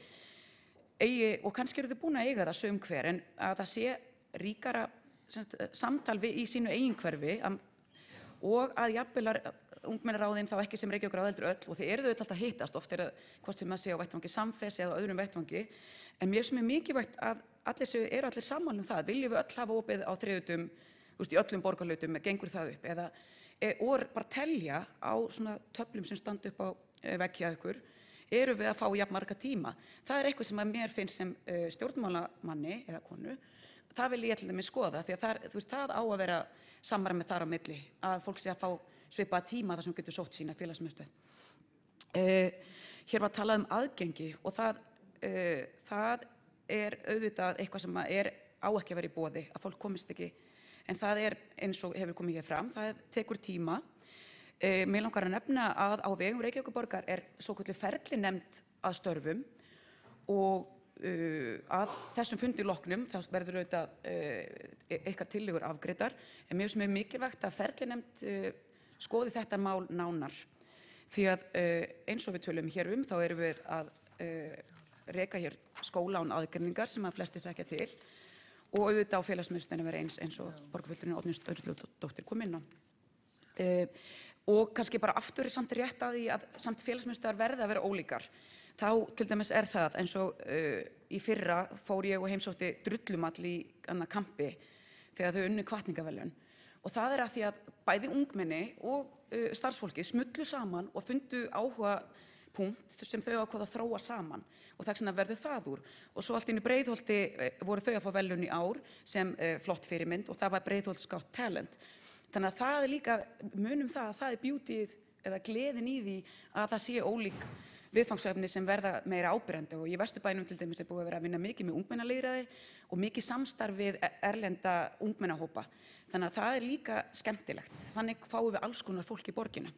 eigi, og kannski eru þau búin að eiga það sum hver, en að það sé ríkara samtal í sínu eigin hverfi og að jafnvel ungmennaráðin þá ekki sem Reykjavíkurráð heldur öll, og þið eru þau alltaf að hittast, oft hvort sem að sé á vettvangi samfés eða öðrum vettvangi, en mér sem mikilvægt að eru allir sammála um það, viljum við öll hafa opið á þriðjudum, í öllum borgarhlutum, gengur það upp, og bara telja á svona töflum sem standa upp á vegg hjá ykkur, erum við að fá jafn marga tíma. Það er eitthvað sem að mér finnst sem stjórnmálamanni eða konu, það vil ég til dæmis skoða, því að það á að vera samræmi þar á milli, að fólk sé að fá svipaða tíma þar sem getur sótt sína félagsmiðstöð. Hér var talað um aðgengi og það er auðvitað eitthvað sem á ekki að vera í boði, að fólk komist ekki, en það er eins og hefur komið hér fram, það tekur tíma. Mér langar að nefna að á vegum Reykjavíkurborgar svokölluð ferlinefnd að störfum og að þessum fundi loknum þá verður auðvitað ykkar tillögur afgreiddar, en mér finnst mikilvægt að ferlinefnd skoði þetta mál nánar, því að eins og við tölum hér þá erum við að reka hér skóla án aðgreiningar sem að flestir þekkja til, og auðvitað á félagsmiðstöðinni vera eins og borgarfulltrúinn Oddný Sturludóttir kom inn á. Og kannski bara aftur samt rétt að því að samt félagsmiðstöðvar verða að vera ólíkar. Þá til dæmis það eins og í fyrra fór ég og heimsótti drullumall í kampi þegar þau unnu hvatningaverðlaun. Og það að því að bæði ungmenni og starfsfólki smullu saman og fundu áhugapunkt sem þau ákváðu að þróa saman. Og þess vegna verður það úr. Og svo allt inn í Breiðholti voru þau að fá verðlaun í ár sem flott fyrirmynd og það var Breiðholt's Got Talent. Þannig að það líka, munum það að það beautyið eða gleðin í því að það sé ólík viðfangsefni sem verða meira áberandi, og í Vesturbænum til dæmis búið að vera að vinna mikið með ungmennalýðræði og mikið samstarf við erlenda ungmennahópa. Þannig að það líka skemmtilegt. Þannig fáum við alls konar fólk í borgina.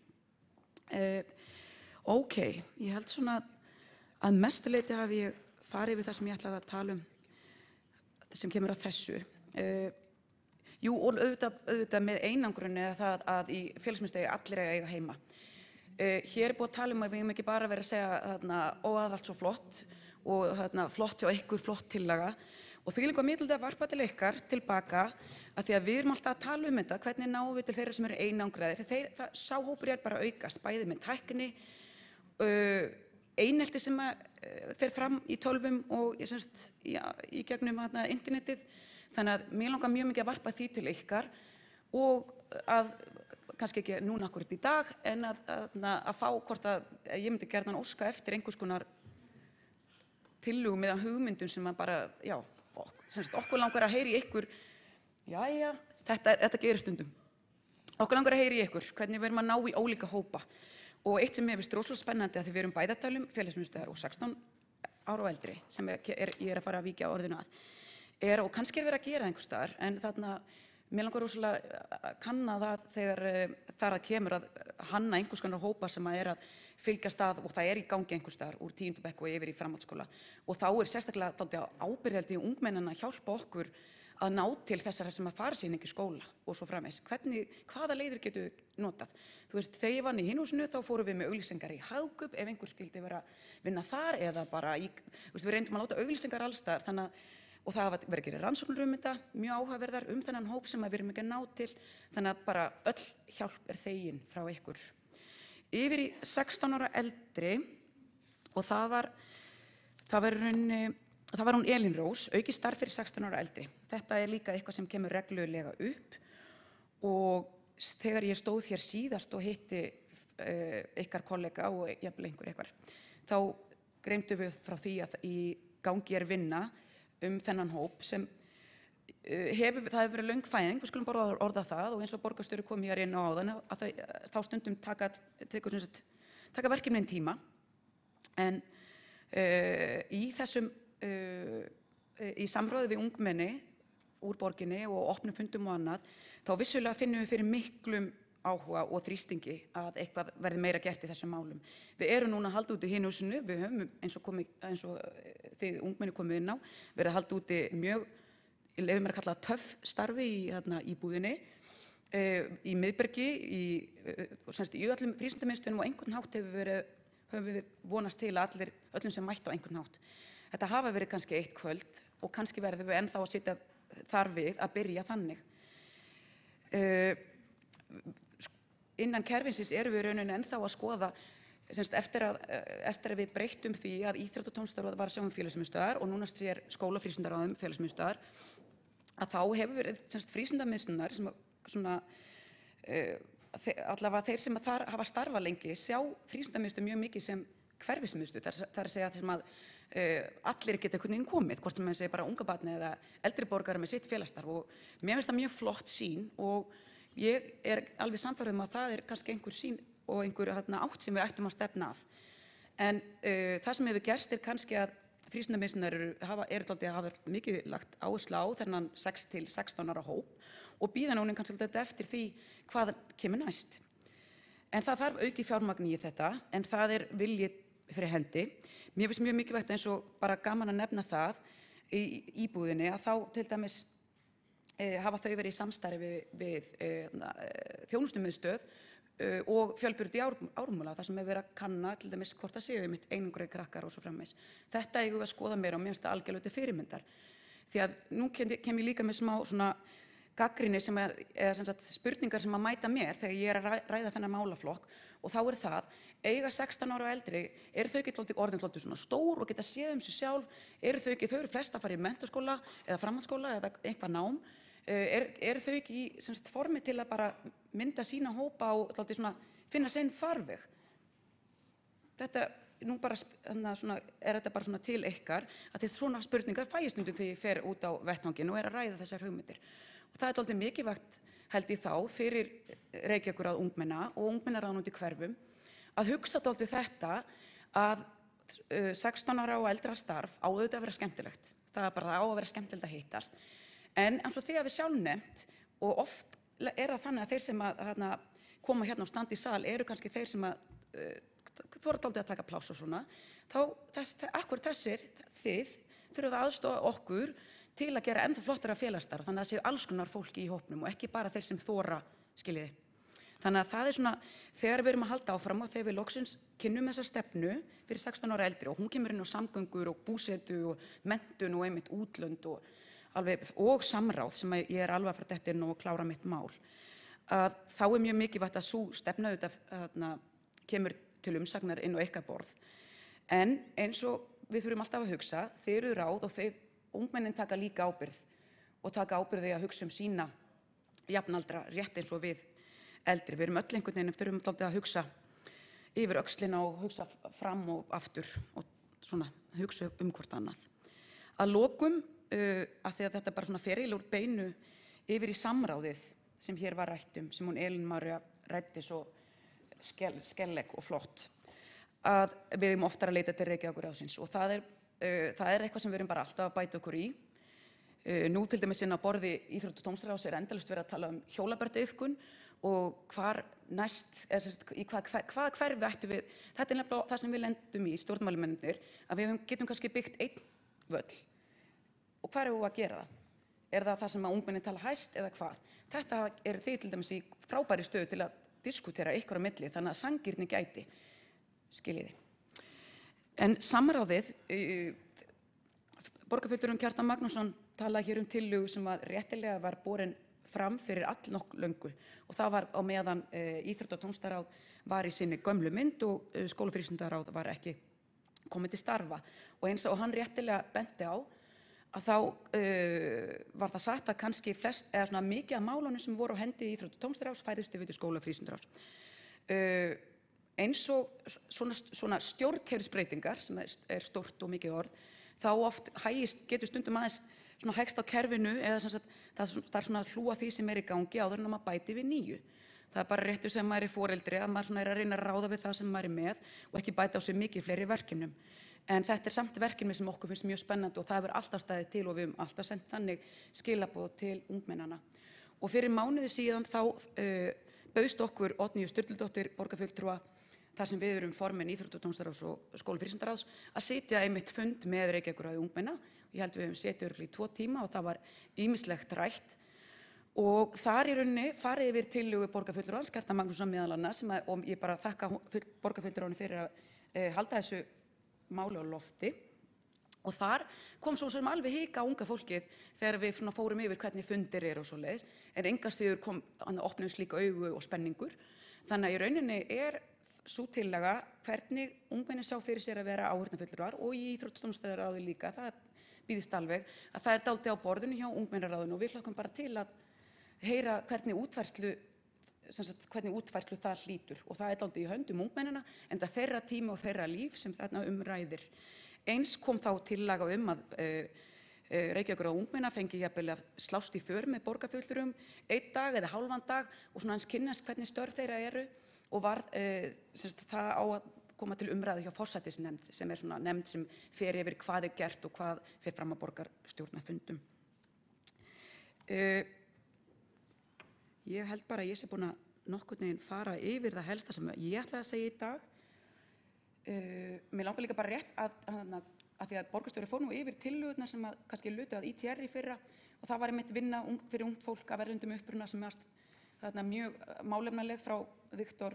Ok, ég held svona að mestu leyti hafi ég farið við það sem ég ætlaði að tala sem kemur að þessu. Jú, og auðvitað með einangrun eða það að í félagsmiðstöð allir eiga heima. Hér búið að tala um að við ekki bara vera að segja að það er allt svo flott og flott hjá ykkur, flott tillaga, og því líka mér til að varpa til ykkar tilbaka að því að við erum alltaf að tala um þetta, hvernig náum við til þeirra sem eru einangraðir. Sá hópur bara að aukast, bæði með tækni, einelti sem fer fram í tölvum og í gegnum internetið. Þannig að mér langar mjög mikið að varpa því til ykkar og að, kannski ekki núna akkurat í dag, en að fá hvort að ég myndi gjarnan óska eftir einhvers konar tillögum eða hugmyndum sem að bara, okkur langar að heyra í ykkur, jæja, þetta gerir stundum. Okkur langar að heyra í ykkur, hvernig við erum að ná í ólíka hópa. Og eitt sem mér finnst rosalega spennandi að því við erum bæði að tala um félagsmiðstöðvar og 16 ára og eldri, sem ég að fara að víkja orðinu að, og kannski verið að gera einhvers staðar, en þarna mér langar rosalega að kanna það þegar þar að kemur að hanna einhvers konar hópa sem að fylgjast að, og það í gangi einhvers staðar úr 10. bekk og yfir í framhaldsskóla, og þá sérstaklega dálítið ábyrgð í ungmennina að hjálpa okkur að ná til þessara sem að fara sín ekki í skóla og svo framvegis. Hvaða leiðir getum við notað? Þú veist, þegar ég vann í Hinhúsinu þá fórum við með auglýsingar í Hagkaup ef einhver skildi vera að vinna þar, eða bara við reyndum að láta auglýsingar alls staðar, og það hafa verið að gera rannsóknir um þetta, mjög áhugaverðar þennan hóp sem við erum ekki að ná til, þannig að bara öll hjálp þegin frá ykkur. Yfir í 16 ára eldri, og það var hún Elín Rós, aukið starf fyrir 16 ára eldri. Þetta líka eitthvað sem kemur reglulega upp, og þegar ég stóð hér síðast og hitti ykkar kollega og jafnvel einhver, þá greindum við frá því að í gangi vinna þennan hóp sem það hefur verið löng fæðing, við skulum bara orða það, og eins og borgarstjóri kom hér inn á áðan að þá stundum taka verkefnin tíma, en í þessum í samráði við ungmenni úr borginni og opnum fundum og annað, þá vissulega finnum við fyrir miklum áhuga og þrýstingi að eitthvað verði meira gert í þessum málum. Við erum núna að halda úti Hinhúsinu, við höfum eins og þið ungmenni komið inn á, verið að halda úti mjög, ég leyfi mér að kalla töff starfi í íbúðinni, í miðbergi, í öllum frístundamiðstöðum og einhvern hátt höfum við vonast til að öllum sem mættu á einhvern hátt. Þetta hafa verið kannski eitt kvöld og kannski verðum við ennþá að sitja þar við að byrja þannig. Innan kerfisins erum við rauninni ennþá að skoða, eftir að við breyttum því að íþrótta- og tómstundastarf var að sjá félagsmiðstöðvar og núna sér skólafrístundaráð félagsmiðstöðvar, að þá hefur verið frístundamiðstöðvar sem svona, allavega þeir sem þar hafa starfað lengi sjá frístundamiðstöð mjög mikið sem hverfismiðstöð, það er að segja sem að allir geta einhvern veginn komið, hvort sem maður segir bara unga barni eða eldri borgara með sitt félagsstarf, og mér finnst það mjög flott sýn og ég er alveg sannfærð að það er kannski einhver sýn og einhver átt sem við ættum að stefna að. En það sem hefur gerst er kannski að frístundamiðstöðvar hafa mikið lagt áherslu á þennan 6 til 16 ára hóp og bíða núna kannski eftir því hvað kemur næst. En það þarf aukið fjármagn í þetta, en það er vilji fyrir hendi. Mér finnst mjög mikilvægt eins og bara gaman að nefna það í íbúðinni að þá til dæmis hafa þau verið í samstarfi við þjónustumiðstöð og fjölbyrði Ármúla, þar sem hefur verið að kanna til dæmis hvort það séu einangruðir krakkar og svo framvegis. Þetta eigum við að skoða meira og mér finnst það algjörlega til fyrirmyndar. Því að nú kem ég líka með smá svona gagnrýni eða spurningar sem að mæta mér þegar ég er að ræða þennan málaflokk, og þá er það, eiga 16 ára og eldri, eru þau ekki orðin svona stór og geta séð sig sjálf, þau eru flest að fara í menntaskóla eða framhaldsskóla eða eitthvað nám, eru þau ekki í formi til að bara mynda sína hópa og finna sinn farveg. Þetta nú bara þetta bara svona til ykkar, að því svona spurningar fæ ég stundum þegar ég fer út á vettvanginn og er að ræða þessar hugmyndir. Og það er dálítið mikilvægt, held ég þá, fyrir Reykjavíkurráð ungmenna og ungmennaráð út í hverfum, að hugsa dálítið þetta að 16 ára og eldra starf á auðvitað að vera skemmtilegt. Það bara á að vera skemmtilegt að hittast. En eins og því að við sjálf nefnt, og oft er það þannig að þeir sem að koma hérna og standa í sal eru kannski þeir sem að þora dálítið að taka pláss og svona, þá akkurat þið þurfum að aðstoða okkur til að gera ennþá flottara félagsstarf, þannig að það séu alls konar fólki í hópnum og ekki bara þeir sem þora, skiljiði. Þannig að það er svona, þegar við erum að halda áfram og þegar við loksins kynnum þessa stefnu fyrir 16 ára eldri og hún kemur inn á samgöngur og búsetu og menntun og einmitt útlönd og samráð sem ég er alveg að fara detta inn og klára mitt mál, að þá er mjög mikilvægt að sú stefna auðvitað kemur til umsagnar inn á ykkar borð. En eins og við þurfum alltaf að hugsa, þeir eru ráð og ungmennin taka líka ábyrgð og taka ábyrgði að hugsa sína jafnaldra rétt eins og við eldri. Við erum öll einhvern veginn, þurfum alltaf að hugsa yfir öxlina og hugsa fram og aftur og svona hugsa hvort annað. Að lokum, að því að þetta bara svona fer eiginlega úr beinu yfir í samráðið sem hér var rætt sem hún Elín María ræddi svo skelleg og flott, að við erum oftar að leita til Reykjavíkurráðsins og það er eitthvað sem við erum bara alltaf að bæta okkur í. Nú til dæmis inn á borði íþrótta- og tómstundastarfs er endalaust verið að tala hjólabrettaiðkun og hvar næst, í hvað hverfi ættum við, þetta er nefnilega það sem við lendum í, stjórnmálamennirnir, að við getum kannski byggt einn völl og hvar erum við að gera það? Er það sem að ungmennin tala hæst eða hvað? Þetta er þið til dæmis í frábæri stöðu til að diskutera ykkur á milli, þannig að sanngirni gæti, skiljiði. En samráðið, borgarfulltrúinn Kjartan Magnússon talaði hér tillögu sem að réttilega var borin fram fyrir allnokk löngu og það var á meðan íþrótta- og tómstundastarf var í sinni gömlu mynd og skólafrístundaráð var ekki komið til starfa. Og eins og hann réttilega benti á að þá var það sagt að kannski eða svona mikið af málunum sem voru á hendi íþrótta- og tómstundastarfs færðust yfir til skólafrístundaráðs. Eins og svona stjórnkerfisbreytingar sem er stórt og mikið orð, þá oft getur stundum aðeins svona hægst á kerfinu eða það er svona hlúa því sem er í gangi áður en að maður bæti við nýju. Það er bara réttu sem maður er foreldri að maður svona er að reyna að ráða við það sem maður er með og ekki bæta á sig mikið fleiri verkefnum. En þetta er samt verkefni sem okkur finnst mjög spennandi og það hefur alltaf staðið til og við höfum alltaf sendt þannig skilaboð til ungmennana. Og fyrir mánuði síðan þá bauðst okkur Oddnýju Sturludóttir borgarfulltrúa, þar sem við erum formenn íþrótta- og tómstundastarfs og skólafrístundaráðs, að sitja einmitt fund með Reykjavíkurráði ungmenna. Ég held við höfum setið örugglega í 2 tíma og það var ýmislegt rætt Og þar í rauninni farið yfir tillögu borgarfulltrúans, Kjartan Magnússon meðal annars, og ég bara þakka borgarfulltrúanum fyrir að halda þessu máli á lofti. Og þar kom svo sem alveg hika unga fólkið þegar við fórum yfir hvernig fundir eru og svoleiðis, en engu að síður opnuðust líka augu og spenningur. Þannig að í rauninni sú tillaga hvernig ungmenni sjá fyrir sér að vera áheyrnarfulltrúar og í íþróttatónlistarráði líka, það býðist alveg að það dálítið á borðinu hjá ungmennaráðinu og við hlökkum bara til að heyra hvernig útfærslu það hlýtur og það dálítið í höndum ungmennina enda þeirra tíma og þeirra líf sem þarna ræðir. Eins kom þá tillaga að Reykjavíkurráð ungmenna fengi jafnvel að slást í för með borgarfulltrúum einn dag eða hálfan dag og svona hans kynnast hvernig störf þeirra eru og það á að koma til umræðu hjá forsætisnefnd sem svona nefnd sem fer yfir hvað gert og hvað fer fram á borgarstjórnarfundum. Ég held bara að ég sé búin að nokkurn veginn fara yfir það helsta sem ég ætlaði að segja í dag. Mér langar líka bara rétt að því að borgarstjóri fór nú yfir tillögurnar sem kannski lutu að ITR í fyrra og það var einmitt vinna fyrir ungt fólk af erlendum uppruna sem mjög málefnaleg frá Viktor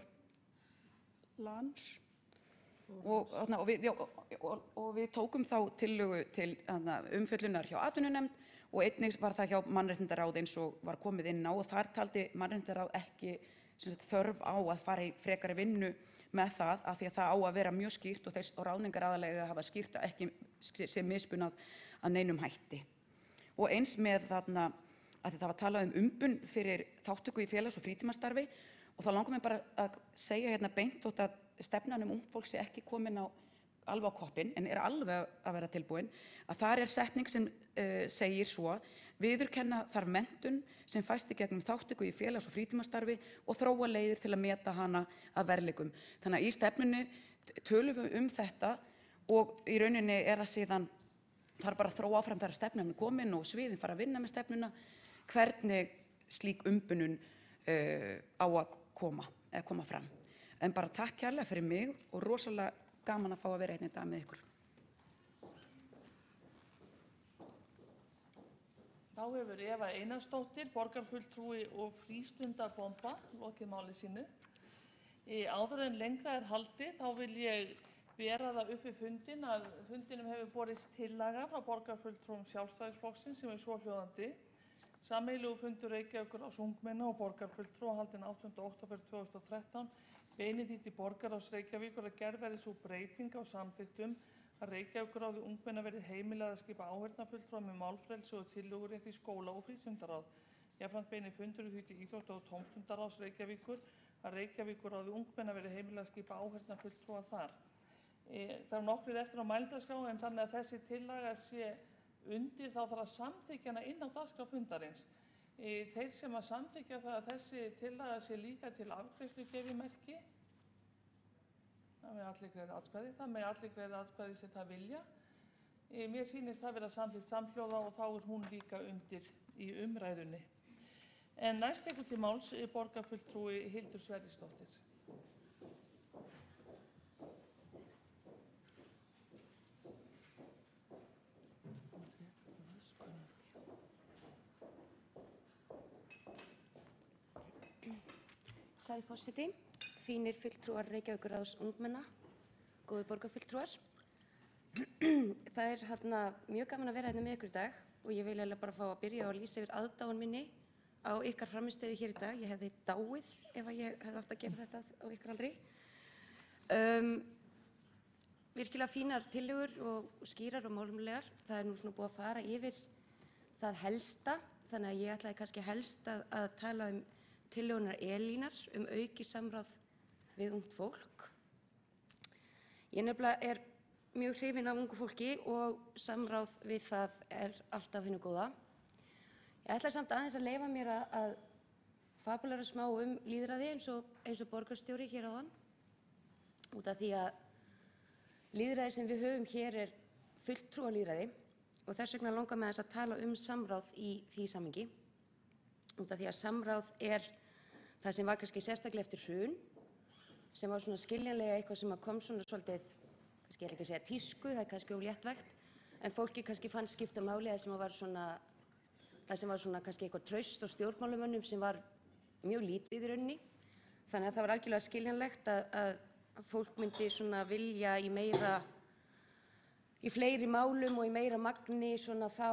Lange og við tókum þá tillögu til umfjöllunar hjá atvinnunefnd og einnig var það hjá mannréttindaráð eins og var komið inn á og þar taldi mannréttindaráð ekki þörf á að fara í frekari vinnu með það af því að það á að vera mjög skýrt og ráðningar aðalega hafa skýrt að ekki sé mismunað að neinum hætti. Og eins með að það var talað umbun fyrir þátttöku í félags- og frítímastarfi og þá langar mér bara að segja hérna beint þótt að stefnan ungt fólk sé ekki komin alveg á koppinn en alveg að vera tilbúin að þar setning sem segir svo viðurkenna þarf menntun sem fæst í gegnum þátttöku í félags- og frítímastarfi og þróa leiðir til að meta hana að verðleikum. Þannig að í stefnunni tölum við þetta og í rauninni það síðan þarf bara að þróa áfram þegar stefnan er komin og sviðin fara að vinna með stefnuna hvernig slík umbunun á að koma fram. En bara takk kærlega fyrir mig og rosalega gaman að fá að vera hérna í dag með ykkur. Þá hefur Eva Einarsdóttir, borgarfulltrúi og frístundarbomba, lokið máli sínu. Áður en lengra haldið, þá vil ég bera það upp í fundin að fundinum hefur borist tillaga frá borgarfulltrúum Sjálfstæðisflokksins sem svohljóðandi. Sameiginlegur fundur Reykjavíkurráðs ungmenna og borgarfulltrúa haldinn 8. október 2013 beinir því til borgarráðs Reykjavíkur að gerð verði sú breyting á samþykktum að Reykjavíkurráði ungmenna verði heimilað að skipa áheyrnarfulltrúa með málfrelsi og tillögurétt í skóla- og frístundaráð. Jafnframt beinir fundurinn því til íþrótta- og tómstundaráðs Reykjavíkur að Reykjavíkurráði ungmenna verði heimilað að skipa áheyrnarfulltrúa þar. Það eru nokkrir eftir á mælendaskrá en þannig að þessi tillaga sé undir þá þarf að samþykkja hana inn á dagskrá fundarins. Þeir sem að samþykkja það að þessi tillaga sé líka til afgreiðslu gefi merki. Það með allir greiða atkvæði. Það með allir greiða atkvæði sem það vilja. Mér sýnist það vera samþykkt samhljóða og þá hún líka undir í umræðunni. En næst tekur til máls borgarfulltrúi Hildur Sverrisdóttir. Kæri forseti, fínir fulltrúar Reykjavíkurráðs ungmenna, góðir borgarfulltrúar. Það mjög gaman að vera hérna með ykkur í dag og ég vil eiginlega bara fá að byrja á að lýsa yfir aðdáun minni á ykkar frammistöðu hér í dag. Ég hefði dáið ef ég hefði átt að gera þetta á ykkar aldri. Virkilega fínar tillögur og skýrar og málumlegar. Það nú svona búið að fara yfir það helsta, þannig að ég ætlaði kannski helst að tala tillögunar Elínar aukið samráð við ungt fólk. Ég nefnilega mjög hrifin af ungu fólki og samráð við það alltaf hinu góða. Ég ætla samt aðeins að leyfa mér að fabulara smá lýðræði eins og borgarstjóri hér áðan. Út af því að lýðræði sem við höfum hér fulltrúalýðræði og þess vegna langar mig að tala samráð í því samhengi. Út af því að samráð það sem var kannski sérstaklega eftir hrun, sem var svona skiljanlega eitthvað sem kom svona svolítið, kannski ég ætla ekki að segja tísku, það kannski of léttvægt, en fólki kannski fann skipta máli eða sem var svona það sem var svona kannski eitthvað traust á stjórnmálamönnum sem var mjög lítið í rauninni. Þannig að það var algjörlega skiljanlegt að fólk myndi svona vilja í fleiri málum og í meira magni svona fá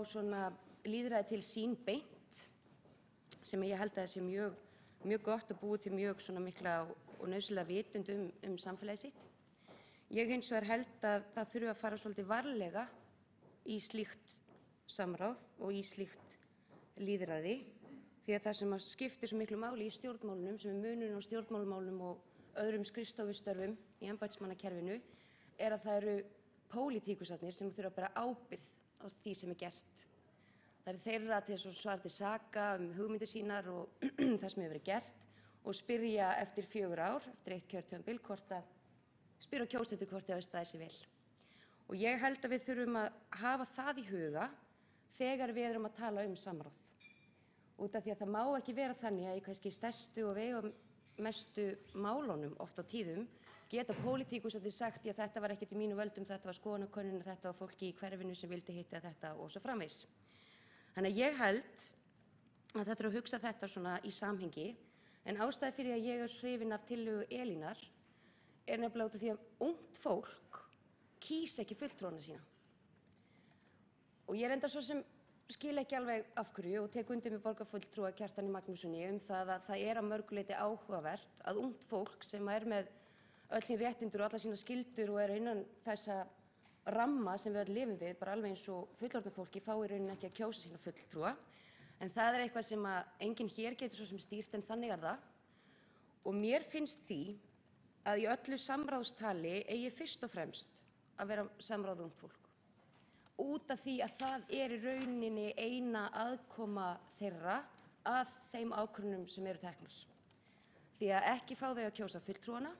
svona lýðræði til sín beint, sem ég held að það sé mjög gott og búið til mjög svona mikla og nauðsynlega vitund samfélagið sitt. Ég hins vegar held að það þurfi að fara svolítið varlega í slíkt samráð og í slíkt lýðræði, því að það sem skiptir svo miklu máli í stjórnmálunum, sem munurinn á stjórnmálumálum og öðrum skrifstofustörfum í embættismannakerfinu, er að það eru pólitíkusarnir sem þurfa að bera ábyrgð á því sem gert. Það eru þeirra til að svara til saka hugmyndir sínar og það sem hefur verið gert og spyrja eftir 4 ár, eftir 1 kjörtímabil, spyrja kjósendur hvort það hafi staðið sig vel. Og ég held að við þurfum að hafa það í huga þegar við erum að tala samráð. Út af því að það má ekki vera þannig að í kannski stærstu og veigamestu málunum oft á tíðum geta pólitíkusarnir sagt að þetta var ekkert í mínu völdum, þetta var skoðanakönnun, þetta var fólki í hverfinu sem vildi hitta þetta og svo framvegis. Þannig að ég held að það þarf að hugsa þetta svona í samhengi, en ástæða fyrir að ég hrifin af tillögu Elínar nefnilega út af því að ungt fólk kýs ekki fulltrúana sína. Og ég reyndar svo sem skil ekki alveg af hverju og tek undir með borgarfulltrúa Kjartani Magnússyni það að það að mörgu leyti áhugavert að ungt fólk sem með öll sín réttindur og allar sína skyldur og innan þessa ramma sem við öll lifum við, bara alveg eins og fullorðna fólki fái í rauninni ekki að kjósa sína fulltrúa. En það eitthvað sem enginn hér getur svo sem stýrt, en þannig það. Og mér finnst því að í öllu samráðstali eigi fyrst og fremst að vera samráð ungt fólk. Út af því að það í rauninni eina aðkoma þeirra að þeim ákvörðunum sem eru teknar. Því að ekki fá þau að kjósa fulltrúana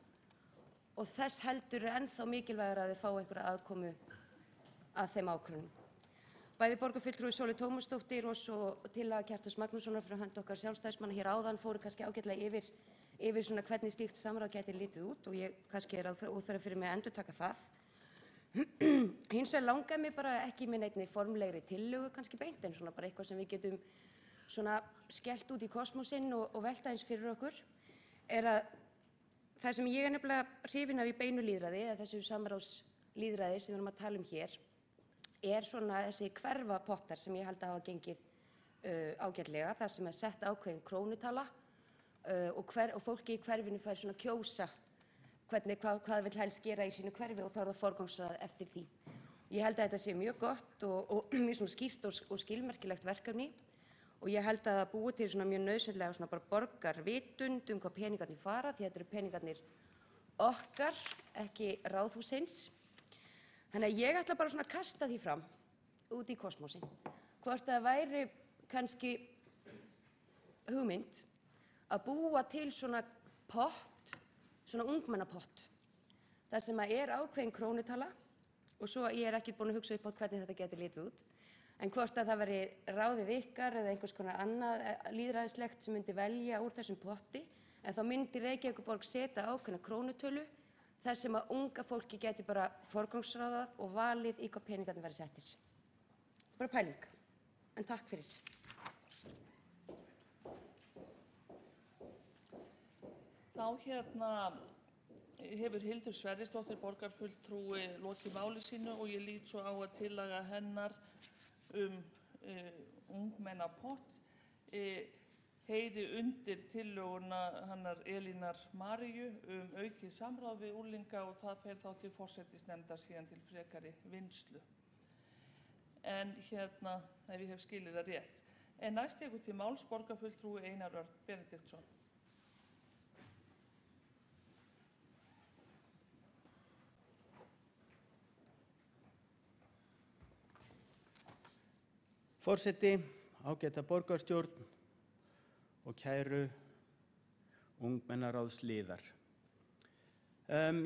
og þess heldur ennþá mikilvægur að þau fá einhverja aðkomu að þeim ákvörðunum. Bæði borgarfulltrúi Sóley Tómasdóttir og svo tillaga Kjartans Magnússonar fyrir hönd okkar sjálfstæðismanna hér áðan fóru kannski ágætlega yfir svona hvernig slíkt samráð gæti litið út og ég kannski óþarfi fyrir mig að endurtaka það. Hins vegar langaði mig bara ekki með neinni formlegri tillögu kannski beint, en svona bara eitthvað sem við getum svona skellt út í kosmosinn og velta eins fyrir okkur, að það sem ég nefnilega hrifin af í beinu lýðræði, eða þessu samráðslýðræði sem við erum að tala hér, svona þessi hverfapottar sem ég held að hafa gengið ágætlega, þar sem sett ákveðin krónutala og fólki í hverfinu fær svona kjósa hvað vill helst gera í sínu hverfi og þá það forgangsraðað eftir því. Ég held að þetta sé mjög gott og mjög svona skýrt og skilmerkilegt verkefni og ég held að það búi til svona mjög nauðsynlega svona bara borgarvitund hvað peningarnir fara, því þetta eru peningarnir okkar, ekki ráðhúsins. Þannig að ég ætla bara svona að kasta því fram út í kosmósin. Hvort það væri kannski hugmynd að búa til svona pott, svona ungmennapott, þar sem ákveðin krónutala og svo ég ekki búin að hugsa upp á hvernig þetta geti litið út, en hvort að það veri ráðið ykkar eða einhvers konar annað lýðræðislegt sem myndi velja úr þessum potti, en þá myndi Reykjavíkurborg setja ákveðna krónutölu þar sem að unga fólki geti bara forgangsraðað og valið í hvað peningarnir verði settir. Þetta er bara pæling, en takk fyrir. Þá hefur Hildur Sverrisdóttir borgarfulltrúi lokið máli sínu og ég lít svo á að tillaga hennar ungmennapott heyri undir tillöguna hennar Elínar Maríu aukið samráð við unglinga og það fer þá til forsætisnefndar síðan til frekari vinnslu. En ef ég hef skilið það rétt. En næst tekur til máls borgarfulltrúi Einar Örn Benediktsson. Forseti, ágæta borgarstjórn og kæru ungmennaráðsliðar.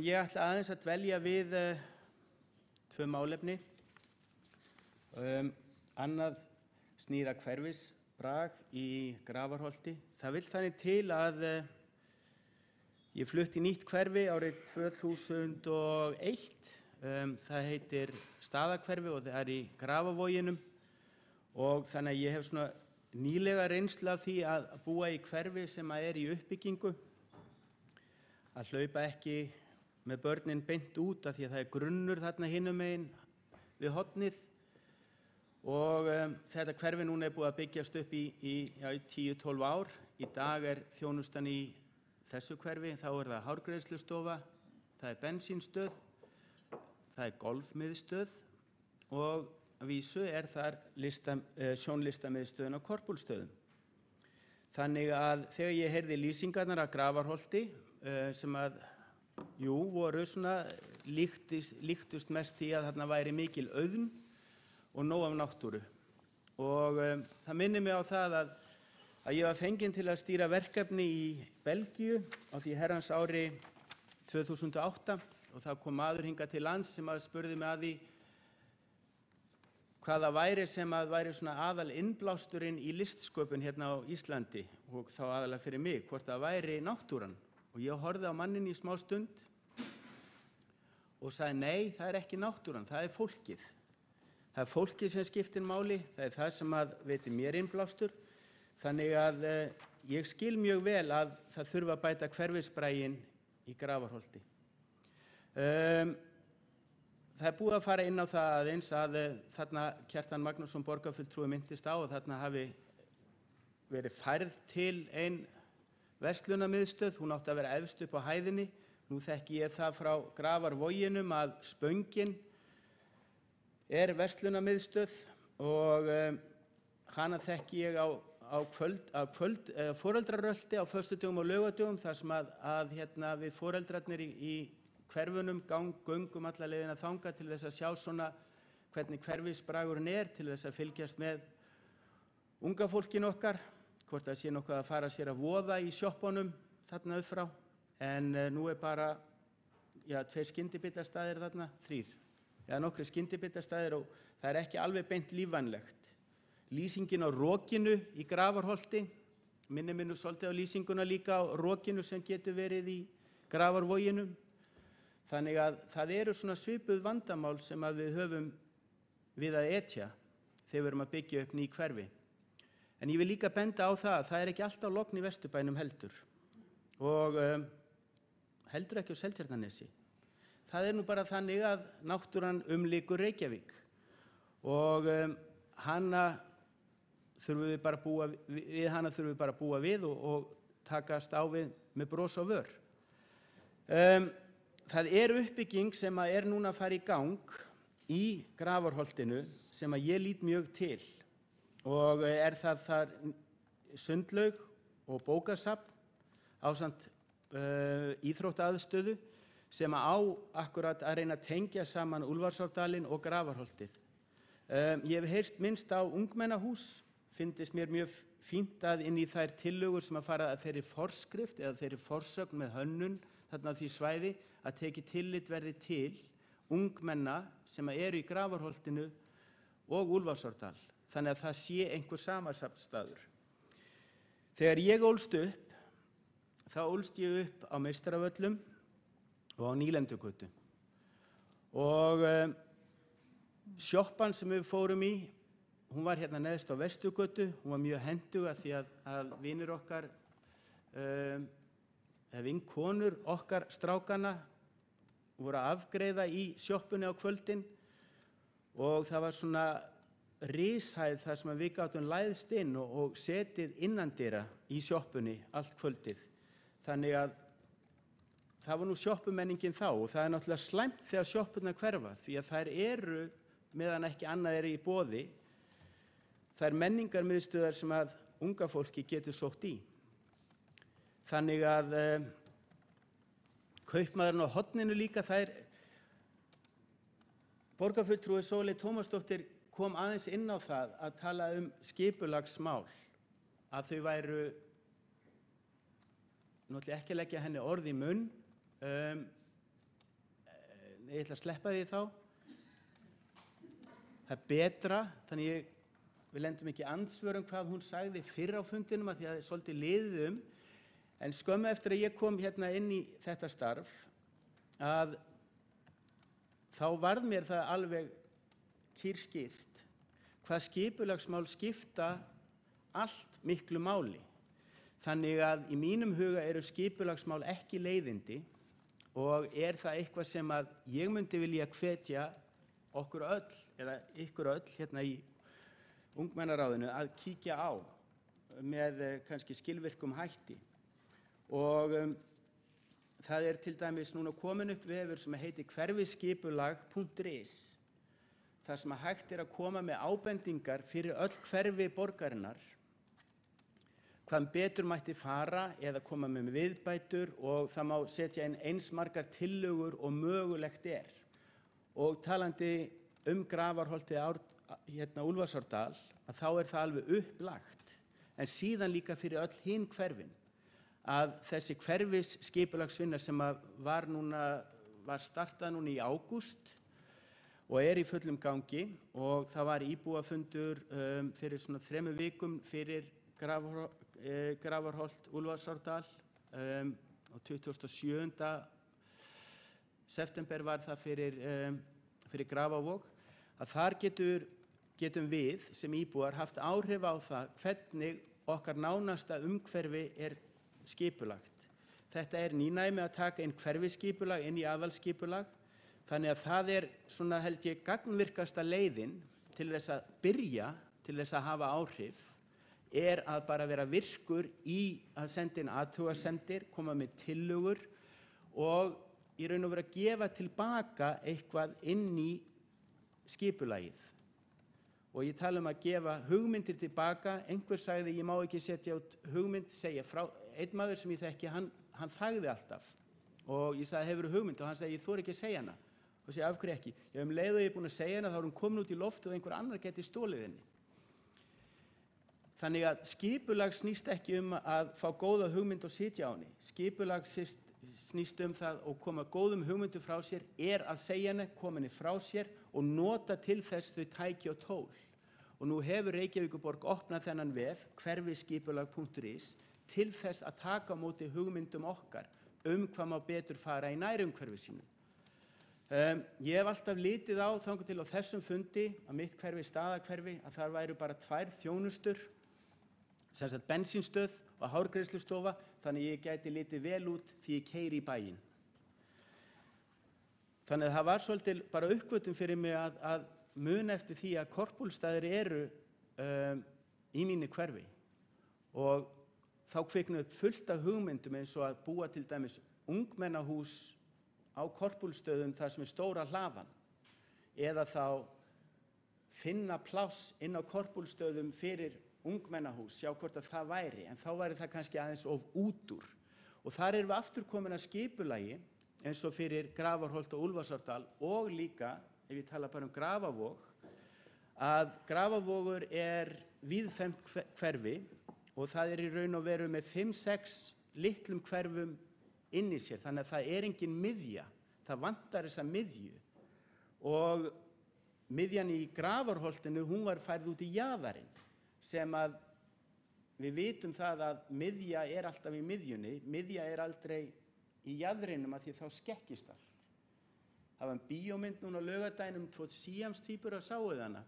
Ég ætla aðeins að dvelja við 2 málefni. Annað snýr að hverfisbrag í Grafarholti. Það vill þannig til að ég flutti nýtt hverfi árið 2001. Það heitir Staðahverfi og það í Grafavoginum. og þannig að ég hef svona nýlega reynslu af því að búa í hverfi sem er í uppbyggingu, að hlaupa ekki með börnin beint út af því að það er grunnur þarna hinum megin við hornið og þetta hverfi núna er búið að byggjast upp í 10-12 ár. Í dag er þjónustan í þessu hverfi, þá er það hárgreiðslustofa, það er bensínstöð, það er golfmiðstöð og að vísu er þar sjónlistamiðstöðin á Korpúlfsstöðum. Þannig að þegar ég heyrði lýsingarnar af Grafarholti sem að, voru svona líktust mest því að þarna væri mikil auðn og nóg af náttúru. Og það minnir mig á það að ég var fenginn til að stýra verkefni í Belgíu á því herrans ári 2008 og það kom maður hingað til lands sem að spurði mig að því hvað það væri sem að væri svona aðal innblásturinn í listsköpun hérna á Íslandi og þá aðalega fyrir mig, hvort það væri náttúran. Og ég horfði á manninn í smá stund og sagði nei, það er ekki náttúran, það er fólkið. Það er fólkið sem skiptir máli, það er það sem að veitir mér innblástur. Þannig að ég skil mjög vel að það þurfa að bæta hverfisbraginn í Grafarholti. Það er búið að fara inn á það aðeins að þarna Kjartan Magnússon borgarfulltrúi minntist á og þarna hafi verið færð til ein verslunarmiðstöð, hún átti að vera efst upp á hæðinni. Nú þekki ég það frá Grafarvoginum að Spöngin er verslunarmiðstöð og hana þekki ég á foreldrarölti á föstudögum og laugardögum þar sem að við foreldrarnir í hverfunum göngum alla leiðina þangað til þess að sjá svona hvernig hverfisbragurinn er, til þess að fylgjast með unga fólkinu okkar, hvort það sé nokkuð að fara sér að voða í sjoppunum þarna upp frá, en nú er bara 2 skyndibitastaðir þarna, 3, eða nokkrir skyndibitastaðir og það er ekki alveg beint lífvænlegt. Lýsingin á Rokinu í Grafarholti, minnir svolítið á lýsinguna líka á Rokinu sem getur verið í Grafarvoginum. Þannig að það eru svona svipuð vandamál sem að við höfum við að etja þegar við erum að byggja upp ný hverfi. En ég vil líka benda á það að það er ekki alltaf logn í Vesturbænum heldur og heldur ekki á Seltjarnarnesi. Það er nú bara þannig að náttúran umlykur Reykjavík og hana þurfum við bara að búa við og takast á við með bros á vör. Það er uppbygging sem er núna að fara í gang í Grafarholtinu sem að ég lít mjög til og er það þar sundlaug og bókasafn ásamt íþróttaaðstöðu sem á akkurat að reyna að tengja saman Úlfarsárdalinn og Grafarholtið. Ég hef heyrst minnst á ungmennahús, fyndist mér mjög fínt að inn í þær tillögur sem að fara að þeirri forskrift eða þeirri forsögn með hönnun þarna á því svæði að tekið tillit verði til ungmenna sem eru í Grafarholtinu og Úlfarsárdal, þannig að það sé einhver samansafnstaður. Þegar ég ólst upp, þá ólst ég upp á Meistaravöllum og á Nýlendugötu og sjoppan sem við fórum í, hún var hérna neðst á Vesturgötu, hún var mjög hentug að því að vinir okkar, vinkonur okkar strákana voru að afgreiða í sjoppunni á kvöldin og það var svona rishæð þar sem við gátum læðst inn og setið innandyra í sjoppunni allt kvöldið. Þannig að það var nú sjoppumenningin þá og það er náttúrulega slæmt þegar sjoppunnar hverfa því að þær eru, meðan ekki annað er í boði, þær menningarmiðstöðar sem að unga fólki getur sótt í. Þannig að kaupmaðurinn á horninu líka, það er borgarfulltrúi Sóley Tómasdóttir kom aðeins inn á það að tala skipulagsmál, að þau væru, náttúrulega ekki að leggja henni orð í munn, ég ætla að sleppa því þá. Það er betra, þannig við lendum ekki andsvörum hvað hún sagði fyrr á fundinum að því að það er svolítið liðið en skömmu eftir að ég kom hérna inn í þetta starf að þá varð mér það alveg kýrskýrt hvað skipulagsmál skipta allt miklu máli. Þannig að í mínum huga eru skipulagsmál ekki leiðindi og það eitthvað sem að ég myndi vilja hvetja okkur öll, eða ykkur öll hérna í ungmennaráðinu að kíkja á með kannski skilvirkum hætti. Og það til dæmis núna komin upp vefur sem heitir hverfiskipulag.is, þar sem hægt að koma með ábendingar fyrir öll hverfi borgarinnar, hvað betur mætti fara eða koma með viðbætur, og það má setja inn eins margar tillögur og mögulegt Og talandi Grafarholtið Úlfarsárdal, að þá það alveg upplagt, en síðan líka fyrir öll hin hverfin, að þessi hverfisskipulagsvinna sem var startað núna í ágúst og í fullum gangi, og það var íbúafundur fyrir svona 3 vikum fyrir Grafarholt Úlfarsárdal, og 27. september var það fyrir Grafarvog, að þar getum við sem íbúar haft áhrif á það hvernig okkar nánasta umhverfi skipulagt. Þetta nýnæmi að taka inn hverfiskipulag inn í aðalskipulag, þannig að það svona held ég gagnvirkasta leiðin til þess að byrja, til þess að hafa áhrif, að bara vera virkur í að senda inn athugasemdir, koma með tillögur og í raun og veru að gefa tilbaka eitthvað inn í skipulagið. Og ég tala að gefa hugmyndir tilbaka. Einhver sagði ég má ekki setja út hugmynd, segja frá. Einn maður sem ég þekki, hann þagði alltaf. Og ég sagði, hefurðu hugmynd? Og hann sagði, ég þori ekki að segja hana. Og ég segi, af hverju ekki? Leið og ég búin að segja hana, þá hún komin út í loft og einhver annar geti stólið henni. Þannig að skipulag snýst ekki að fá góða hugmynd og sitja á henni. Skipulag snýst það og koma góðum hugmyndum frá sér, að segja henni, koma henni frá sér og nota til þess þau tæki og tól. Og nú hefur Reykjavíkurborg opnað þennan vef, hverfiskipulag.is, til þess að taka á móti hugmyndum okkar hvað má betur fara í nærumhverfi sínu. Ég hef alltaf litið á þangað til á þessum fundi að mitt hverfi, Staðahverfi, að þar væru bara 2 þjónustur, sem sagt bensínstöð og hárgreiðslustofa, þannig ég gæti litið vel út því ég keyri í bæinn. Þannig að það var svolítið bara uppgötvun fyrir mig að muna eftir því að korpúlstaðir eru í mínu hverfi, og þá kviknaði upp fullt af hugmyndum eins og að búa til dæmis ungmennahús á korpúlstöðum þar sem stóra hlafan, eða þá finna pláss inn á korpúlstöðum fyrir ungmennahús, sjá hvort að það væri, en þá væri það kannski aðeins of út úr. Og þar við aftur komin að skipulagi, eins og fyrir Grafarholt og Úlfarsárdal, og líka, ef ég tala bara Grafarvog, að Grafarvogur víðfeðmt hverfi, og það í raun og veru með 5-6 litlum hverfum inn í sér, þannig að það engin miðja, það vantar þessa miðju. Og miðjan í Grafarholtinu, hún var færð út í jaðarinn, sem að við vitum það að miðja alltaf í miðjunni, miðja aldrei í jaðrinum að því þá skekkist allt. Það var bíómynd núna á laugardaginn 2 síamstvíburar, sáuð hana?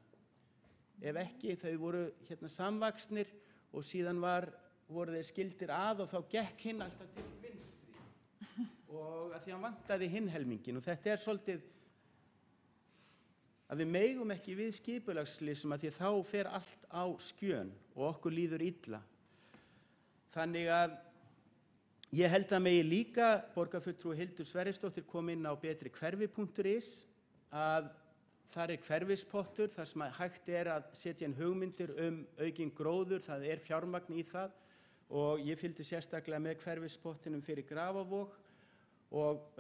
Ef ekki, þau voru samvaxnir og síðan voru þeir skildir að og þá gekk hinn alltaf til vinstri. Og að því hann vantaði hinn helmingin, og þetta svolítið að við megum ekki við skipulagsslysum að því þá fer allt á skjön og okkur líður illa. Þannig að ég held að megi líka borgarfulltrúi Hildur Sverrisdóttir kom inn á betrihverfi.is, að þar hverfispottur þar sem hægt að setja inn hugmyndir aukinn gróður, það fjármagn í það, og ég fylgdi sérstaklega með hverfispottinum fyrir Grafarvog og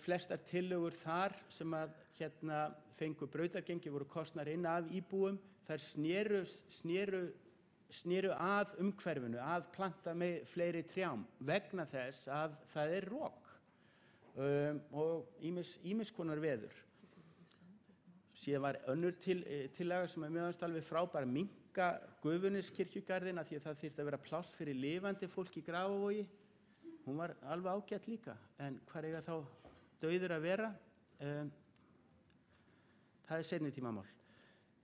flestar tillögur þar sem að fengu brautargengi voru kosnar inn af íbúum, þær sneru að umhverfinu, að planta með fleiri trjám vegna þess að það rok og ýmiss konar veður. Síðan var önnur tillaga sem mér fannst alveg frábær, minnka Gufuneskirkjugarðina því að það þyrfti að vera pláss fyrir lifandi fólk í Grafarvogi. Hún var alveg ágætt líka, en hvar eiga þá dauðir að vera? Það seinni tímamál.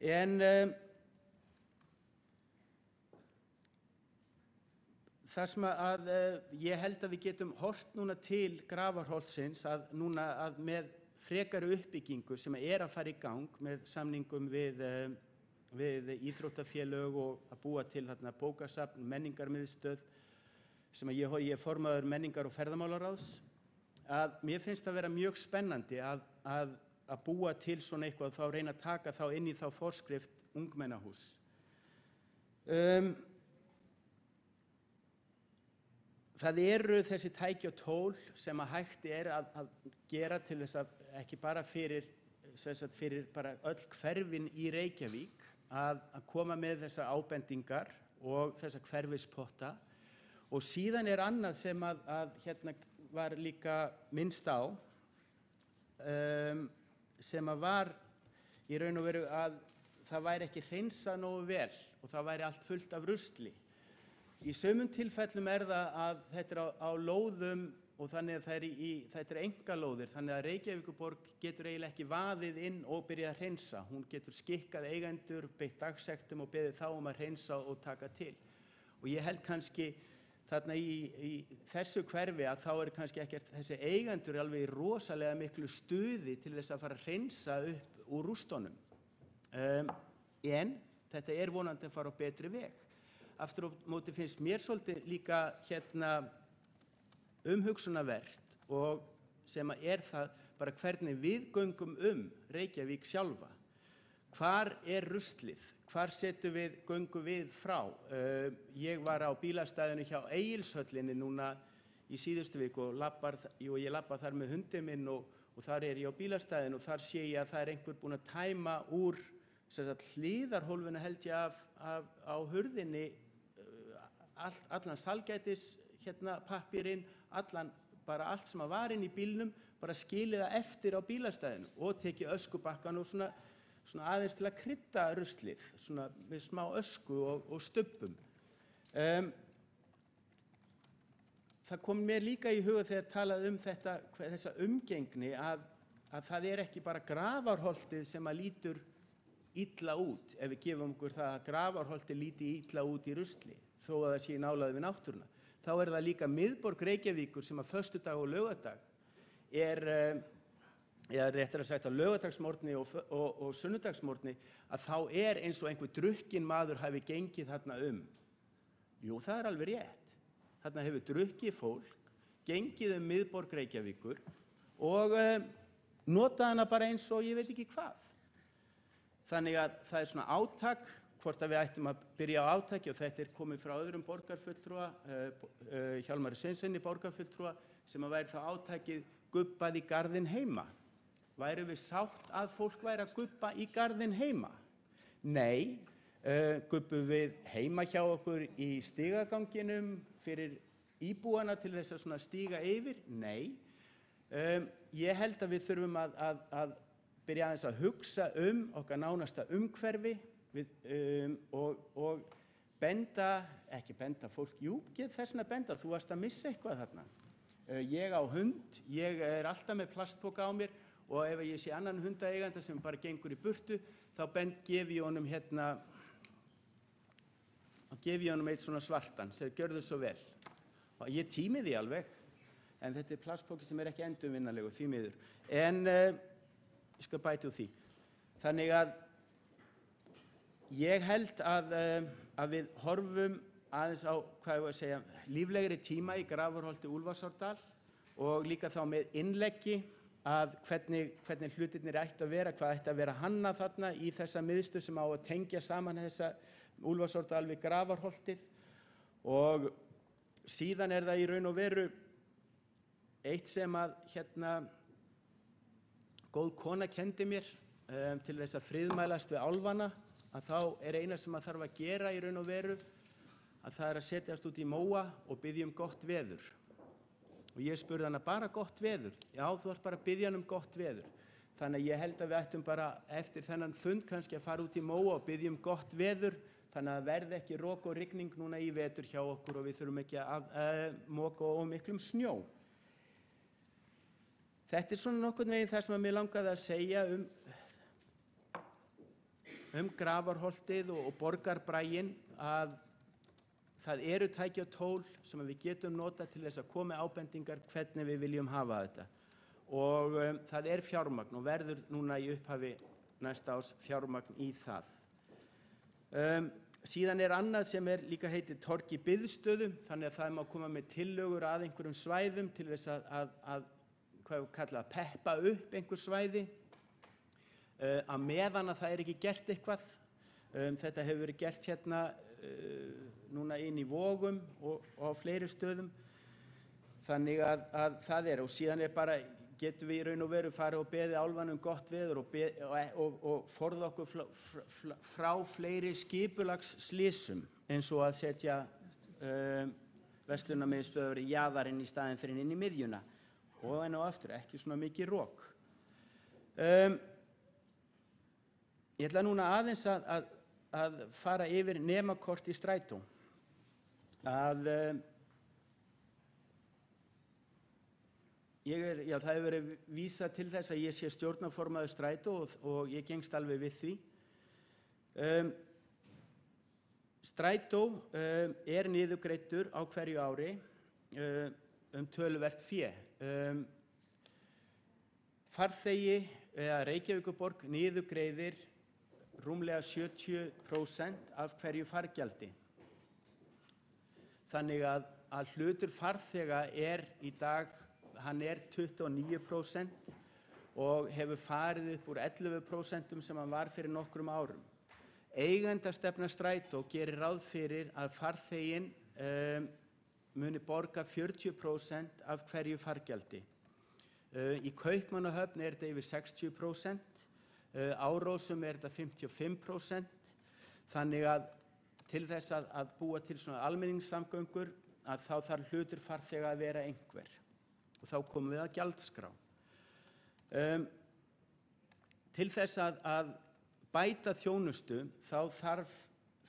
En það sem ég held að við getum hort núna til Grafarholtsins að núna að með frekari uppbyggingu sem að fara í gang með samningum við íþróttafélög og að búa til þarna bókasafn, menningarmiðstöð sem að ég er formaður menningar- og ferðamálaráðs, að mér finnst það vera mjög spennandi að búa til svona eitthvað og þá reyna að taka þá inn í þá forskrift ungmennahús. Það eru þessi tæki og tól sem að hægt að gera til þess að ekki bara fyrir bara öll hverfin í Reykjavík að koma með þessar ábendingar og þessar hverfispotta. Og síðan annað sem að hérna var líka minnst á, sem að var í raun og veru að það væri ekki hreinsað nógu vel og það væri allt fullt af rusli. Í sumum tilfellum það að þetta á lóðum og þannig að þetta einkalóðir, þannig að Reykjavíkurborg getur eiginlega ekki vaðið inn og byrjað að hreinsa. Hún getur skikkað eigendur, beitt dagsektum og beðið þá að hreinsa og taka til. Og ég held kannski þarna í þessu hverfi að þá kannski ekkert þessi eigendur alveg í rosalega miklu stuði til þess að fara að hreinsa upp úr rústunum. En þetta vonandi að fara á betri veg. Aftur á móti finnst mér svolítið líka umhugsunarvert og sem það bara hvernig við göngum Reykjavík sjálfa. Hvar ruslið? Hvar göngum við frá? Ég var á bílastæðinu hjá Egilshöllinni núna í síðustu viku og ég labba þar með hundinn minn og þar ég á bílastæðinu og þar sé ég að það einhver búinn að tæma úr hlíðarhólfinu held ég á hurðinni allan salgætis pappírinn, bara allt sem var inn í bílnum, bara skilið það eftir á bílastæðinu og tekið öskubakkann og svona aðeins til að krydda ruslið, svona með smá ösku og stubbum. Það kom mér líka í huga þegar talað þessa umgengni að það ekki bara Grafarholtið sem að lítur illa út, ef við gefum okkur það að Grafarholtið líti illa út í rusli, þó að það sé nálægð við náttúruna. Þá það líka miðborg Reykjavíkur sem að föstudag og laugardag eða réttara sagt að laugardagsmorgni og sunnudagsmorgni að þá eins og einhver drukkinn maður hafi gengið þarna Jú, það alveg rétt. Þarna hefur drukkið fólk, gengið miðborg Reykjavíkur og notað hana bara eins og ég veit ekki hvað. Þannig að það svona átak, hvort að við ættum að byrja á átaki og þetta komið frá öðrum borgarfulltrúa, Hjálmari Sveinssyni borgarfulltrúa, sem að væri þá átakið gubbað í garðinn heima. Værum við sátt að fólk væri að gubba í garðinn heima? Nei, gubbum við heima hjá okkur í stigaganginum fyrir íbúana til þess að svona stíga yfir? Nei. Ég held að við þurfum að byrja aðeins að hugsa okkar nánasta umhverfi og ekki benda fólk, get þessna benda, þú varst að missa eitthvað þarna. Ég á hund, ég alltaf með plastpoka á mér og ef ég sé annan hundaeiganda sem bara gengur í burtu, þá gefi ég honum eitt svona svartan, sem gjörðu svo vel. Og ég tími því alveg, en þetta plastpoki sem ekki endurvinnanlegur, því miður. En ég skal bæta úr því. Þannig að ég held að við horfum aðeins á, líflegri tíma í Grafarholti Úlfarsárdal og líka þá með innleggi að hvernig hlutirnir ættu að vera, hvað ættu að vera hannað þarna í þessa miðstöð sem á að tengja saman þessa Úlfarsárdal við Grafarholtið. Og síðan það í raun og veru eitt sem að góð kona kenndi mér til þess að friðmælast við álfana, að þá eina sem að þarf að gera í raun og veru að það að setjast út í móa og biðja gott veður. Og ég spurði hana bara gott veður. Já, þú ert bara að biðja gott veður. Þannig að ég held að við ættum bara eftir þennan fund kannski að fara út í móa og biðja gott veður, þannig að verði ekki rok og rigning núna í vetur hjá okkur og við þurfum ekki að moka of miklum snjó. Þetta svona nokkurn veginn það sem að mér langaði að segja Grafarholtið og borgarbræin, að það eru tæki og tól sem við getum nota til þess að koma með ábendingar hvernig við viljum hafa þetta. Og það er fjármagn og verður núna í upphafi næsta árs fjármagn í það. Síðan er annað sem líka heitir torg í biðstöðum, þannig að það má koma með tillögur að einhverjum svæðum til þess að hvað við kalla, peppa upp einhver svæði, að meðan að það er ekki gert eitthvað. Þetta hefur verið gert hérna núna inn í Vogum og á fleiri stöðum, þannig að það og síðan bara getum við í raun og veru farið og beðið álfanum gott veður og forða okkur frá fleiri skipulagsslysum eins og að setja verslunarmiðstöðvar í jaðarinn í staðinn fyrir inn í miðjuna og enn og aftur ekki svona mikið rok. Ég ætla núna aðeins að fara yfir nemakort í strætó. Það hefur verið vísað til þess að ég sé stjórnarformaður strætó og ég gengst alveg við því. Strætó niðurgreiddur á hverju ári töluvert fé. Farþegi eða Reykjavíkurborg niðurgreiðir rúmlega 70% af hverju fargjaldi. Þannig að hlutur farþega í dag hann 29% og hefur farið upp úr 11% sem hann var fyrir nokkrum árum. Eigendastefna strætó gerir ráð fyrir að farþeginn muni borga 40% af hverju fargjaldi. Í Kaupmannahöfn þetta yfir 60%, Árósum þetta 55%, þannig að til þess að búa til svona almenningssamgöngur að þá þarf hlutur farþega að vera einhver. Og þá komum við að gjaldskrá. Til þess að bæta þjónustu þá þarf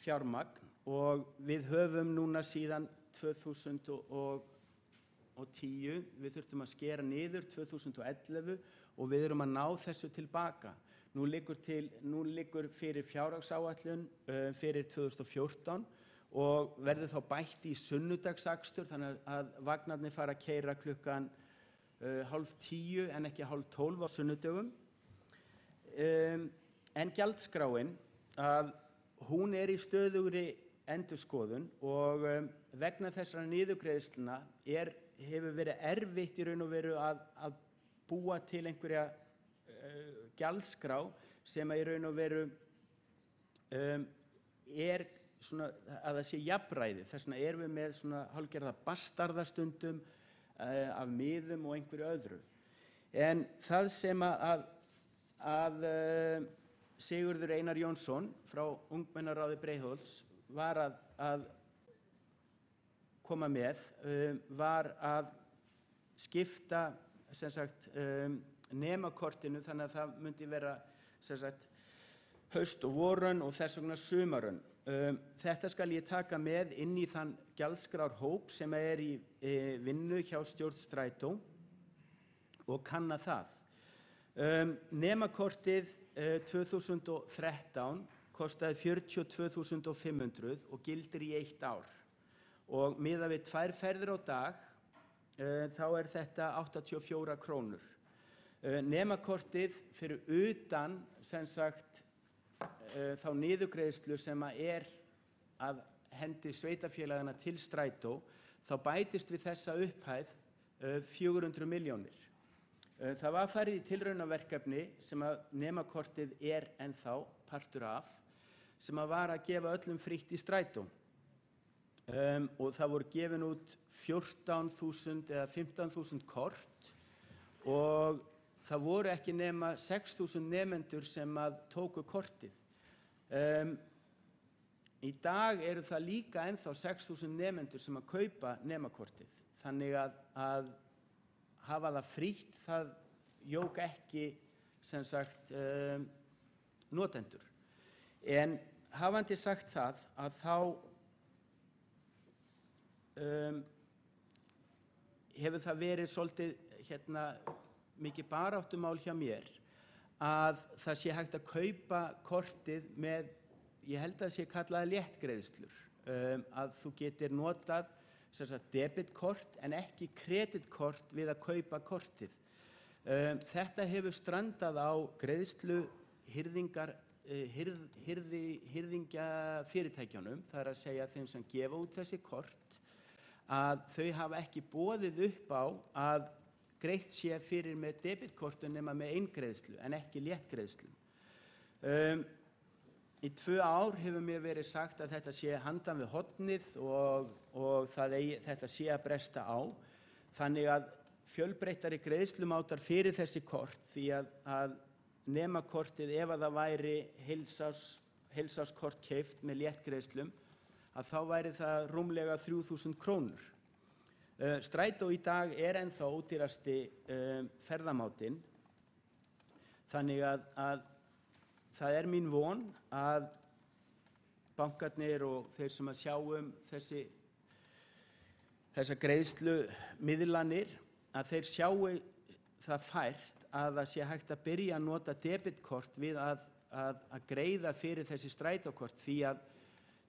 fjármagn og við höfum núna síðan 2010, við þurftum að skera niður 2011 og við erum að ná þessu tilbaka. Nú liggur fyrir fjárhagsáætlun fyrir 2014 og verður þá bætt í sunnudagsakstur þannig að vagnarnir fara að keyra klukkan 9:30 en ekki 11:30 á sunnudögum. En gjaldskráin, hún í stöðugri endurskoðun og vegna þessara niðurgreiðslna hefur verið erfitt í raun og veru að búa til einhverja gjaldskrá sem í raun og veru svona, að það sé jafnræði. Þess vegna erum við með svona hálfgerða bastarðastundum af miðum og einhverju öðru. En það sem að Sigurður Einar Jónsson frá Ungmennaráði Breiðholts var að koma með var að skipta sem sagt nemakortinu þannig að það myndi vera sem sagt haust og vorönn og þess vegna sumarönn. Þetta skal ég taka með inn í þann gjaldskrárhóp sem í vinnu hjá stjórn Strætó og kanna það. Nemakortið 2013 kostaði 42.500 og gildir í 1 ár. Og miðað við 2 ferðir á dag, þá þetta 84 krónur. Nemakortið fyrir utan, sem sagt, þá niðurgreiðslu sem af hendi sveitarfélagana til Strætó, þá bætist við þessa upphæð 400 milljónir. Það var farið í tilraunaverkefni sem nemakortið ennþá partur af, sem var að gefa öllum frítt í Strætó. Og það voru gefin út 14.000 eða 15.000 kort og það voru ekki nema 6.000 nemendur sem tóku kortið. Í dag eru það líka ennþá 6.000 nemendur sem kaupa nemakortið. Þannig að hafa það frítt, það jók ekki sem sagt notendur. En hafandi sagt það að þá hefur það verið svolítið mikið baráttumál hjá mér að það sé hægt að kaupa kortið með, ég held að það sé kallaði léttgreiðslur. að þú getir notað sem sagt debitkort en ekki kreditkort við að kaupa kortið. Þetta hefur strandað á greiðslu hirðingjafyrirtækjunum, það að segja þeim sem gefa út þessi kort, að þau hafa ekki boðið upp á að greitt sé fyrir með debitkortu nema með eingreiðslu en ekki léttgreiðslu. Í 2 ár hefur mér verið sagt að þetta sé handan við hornið og þetta sé að bresta á. Þannig að fjölbreyttari greiðslumátar fyrir þessi kort, því að nemakortið, ef að það væri heilsárskort keypt með léttgreiðslum, að þá væri það rúmlega 3.000 krónur. Strætó í dag er ennþá ódýrasti ferðamátinn, þannig að það er mín von að bankarnir og þeir sem að sjá þessar greiðslumiðlanir, að þeir sjáu það fært að það sé hægt að byrja að nota debitkort við að greiða fyrir þessi strætókort, því að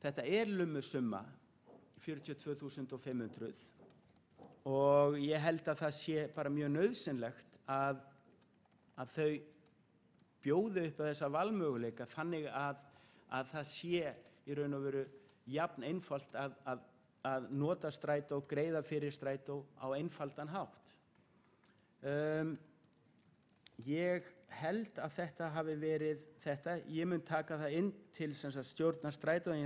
þetta er lummusumma, 42.500, og ég held að það sé bara mjög nauðsynlegt að þau bjóði upp á þessa valmöguleika þannig að það sé í raun og veru jafn einfalt að nota strætó, greiða fyrir strætó á einfaldan hátt. Ég held að þetta hafi verið þetta. Ég mun taka það inn til stjórnar strætó í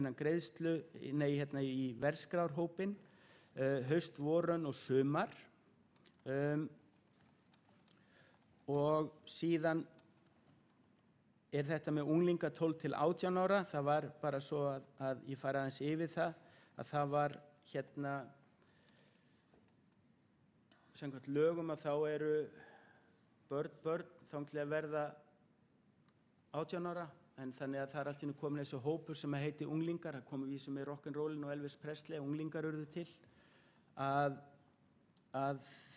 verðskrárhópinn, haust, vorönn og sumar, og síðan er þetta með unglinga 12 til 18 ára. Það var bara svo að ég fari aðeins yfir það, að það var samkvæmt lögum að þá eru börn þangað að verða 18 ára, en þannig að það er allt í einu komin þessi hópur sem heitir unglingar. Það komu við sem er rock'n'rollin og Elvis Presley, unglingar urðu til, að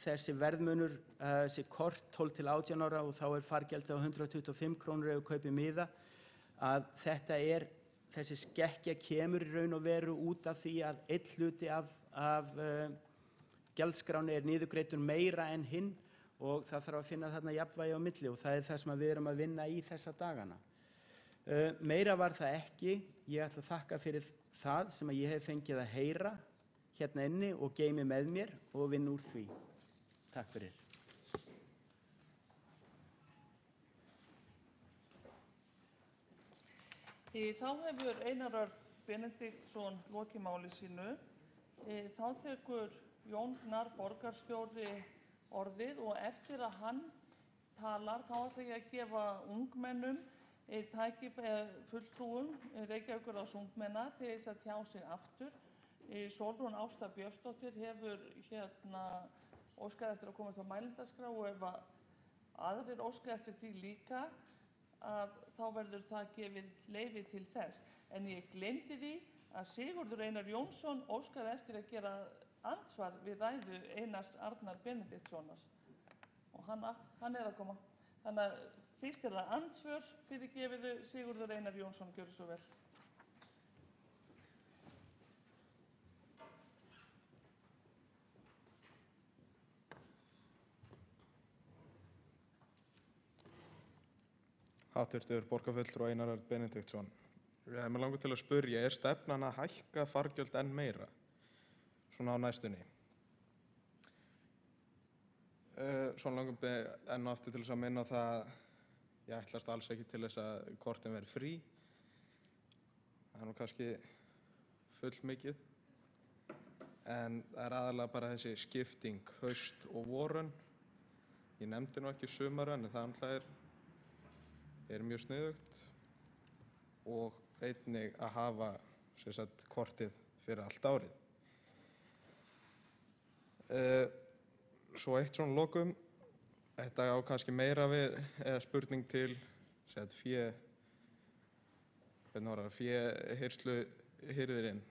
þessi verðmunur, þessi kort 12 til 18 ára og þá er fargjaldið á 125 krónur ef við kaupum miða, að þessi skekkja kemur í raun og veru út af því að einn hluti af gjaldskráni er niðurgreiddur meira en hinn, og það þarf að finna þarna jafnvægi á milli, og það er það sem við erum að vinna í þessa dagana. Meira var það ekki. Ég ætla að þakka fyrir það sem ég hef fengið að heyra hérna inni og geymi með mér og vinna úr því. Takk fyrir. Þá hefur Einar Örn Benediktsson lokið máli sínu. Þá tekur Jón Gnarr borgarstjóri orðið, og eftir að hann talar þá ætla ég að gefa ungmennum fulltrúum Reykjavíkurráðs ungmenna til þess að tjá sig aftur. Sólrún Ásta Björnsdóttir hefur óskað eftir að komast á mælendaskrá, og ef aðrir óska eftir því líka, þá verður það gefið leyfi til þess. En ég gleymdi því að Sigurður Einar Jónsson óskaði eftir að gera andsvar við ræðu Einars Arnar Benediktssonar, og hann er að koma. Þannig að fyrst er það andsvör, fyrirgefiðu Sigurður Einar Jónsson, gjörðu svo vel. Háttvirtur borgarfulltrúi Einar Örn Benediktsson. Mig langar til að spyrja, er stefnan að hækka fargjöld enn meira, svona á næstunni? Svo langar mig enn og aftur til þess að minna á það, ég ætlast alls ekki til þess að kortin verði frí. Það er nú kannski fullmikið, en það er aðalega bara þessi skipting haust og vorönn. Ég nefndi nú ekki sumarönn, en það er mjög sniðugt, og einnig að hafa kortið fyrir allt árið. Svo eitt svona lokum, þetta á kannski meira við, eða spurning til féhirsluhirðirinn,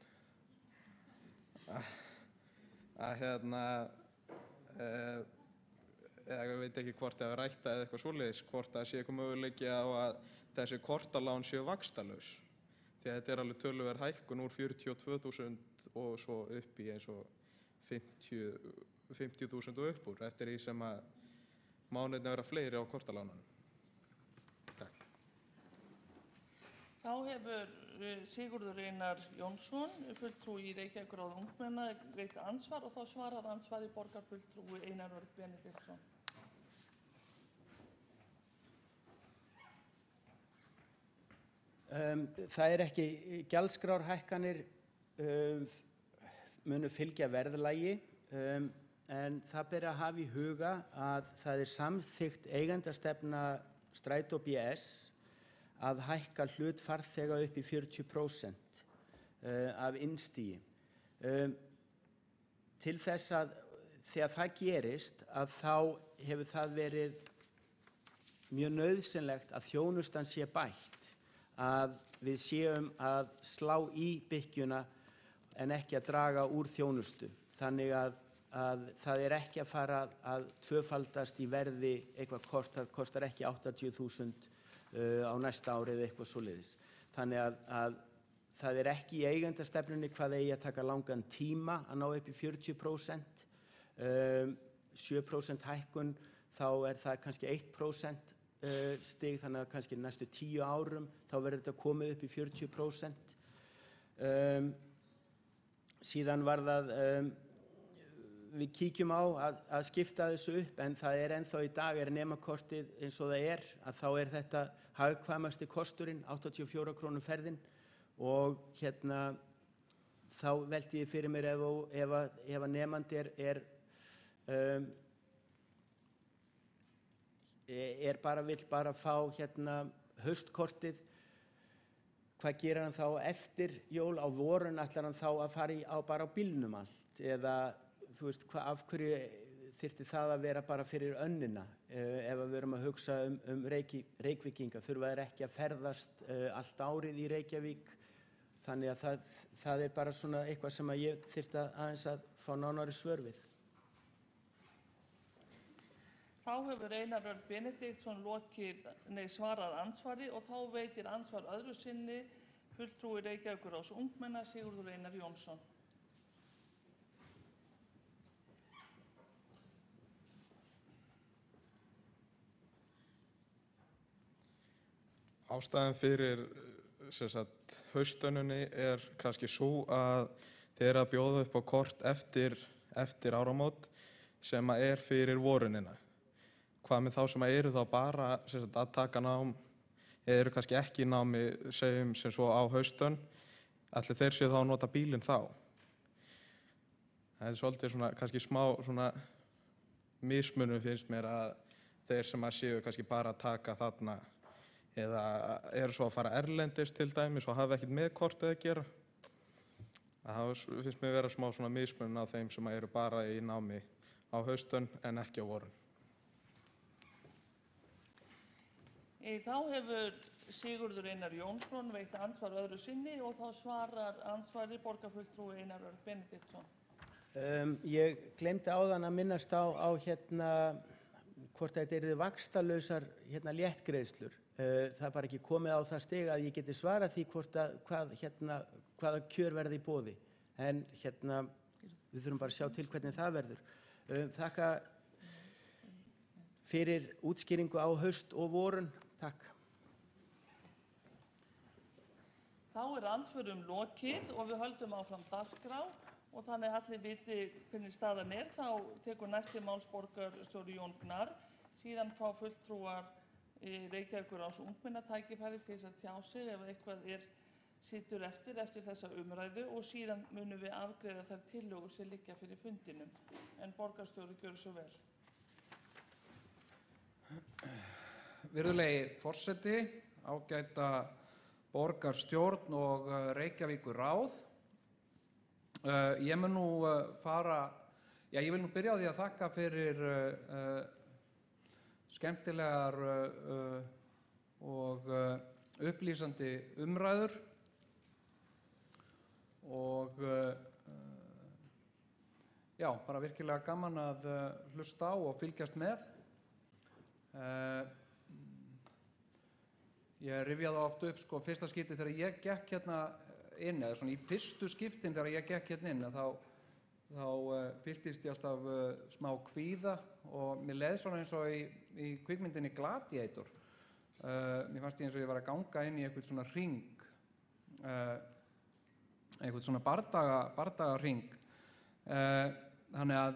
ég veit ekki hvort það er rætt eða eitthvað svoleiðis, hvort það sé eitthvað möguleiki á að þessi kortalán séu vaxtalaus. því að þetta er alveg töluverð hækkun úr 42.000 og svo upp í eins og 50.000 og upp úr eftir því sem að mánuðirnir vera fleiri á kortalánunum. Takk. Þá hefur Sigurður Einar Jónsson, fulltrúi í Reykjavíkurráði ungmenna, veitt ansvar og þá svarar ansvari borgarfulltrúi Einar Örn Benediktsson. Það er ekki gjaldskrárhækkanir munu fylgja verðlagi en það ber að hafa í huga að það er samþykkt eigendastefna Strætó BS að hækka hlut farþega upp í 40% af innstigi. Til þess að þegar það gerist að þá hefur það verið mjög nauðsynlegt að þjónustan sé bætt, að við séum að slá í byggjuna en ekki að draga úr þjónustu. Þannig að það er ekki að fara að tvöfaldast í verði eitthvað kort, það kostar ekki 80.000 á næsta ári eða eitthvað svoleiðis. Þannig að það er ekki í eigendastefnunni hvað eigi að taka langan tíma að ná upp í 40%. 7% hækkun, þá er það kannski 1% stig, þannig að kannski næstu 10 árum þá verður þetta komið upp í 40%. Síðan var það, við kíkjum á að skipta þessu upp, en það er ennþá í dag er nemakortið eins og það er, að þá er þetta hagkvæmasti kosturinn, 84 krónur ferðin, og þá velti ég fyrir mér ef að nemandi vill bara fá haustkortið, hvað gerir hann þá eftir jól? Á vorun ætlar hann þá að fara bara á bílnum allt, eða þú veist, af hverju þyrfti það að vera bara fyrir önnina? Ef við erum að hugsa Reykvíkinga, þurfa þeir ekki að ferðast allt árið í Reykjavík, þannig að það er bara svona eitthvað sem að ég þyrfti aðeins að fá nánari svör við. Þá hefur Einar Örn Benediktsson svarað ansvari og þá veitir ansvar öðru sinni fulltrúi Reykjavíkurráðs ungmenna Sigurður Einar Jónsson. Ástæðan fyrir haustönunni er kannski svo að þeir eru að bjóða upp á kort eftir áramót sem er fyrir vorunina. Hvað með þá sem eru þá bara að taka nám eða eru kannski ekki í námi, segjum sem svo á haustönn, ætli þeir séu þá að nota bílinn þá? Það er svolítið kannski smá mismunum finnst mér að þeir sem að séu kannski bara að taka þarna eða eru svo að fara erlendis til dæmis og hafa ekkert með kortið að gera. Það finnst mér vera smá mismunum á þeim sem eru bara í námi á haustönn en ekki á vorun. Þá hefur Sigurður Einar Jónsson veitt ansvar öðru sinni og þá svarar ansvari borgarfulltrúi Einar Örn Benediktsson. Ég gleymdi áðan að minnast á hvort þetta yrði vaxtalausar léttgreiðslur. Það er bara ekki komið á það stig að ég geti svarað því hvaða kjör verði í boði. En við þurfum bara að sjá til hvernig það verður. Þakka fyrir útskýringu á haust og vorun. Takk. Þá er andsvörum lokið og við höldum áfram dagskrá og þannig allir viti hvernig staðan er. Þá tekur næsti máls borgarstjóri Jón Gnarr, síðan fá fulltrúar Reykjavíkurráðs ungmenna tækifæri til þess að tjá sig ef eitthvað situr eftir þessa umræðu og síðan munum við afgreiða þær tillögur sem liggja fyrir fundinum. En borgarstjóri gjörðu svo vel. Virðulegi forseti, ágæta borgarstjórn og Reykjavíkurráð. Ég vil nú byrja á því að þakka fyrir skemmtilegar og upplýsandi umræður og bara virkilega gaman að hlusta á og fylgjast með. ég rifjaði oft upp sko fyrsta skipti þegar ég gekk hérna inn, eða svona í fyrstu skiptin þegar ég gekk hérna inn, þá fylltist ég alltaf smá kvíða og mér leið svona eins og í kvikmyndinni Gladiator. Mér fannst ég eins og ég var að ganga inn í eitthvað svona hring, eitthvað svona bardaga hring. Þannig að,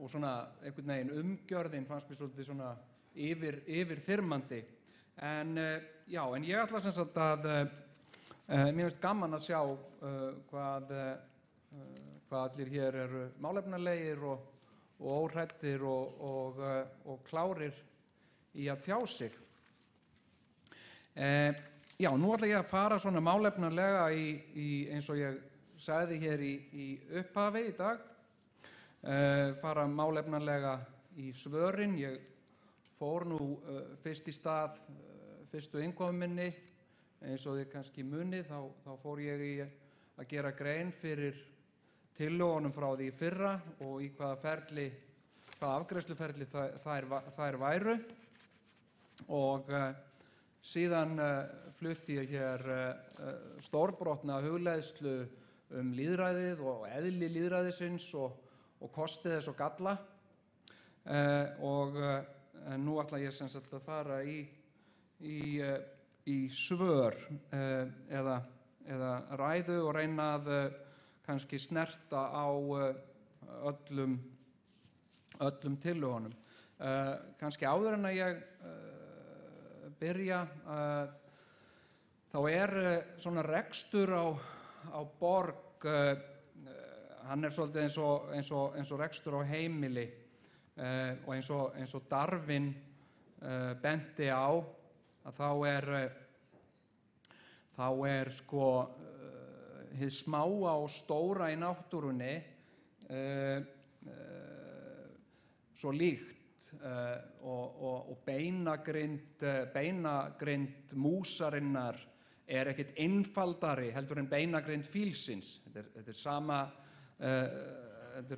og svona einhvern veginn umgjörðin fannst mér svolítið svona yfirþyrmandi. En ég ætla sem sagt að, mér finnst gaman að sjá hvað allir hér eru málefnalegir og óhræddir og klárir í að tjá sig. Nú ætla ég að fara svona málefnalega í eins og ég sagði hér í upphafi í dag, fara málefnalega í svörin. Ég fór nú fyrst í stað fyrstu innkomu minni, eins og þið kannski munið, þá fór ég í að gera grein fyrir tillögunum frá því í fyrra og í hvaða afgreiðsluferli þær væru, og síðan flutti ég hér stórbrotna hugleiðslu lýðræðið og eðli lýðræðisins og kosti þess og galla, en nú ætla ég sem sagt að fara í svör eða ræðu og reyna að kannski snerta á öllum tillögunum. Kannski áður en að ég byrja, þá svona rekstur á borg, hann svolítið eins og rekstur á heimili, og eins og Darwin benti á, að þá sko hið smáa og stóra í náttúrunni svo líkt, og beinagrind músarinnar ekkert einfaldari heldur en beinagrind fílsins. Þetta sama, þetta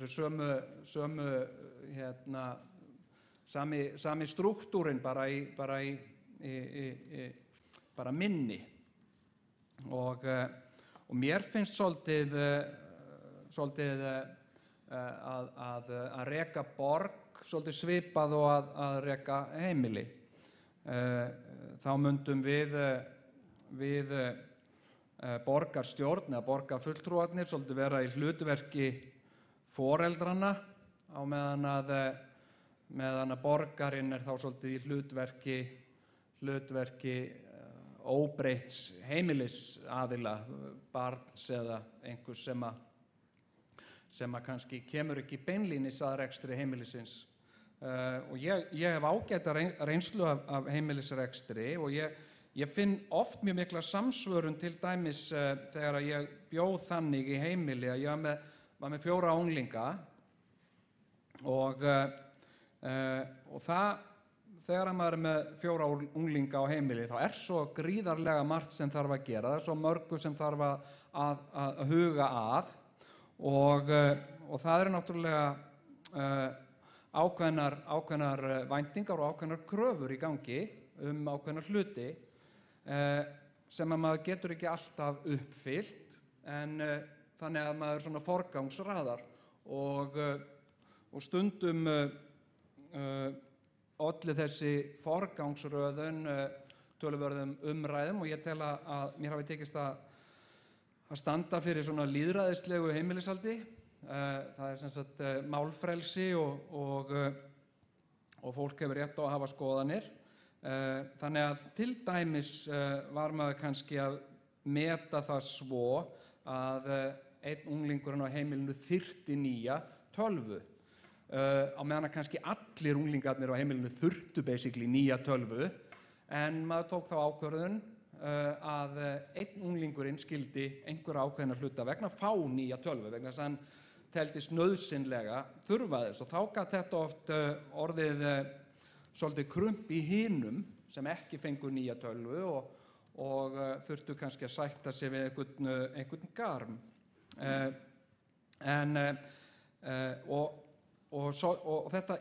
sami struktúrin, bara minni. Og mér finnst svolítið að reka borg svolítið svipað og að reka heimili. Þá myndum við borgarstjórn eða borgarfulltrúarnir svolítið vera í hlutverki foreldranna, á meðan að borgarinn þá svolítið í hlutverki óbreytts heimilisaðila, barns eða einhvers sem kannski kemur ekki beinlínis að rekstri heimilisins. Og ég hef ágæta reynslu af heimilisrekstri, og ég finn oft mjög mikla samsvörun, til dæmis þegar ég bjóð þannig í heimili að ég var með 4 unglinga, og þegar maður með 4 unglinga á heimili, þá svo gríðarlega margt sem þarf að gera, það svo mörgu sem þarf að huga að, og það náttúrulega ákveðnar væntingar og ákveðnar kröfur í gangi ákveðnar hluti, sem að maður getur ekki alltaf uppfyllt, en þannig að maður svona forgangsraðar, og stundum olli þessi forgangsröðun töluverðum umræðum, og ég tel að mér hafi tekist að standa fyrir svona lýðræðislegu heimilisaldi. Það sem sagt málfrelsi, og fólk hefur rétt á að hafa skoðanir. Þannig að til dæmis var maður kannski að meta það svo að einn unglingurinn á heimilinu þyrfti nýja tölvu, á meðan að kannski allir unglingarnir á heimilinu þurftu basically nýja tölvu, en maður tók þá ákvörðun að einn unglingurinn skyldi einhverja ákveðna hluta vegna fá nýja tölvu, vegna þess að hann teldist nauðsynlega þurfa þess, og þá gat þetta oft orðið svolítið krump í hinum sem ekki fengu nýja tölvu og þurftu kannski að sætta sig við einhvern garm. Og þetta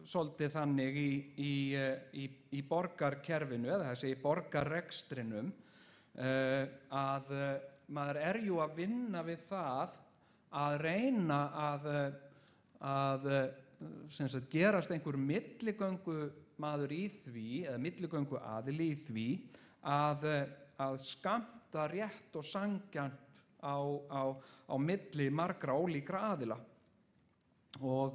svolítið þannig í borgarkerfinu eða þessi borgarrekstrinum að maður jú að vinna við það að reyna að sem sagt, gerast einhver milligöngumaður í því eða milligöngu aðili í því að skammta rétt og sanngjarnt á milli margra ólíkra aðila og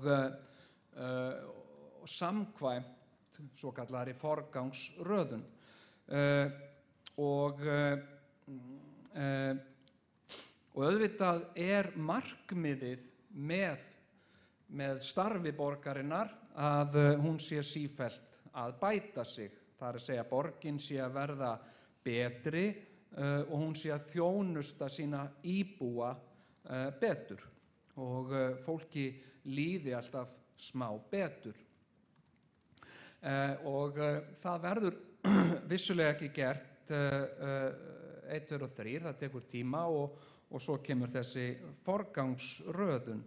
samkvæmt svokallaðri forgangsröðun og auðvitað markmiðið með starfi borgarinnar að hún sé sífellt að bæta sig. Það að segja borgin sé að verða betri og hún sé að þjónusta sína íbúa betur og fólki líði alltaf smá betur. Og það verður vissulega ekki gert 1, 2 og 3, það tekur tíma og svo kemur þessi forgangsröðun.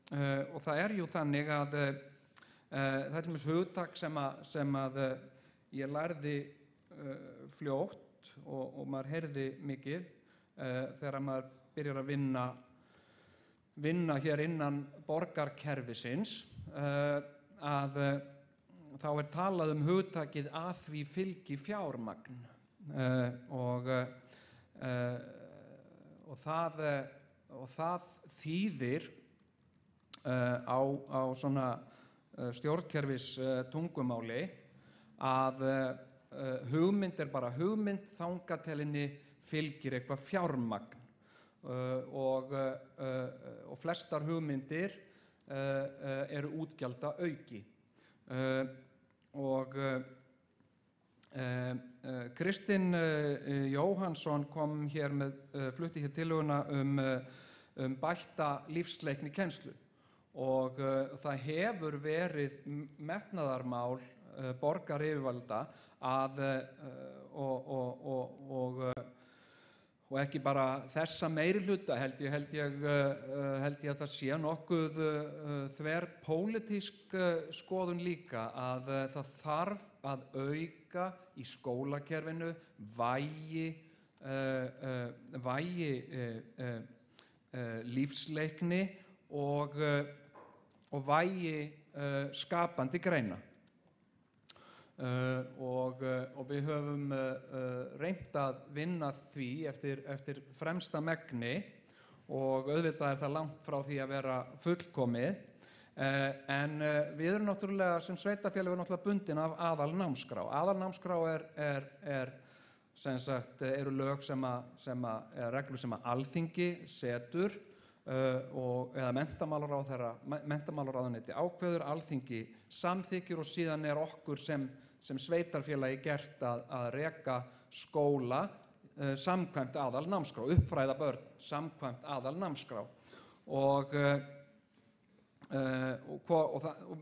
Og það jú þannig að það til dæmis hugtak sem að ég lærði fljótt og maður heyrði mikið þegar maður byrjar að vinna hér innan borgarkerfisins að þá talað hugtakið að því fylgi fjármagn og það þýðir á svona stjórnkerfis tungumáli að hugmynd bara hugmynd þangað til henni fylgir eitthvað fjármagn og flestar hugmyndir eru útgjalda auki og Kristinn Jóhannsson flutti hér tillöguna bætta lífsleikni kennslu og það hefur verið metnaðarmál borgaryfirvalda að og ekki bara þessa meirihluta held ég að það sé nokkuð þverpólitísk skoðun líka að það þarf að auka í skólakerfinu vægi lífsleikni og vægi skapandi greina. Og við höfum reynt að vinna því eftir fremsta megni og auðvitað það langt frá því að vera fullkomið en við erum náttúrulega sem sveitarfélag náttúrulega bundin af aðalnámskrá. Aðalnámskrá sem sagt eru lög reglur sem að Alþingi setur eða menntamálaráðuneyti ákveður, Alþingi samþykkir og síðan okkur sem sveitarfélagi gert að reka skóla samkvæmt aðalnámskrá, uppfræða börn samkvæmt aðalnámskrá og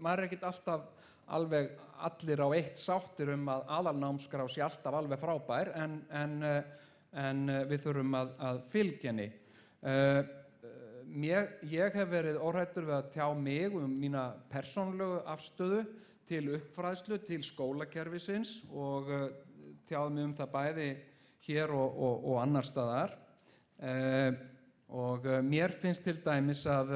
maður ekkert alltaf alveg allir á eitt sáttir að aðalnámskrá sé alltaf alveg frábær en við þurfum að fylgja henni. Ég hef verið óhræddur við að tjá mig mína persónulegu afstöðu til uppfræðslu, til skólakerfisins og tjáði mig það bæði hér og annar staðar. Og mér finnst til dæmis að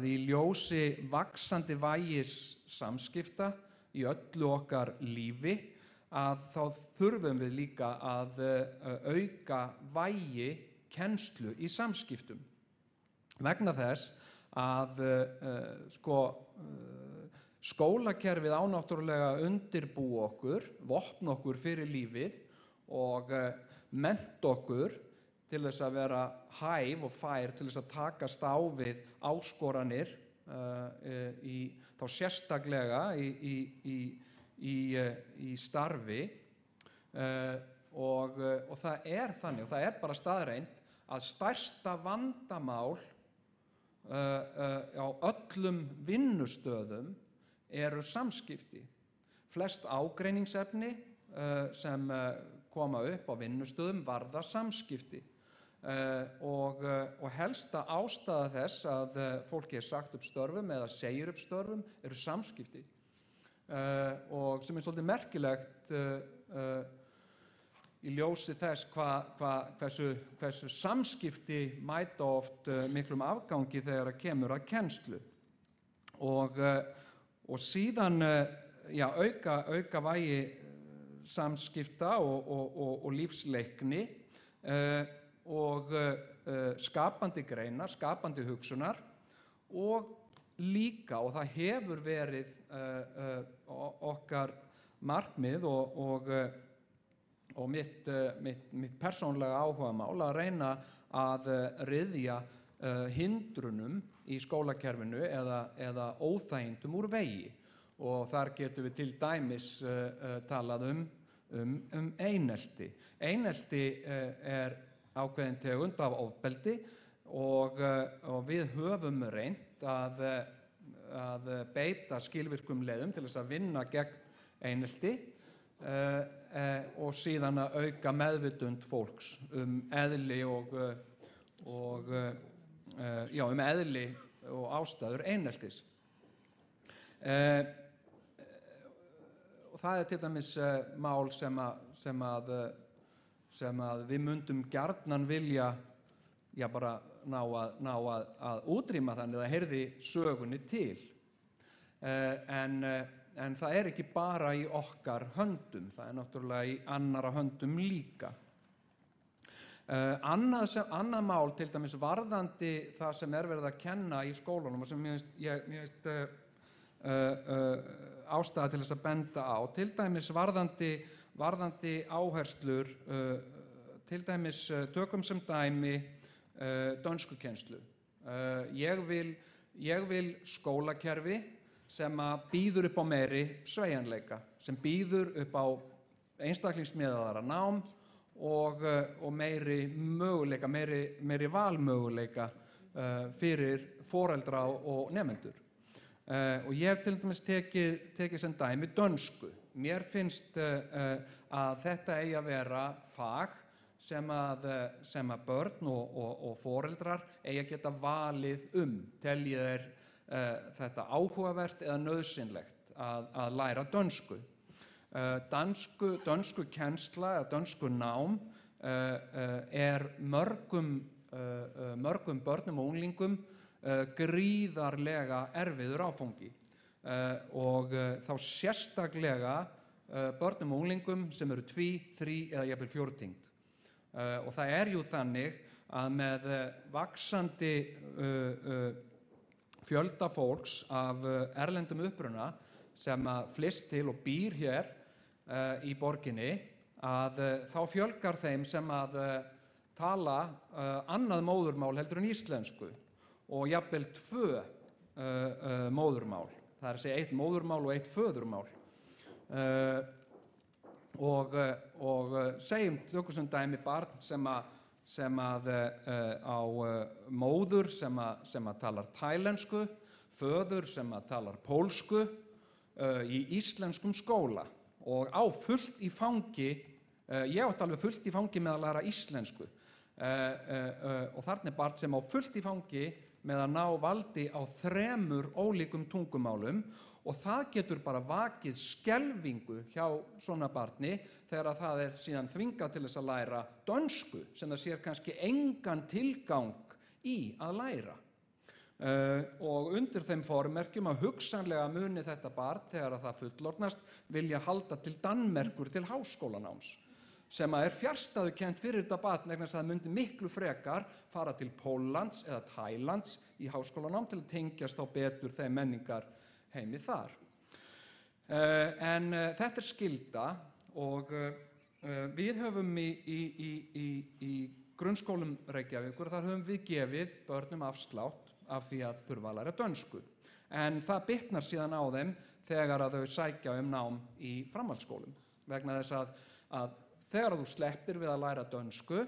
í ljósi vaxandi vægis samskipta í öllu okkar lífi að þá þurfum við líka að auka vægi kennslu í samskiptum. Vegna þess að skólakerfið á náttúrulega undirbúa okkur, vopna okkur fyrir lífið og mennta okkur til þess að vera hæf og fær til þess að takast á við áskoranir þá sérstaklega í starfi og það þannig og það bara staðreynd að stærsta vandamál á öllum vinnustöðum eru samskipti. Flest ágreiningsefni sem koma upp á vinnustöðum varða samskipti. og helsta ástæða þess að fólki sagt upp störfum eða segir upp störfum eru samskipti og sem svolítið merkilegt í ljósi þess hversu samskipti mæta oft miklum afgangi þegar það kemur að kennslu og síðan auka vægi samskipta og lífsleikni og skapandi greina, skapandi hugsunar og líka, og það hefur verið okkar markmið og mitt persónulega áhugamál að reyna að ryðja hindrunum í skólakerfinu eða óþægindum úr vegi og þar getum við til dæmis talað um einelti. Einelti er ákveðin tegund af ofbeldi og við höfum reynt að beita skilvirkum leiðum til þess að vinna gegn einelti og síðan að auka meðvitund fólks eðli eðli og ástæður eineltis. Og það til dæmis mál sem að við myndum gjarnan vilja bara ná að útrýma þannig að það heyrði sögunni til. En það er ekki bara í okkar höndum, það er náttúrulega í annarra höndum líka. Annað mál til dæmis varðandi það sem er verið að kenna í skólunum og sem mér finnst ástæða til þess að benda á, til dæmis varðandi áherslur, til dæmis tökum sem dæmi dönskukennslu. Ég vil skólakerfi sem býður upp á meiri sveigjanleika, sem býður upp á einstaklingsmiðaðara nám og meiri möguleika, meiri valmöguleika fyrir foreldra og nemendur. Og ég hef til dæmis tekið sem dæmi dönsku. Mér finnst að þetta eigi að vera fag sem að börn og foreldrar eigi að geta valið telji þeir þetta áhugavert eða nauðsynlegt að læra dönsku. Dönsku kennsla eða dönsku nám er mörgum börnum og unglingum gríðarlega erfiður áfangi og þá sérstaklega börnum og unglingum sem eru 2, 3 eða jafnvel 4-tengd. Og það er jú þannig að með vaxandi fjölda fólks af erlendum uppruna sem flyst til og býr hér í borginni, að þá fjölgar þeim sem að tala annað móðurmál heldur en íslensku og jafnvel 2 móðurmál. Það er að segja 1 móðurmál og 1 föðurmál. Og segjum tökum sem dæmi barn sem að á móður sem að talar tælensku, föður sem að talar pólsku í íslenskum skóla og á fullt í fangi, ég átti alveg fullt í fangi með að læra íslensku og þarna er barn sem á fullt í fangi með að ná valdi á 3 ólíkum tungumálum og það getur bara vakið skelfingu hjá svona barni þegar það er síðan þvingað til þess að læra dönsku sem það sér kannski engan tilgang í að læra. Og undir þeim formerkjum að hugsanlega muni þetta barn þegar það fullorðnast vilja halda til Danmerkur til háskólanáms sem er fjarstæðukennt fyrir þetta barn vegna þess að það myndi miklu frekar fara til Póllands eða Tælands í háskólanám til að tengjast þá betur þeim menningar heimi þar. En þetta er skylda og við höfum í grunnskólum Reykjavíkur, þar höfum við gefið börnum afslátt af því að þurfa að læra dönsku. En það bitnar síðan á þeim þegar að þau sækja nám í framhaldsskólum vegna þess að þegar þú sleppir við að læra dönsku,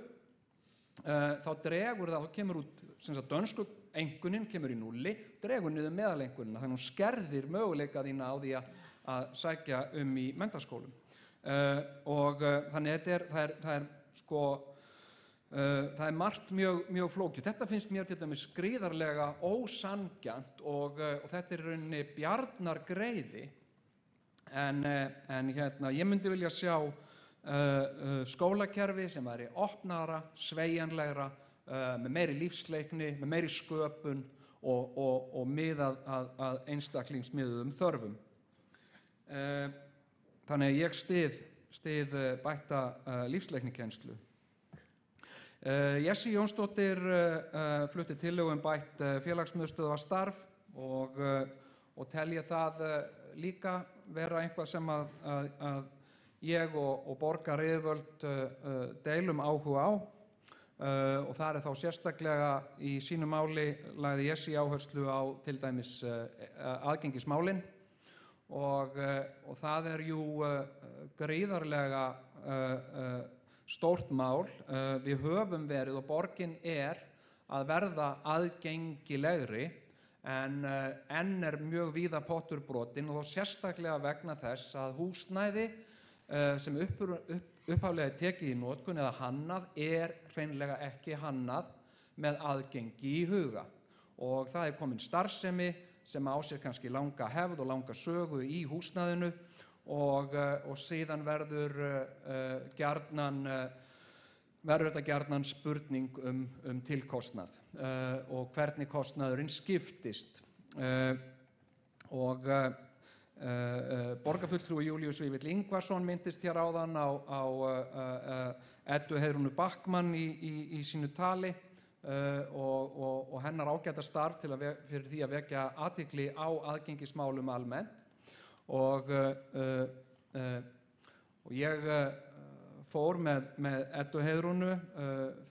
þá dregur það, þá kemur út, sem sagt dönsku einkunnin kemur í 0, dregur niður meðalengunina, þannig hún skerðir möguleika þína á því að sækja í menntaskólum. Og þannig það er sko, það margt mjög flókið. Þetta finnst mér til dæmis gríðarlega ósanngjarnt og þetta í rauninni bjarnargreiði. En ég myndi vilja sjá skólakerfi sem væri opnara, sveigjanlegra, með meiri lífsleikni, með meiri sköpun og miðað að einstaklingsmiðuðum þörfum. Þannig að ég styð bætta lífsleiknikennslu. Jessi Jónsdóttir flutti tillögu bætt félagsmiðstöðvarstarf og tel ég það líka vera eitthvað sem að ég og borgaryfirvöld deilum áhuga á og það þá sérstaklega í sínu máli lagði Jessi áherslu á til dæmis aðgengismálin og það jú gríðarlega stórt mál. Við höfum verið og borgin að verða aðgengilegri en enn mjög víða pottur brotinn og sérstaklega vegna þess að húsnæði sem upphaflega tekið í notkun eða hannað hreinlega ekki hannað með aðgengi í huga og það komin starfsemi sem á sér kannski langa hefð og langa sögu í húsnæðinu og síðan verður þetta gjarnan spurning tilkostnað og hvernig kostnaðurinn skiptist og borgarfulltrúi Júlíus Vífill Ingvarsson minntist hér áðan á Eddu Heiðrúnu Backman í sínu tali og hennar ágæta starf fyrir því að vekja athygli á aðgengismálum almennt og ég fór með Eddu Heiðrúnu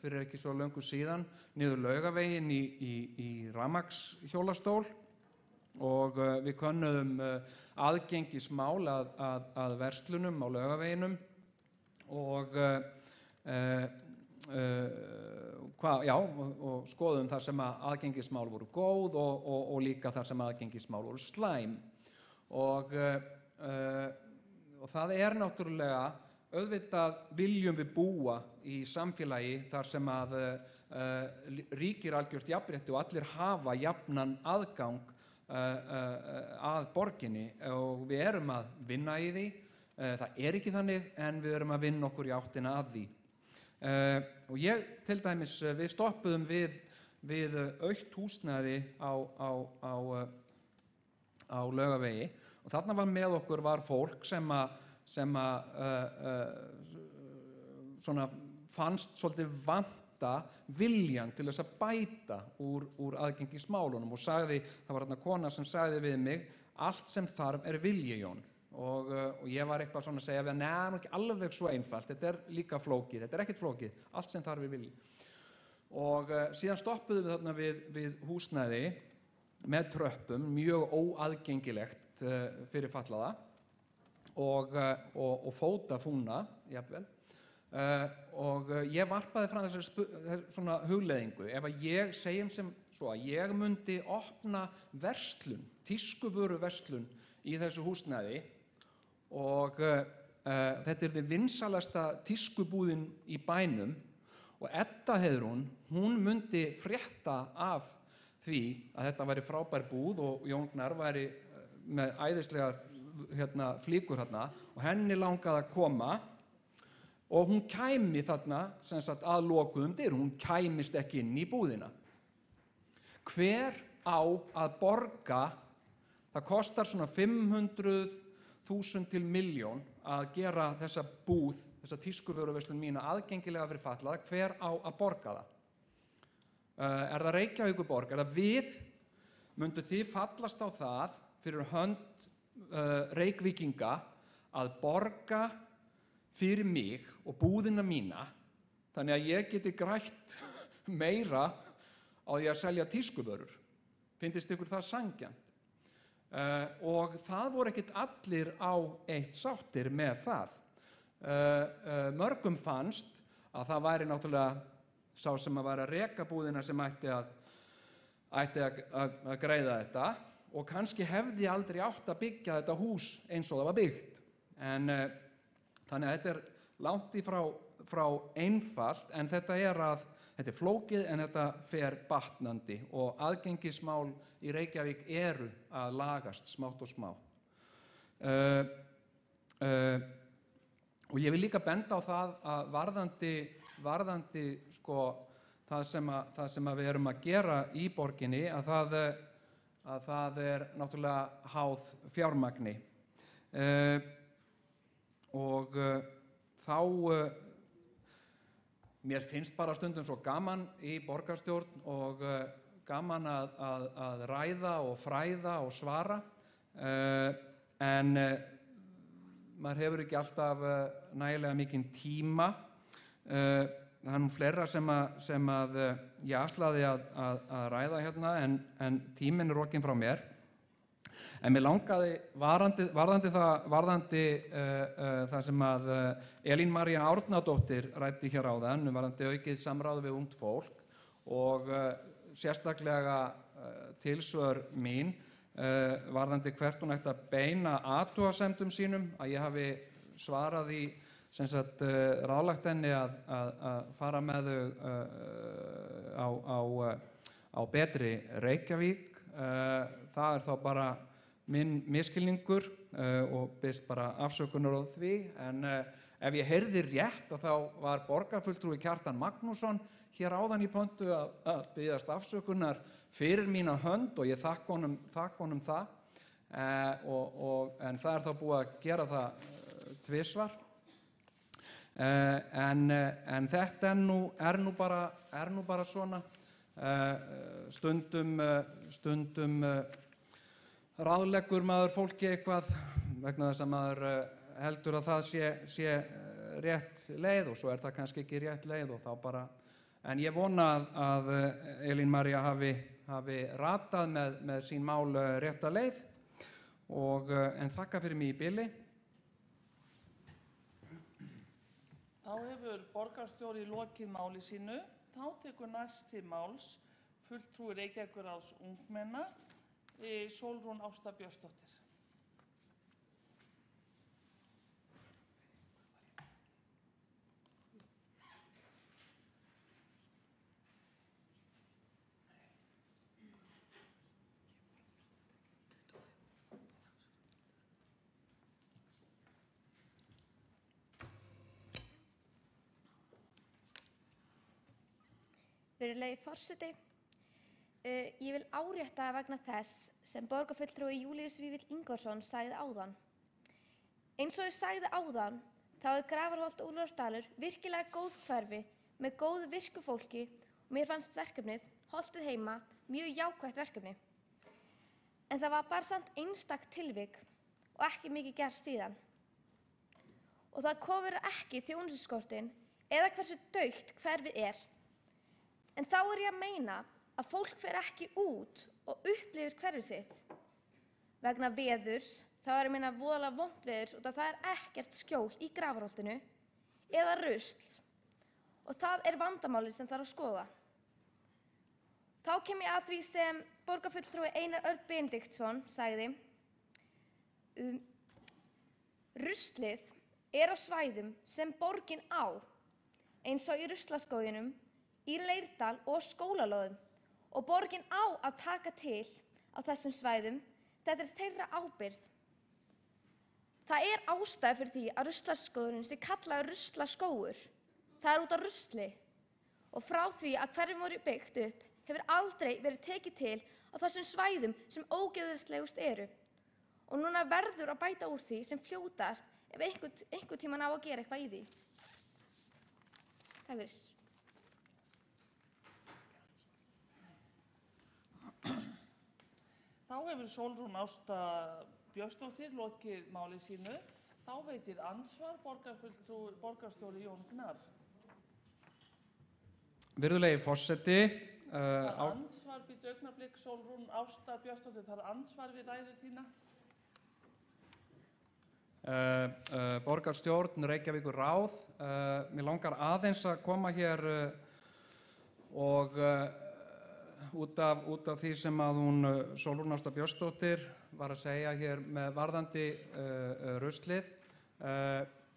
fyrir ekki svo löngu síðan niður Laugaveginn í rafmagnshjólastól og við könnuðum aðgengismál að verslunum á Laugaveginum og og skoðum þar sem aðgengismál voru góð og líka þar sem aðgengismál voru slæm og það náttúrulega auðvitað viljum við búa í samfélagi þar sem að ríkir algjört jafnrétti og allir hafa jafnan aðgang að borginni og við að vinna í því. Það ekki þannig en við að vinna okkur í áttina að því. Og ég til dæmis, við stoppuðum við aukt húsnæði á Laugavegi og þarna með okkur var fólk sem svona fannst svolítið vanta viljan til þess að bæta úr aðgengismálunum og sagði, það var þarna kona sem sagði við mig, allt sem þarf vilji, Jón. Og ég var eitthvað svona að segja við hann, ekki alveg svo einfalt, þetta líka flókið, þetta ekkert flókið, allt sem þarf vilji. Og síðan stoppuðum við þarna við húsnæði með tröppum, mjög óaðgengilegt fyrir fatlaða og fótafúna, jafnvel. Og ég varpaði fram þessari svona hugleiðingu, ef að ég segjum sem svo að ég myndi opna verslun, tískuvöruverslun í þessu húsnæði og þetta því vinsalasta tískubúðin í bænum og Edda Heiðrún, hún myndi frétta af því að þetta væri frábær búð og Jón Gnarr væri með æðislegar flíkur þarna og henni langaði að koma og hún kæmi þarna sem sagt að lokuðum dyrum, hún kæmist ekki inn í búðina. Hver á að borga, það kostar svona 500.000 til milljón að gera þessa búð, þessa tískuvöruverslun mína aðgengilega fyrir fatlaða, hver á að borga það? Það Reykjavíkurborg, það við, myndu þið fallast á það fyrir hönd Reykvíkinga að borga fyrir mig og búðina mína þannig að ég geti grætt meira á því að selja tískuvörur. Finnst ykkur það sanngjarnt? Og það voru ekkert allir á eitt sáttir með það. Mörgum fannst að það væri náttúrulega sá sem að væri að reka búðina sem ætti að greiða þetta og kannski hefði aldrei átt að byggja þetta hús eins og það var byggt. En þannig að þetta langt í frá frá einfalt, en þetta er flókið en þetta fer batnandi og aðgengismál í Reykjavík eru að lagast smátt og smátt. Og ég vil líka benda á það að varðandi sko, það sem við erum að gera í borginni, að það er náttúrulega háð fjármagni. Og þá mér finnst bara stundum svo gaman í borgarstjórn og gaman að ræða og fræða og svara, en maður hefur ekki alltaf nægilega mikinn tíma. Það nú fleira sem ég ætlaði að ræða hérna, en tíminn er rokinn frá mér. En mér langaði varðandi það sem að Elín María Árnadóttir ræddi hér áðan, varðandi aukið samráð við ungt fólk og sérstaklega tilsvör mín varðandi hvert hún ætti að beina athugasemdum sínum, að ég hafi svarað í ráðlagt henni að fara með þau á betri Reykjavík. Það er þá bara minn misskilningur og biðst bara afsökunar á því, en ef ég heyrði rétt þá var borgarfulltrúi Kjartan Magnússon hér áðan í pontu að biðjast afsökunar fyrir mína hönd og ég þakka honum það, en það er þá búið að gera það tvisvar. En þetta er nú bara svona. Stundum ráðleggur maður fólki eitthvað vegna þess að maður heldur að það sé rétt leið og svo er það kannski ekki rétt leið og þá bara, en ég vona að Elín María hafi ratað með sín mál rétta leið en þakka fyrir mig í bili. Þá hefur borgarstjóri lokið máli sínu. Þá tekur næst til máls fulltrúi Reykjavíkurráðs ungmenna, Sólrún Ásta Björnsdóttir. Virðulegi forseti, ég vil árétta vegna þess sem borgarfulltrúi Júlíus Vífill Ingvarsson sagði áðan. Eins og ég sagði áðan, þá er Grafarholt og Úlfarsdalur virkilega góð hverfi með góðu virku fólki og mér fannst verkefnið, Holtið heima, mjög jákvætt verkefni. En það var bara samt einstakt tilvik og ekki mikið gert síðan. Og það kofir ekki þjónustuskortinn eða hversu dautt hverfið er. En þá er ég að meina að fólk fer ekki út og upplifir hverfið sitt. Vegna veðurs, þá er ég að meina voðalega vont veðurs og það er ekkert skjól í Grafarholtinu eða rusl. Og það er vandamálið sem þarf að skoða. Þá kem ég að því sem borgarfulltrúi Einar Örn Benediktsson sagði. Ruslið er á svæðum sem borgin á, eins og í ruslaskóginum, í Leirdal og skólalóðum og borgin á að taka til á þessum svæðum, þetta er þeirra ábyrgð. Það er ástæða fyrir því að ruslaskógurinn sé kallaður ruslaskógur. Það er út á rusli og frá því að hverfin voru byggt upp hefur aldrei verið tekið til á þessum svæðum sem ógeðslegust eru. Og núna verður að bæta úr því sem fljótast ef einhvern tímann á að gera eitthvað í því. Takk fyrir. Þá hefur Sólrún Ásta Björnsdóttir lokið máli sínu. Þá veitir andsvar borgarstjóri Jón Gnarr. Virðulegi forseti. Það er andsvar, býttu augnablik, Sólrún Ásta Björnsdóttir, það er andsvar við ræðu þína. Borgarstjórn, Reykjavíkurráð. Mér langar aðeins að koma hér og út af því sem að hún Sólrún Ásta Björnsdóttir var að segja hér með varðandi ruslið,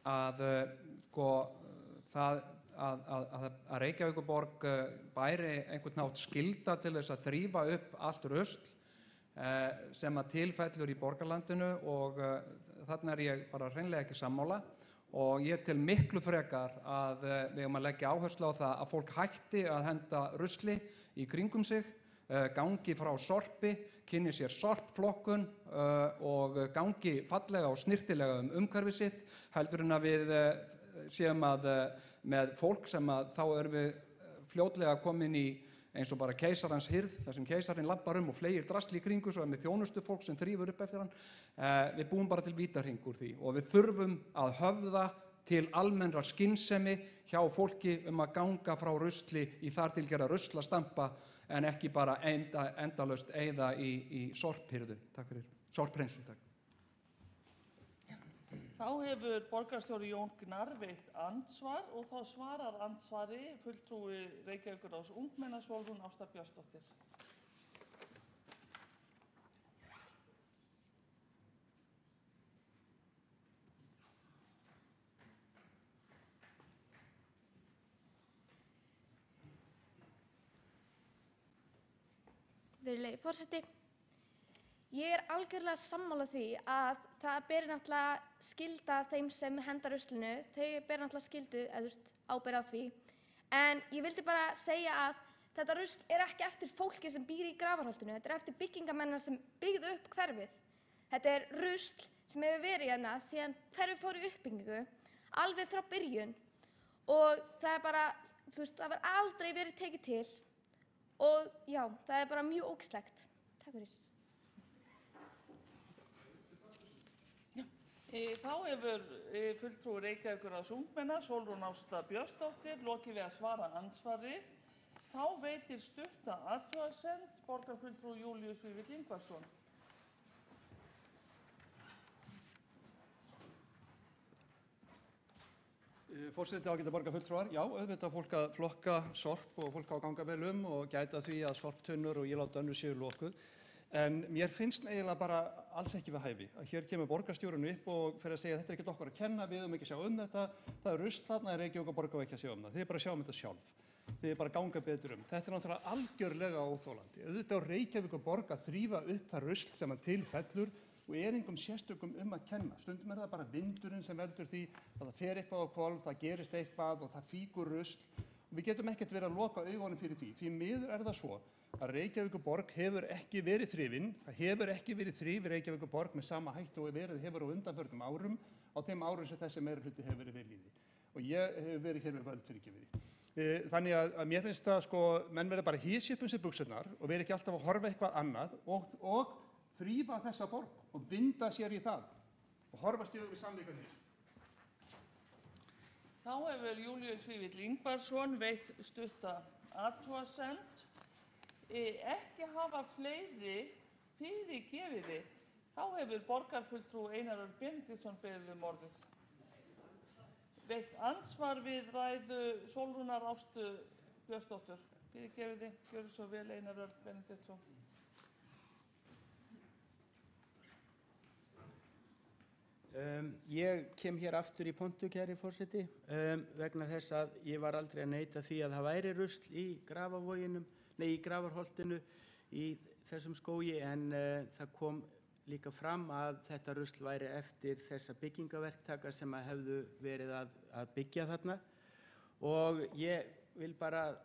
að að Reykjavíkurborg bæri einhvern nátt skylda til þess að þrífa upp allt rusl sem að tilfellur í borgarlandinu og þarna ég bara hreinlega ekki sammála og ég tel miklu frekar að við eigum að leggja áherslu á það að fólk hætti að henda rusli í kringum sig, gangi frá sorpi, kynni sér sorpflokkun og gangi fallega og snyrtilega umhverfið sitt, heldur en að við séum með fólk sem að þá erum við fljótlega komin í eins og bara keisarans hirð, þar sem keisarinn lappar og fleygir drasli í kringu svo með þjónustu fólk sem þrífur upp eftir hann. Við búum bara til vítahring úr því og við þurfum að höfða til almennrar skynsemi hjá fólki að ganga frá rusli í þar til gerða ruslastampa en ekki bara endalaust eyða í sorphirðu. Takk fyrir. Sorphreinsun, takk. Þá hefur borgarstjóri Jón Gnarr veitt andsvar og þá svarar andsvari fulltrúi Reykjavíkurráðs ungmenna Sólrún Ásta Björnsdóttir. Virðulegi forseti, ég algjörlega sammála því að það beri náttúrulega skylda þeim sem henda ruslinu, þau beri náttúrulega skyldu ábyrgð á því. En ég vildi bara segja að þetta rusl ekki eftir fólki sem býr í Grafarholtinu, þetta eftir byggingamennina sem byggðu upp hverfið. Þetta rusl sem hefur verið hérna síðan hverfið fór í uppbyggingu, alveg frá byrjun og það bara, það var aldrei verið tekið til og já, það bara mjög ógeðslegt. Takk fyrir. Þá hefur fulltrúi Reykjavíkurráðs ungmenna Sólrún Ásta Björnsdóttir lokið við að svara andsvari. Þá veitir stutta athugasemd borgarfulltrúi Júlíus Vífill Ingvarsson. Forseti, ágæta borgarfulltrúar, já, auðvitað fólk að flokka sorp og fólk á að ganga vel og gæta því að sorptunnur og ílát önnur séu lokuð. En mér finnst eiginlega bara alls ekki við hæfi að hér kemur borgarstjórinn upp og fer að segja að þetta ekkert okkur að kenna, við ekki að sjá þetta, það rusl þarna Reykjavíkurborg á ekki að sjá það, þið bara sjáum þetta sjálf, þið bara ganga betur Þetta er náttúrulega algjörlega óþolandi. Auðvitað á Reykjavíkurborg að þrífa upp það rusl sem að til fellur og engum sérstökum að kenna. Stundum það bara vindurinn sem veldur því að það fer eitthvað á hvolf, það gerist eitthvað og það fýkur rusl. Við getum ekkert verið að loka augunum fyrir því. Því miður það svo að Reykjavíkurborg hefur ekki verið þrifin, það hefur ekki verið þrif Reykjavíkurborg með sama hætti og hefur á undanförnum árum, á þeim árum sem þessi meirihluti hefur verið við lýði. Og ég hefur verið hér við völd fyrir ekki við. Þannig að mér finnst það menn verða bara hísja upp sér buxurnar og verið ekki alltaf að horfa eitthvað annað og þrífa þessa borg og vinda sér í það og horfast í við sannleikann. Þá hefur Júlíus Vífill Ingvarsson veitt stutta athugasemd. Ekki hafa fleiri fyrirgefiði. Þá hefur borgarfulltrúi Einar Örn Benediktsson beðið orðið. Veitt andsvar við ræðu Sólrúnar Ástu Björnsdóttur. Fyrirgefiði, gjörðu svo vel Einar Örn Benediktsson. Ég kem hér aftur í pontu, kæri forseti, vegna þess að ég var aldrei að neita því að það væri rusl í í Grafarholtinu í þessum skógi en það kom líka fram að þetta rusl væri eftir þessa byggingaverktaka sem hefðu verið að byggja þarna og ég vil bara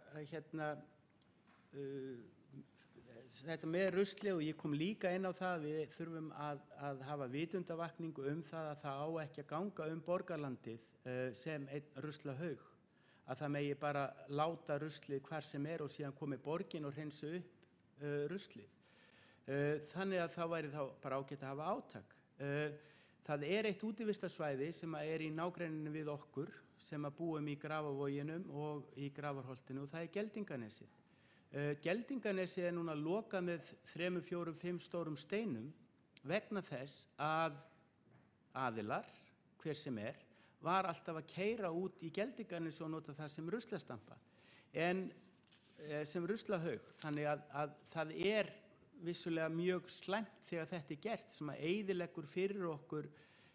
þetta með rusli og ég kom líka inn á það að við þurfum að hafa vitundavakningu það að það á ekki að ganga borgarlandið sem einn ruslahaug, að það megi bara láta ruslið hvar sem og síðan komi borgin og hreinsi upp ruslið. Þannig að það væri þá bara ágætt að hafa átak. Það eitt útivistarsvæði sem í nágrenninu við okkur sem búum í Grafarvoginum og í Grafarholtinu og það Geldinganesið. Geldinganesið núna lokað með 3, 4, 5 stórum steinum vegna þess að aðilar, hver sem var alltaf að keyra út í Geldinganesið og nota það sem ruslastampa en sem ruslahaug. Þannig að það vissulega mjög slæmt þegar þetta gert sem eyðileggur fyrir okkur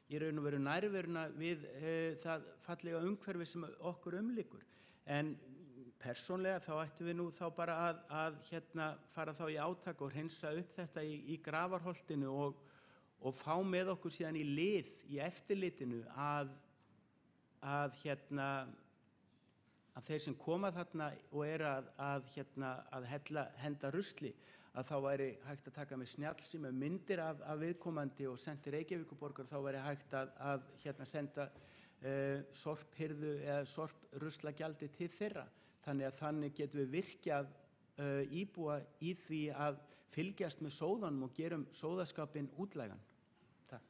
í raun og veru nærveruna við það fallega umhverfi sem okkur umlykur. En persónlega þá ættum við nú þá bara að fara þá í átak og hreinsa upp þetta í Grafarholtinu og fá með okkur síðan í lið í eftirlitinu að þeir sem koma þarna og eru að henda rusli, að þá væri hægt að taka með snjallsíma myndir af viðkomandi og senda Reykjavíkurborgar, þá væri hægt að senda sorphirðu eða sorpruslagjaldi til þeirra. Þannig getum við virkjað íbúa í því að fylgjast með sóðanum og gerum sóðaskapinn útlægan. Takk.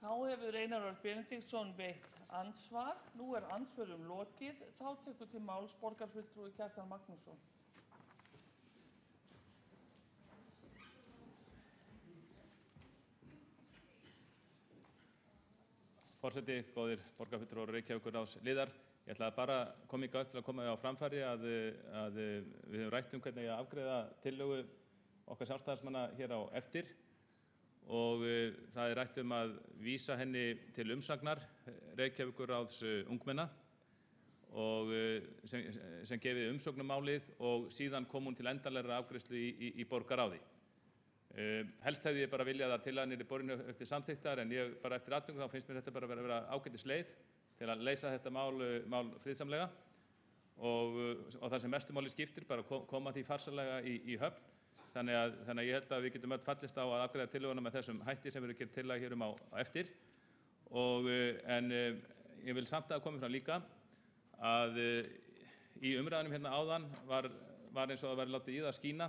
Þá hefur Einar Örn Benediktsson veitt andsvar. Nú andsvörum lokið. Þá tekur til máls borgarfulltrúi Kjartan Magnússon. Forseti, góðir borgarfulltrúar og Reykjavíkurráðs liðar. Ég ætlaði bara að koma hingað upp til að koma á framfæri að við höfum rætt hvernig að afgreiða tillögu okkar sjálfstæðismanna hér á eftir og það rætt að vísa henni til umsagnar Reykjavíkurráðs ungmenna og sem gefið umsögn málið og síðan kom hún til endanlegrar afgreiðslu í borgarráði. Helst hefði ég bara viljað að tillagan yrði borin upp til samþykktar en ég bara eftir atvikum þá finnst mér þetta bara vera ágætis leið til að leysa þetta mál friðsamlega og það sem mestu máli skiptir bara koma því farsællega í höfn. Þannig að ég held að við getum öll fallist á að afgreiða tillöguna með þessum hætti sem við erum gerð tillaga hér á eftir. En ég vil samt að koma fram líka að í umræðunum hérna áðan var eins og að vera látið í það skína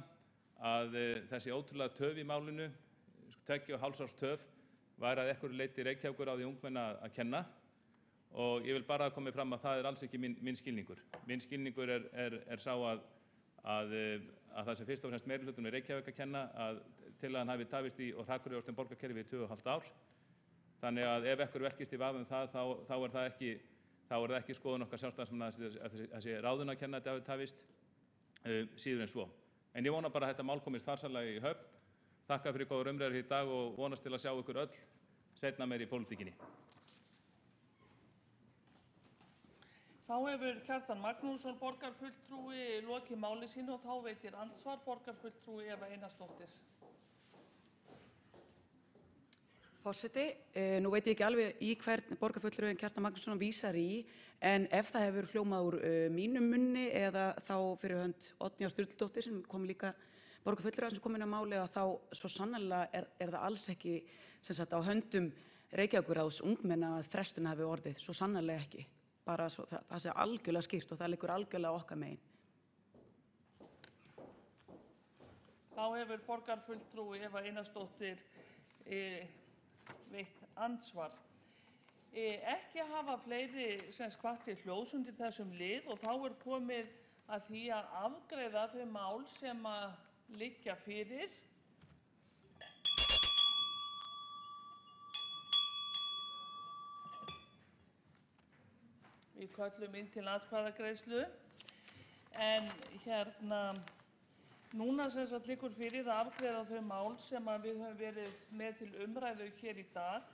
að þessi ótrúlega töf í málinu, 2,5 árs töf, væri að einhverju leyti Reykjavíkurráði ungmenna að kenna og ég vil bara koma fram að það alls ekki minn skilningur. Minn skilningur sá að það sem fyrst og fremst meirihlutanum í Reykjavík að kenna að tillagan hafi tafist og hrakurrýrst borgarkerfi í 2,5 ár. Þannig að ef einhver velkist í vafa það, þá er það ekki skoðun okkar sjálfstæðismanna að þessi ráðun að kenna þetta hafi tafist síður en svo. En ég vona bara að þetta mál komist farsællega í höfn. Þakka fyrir góðar umræður í dag og vonast til að sjá ykkur öll seinna meir í pólitíkinni. Þá hefur Kjartan Magnússon borgarfulltrúi lokið máli sínu og þá veitir andsvar borgarfulltrúi Eva Einarsdóttir. Forseti, nú veit ég ekki alveg í hvern borgarfulltrúin Kjartan Magnússon vísar í, en ef það hefur hljómað úr mínum munni eða þá fyrir hönd Oddnýjar Sturludóttur sem kom líka borgarfulltrúi sem kom inn á máli, þá svo sannarlega það alls ekki á höndum Reykjavíkurráðs ungmenna að frestun hafi orðið, svo sannarlega ekki. Bara svo það sé algjörlega skýrt og það liggur algjörlega okkar megin. Þá hefur borgarfulltrúi Eva Einarsdóttir veitt andsvar. Ekki hafa fleiri hvatt sér hljóðs undir þessum lið og þá komið að því að afgreiða þau mál sem liggja fyrir. Við köllum inn til atkvæðagreiðslu en núna liggur fyrir að afgreiða þau mál sem við höfum verið með til umræðu hér í dag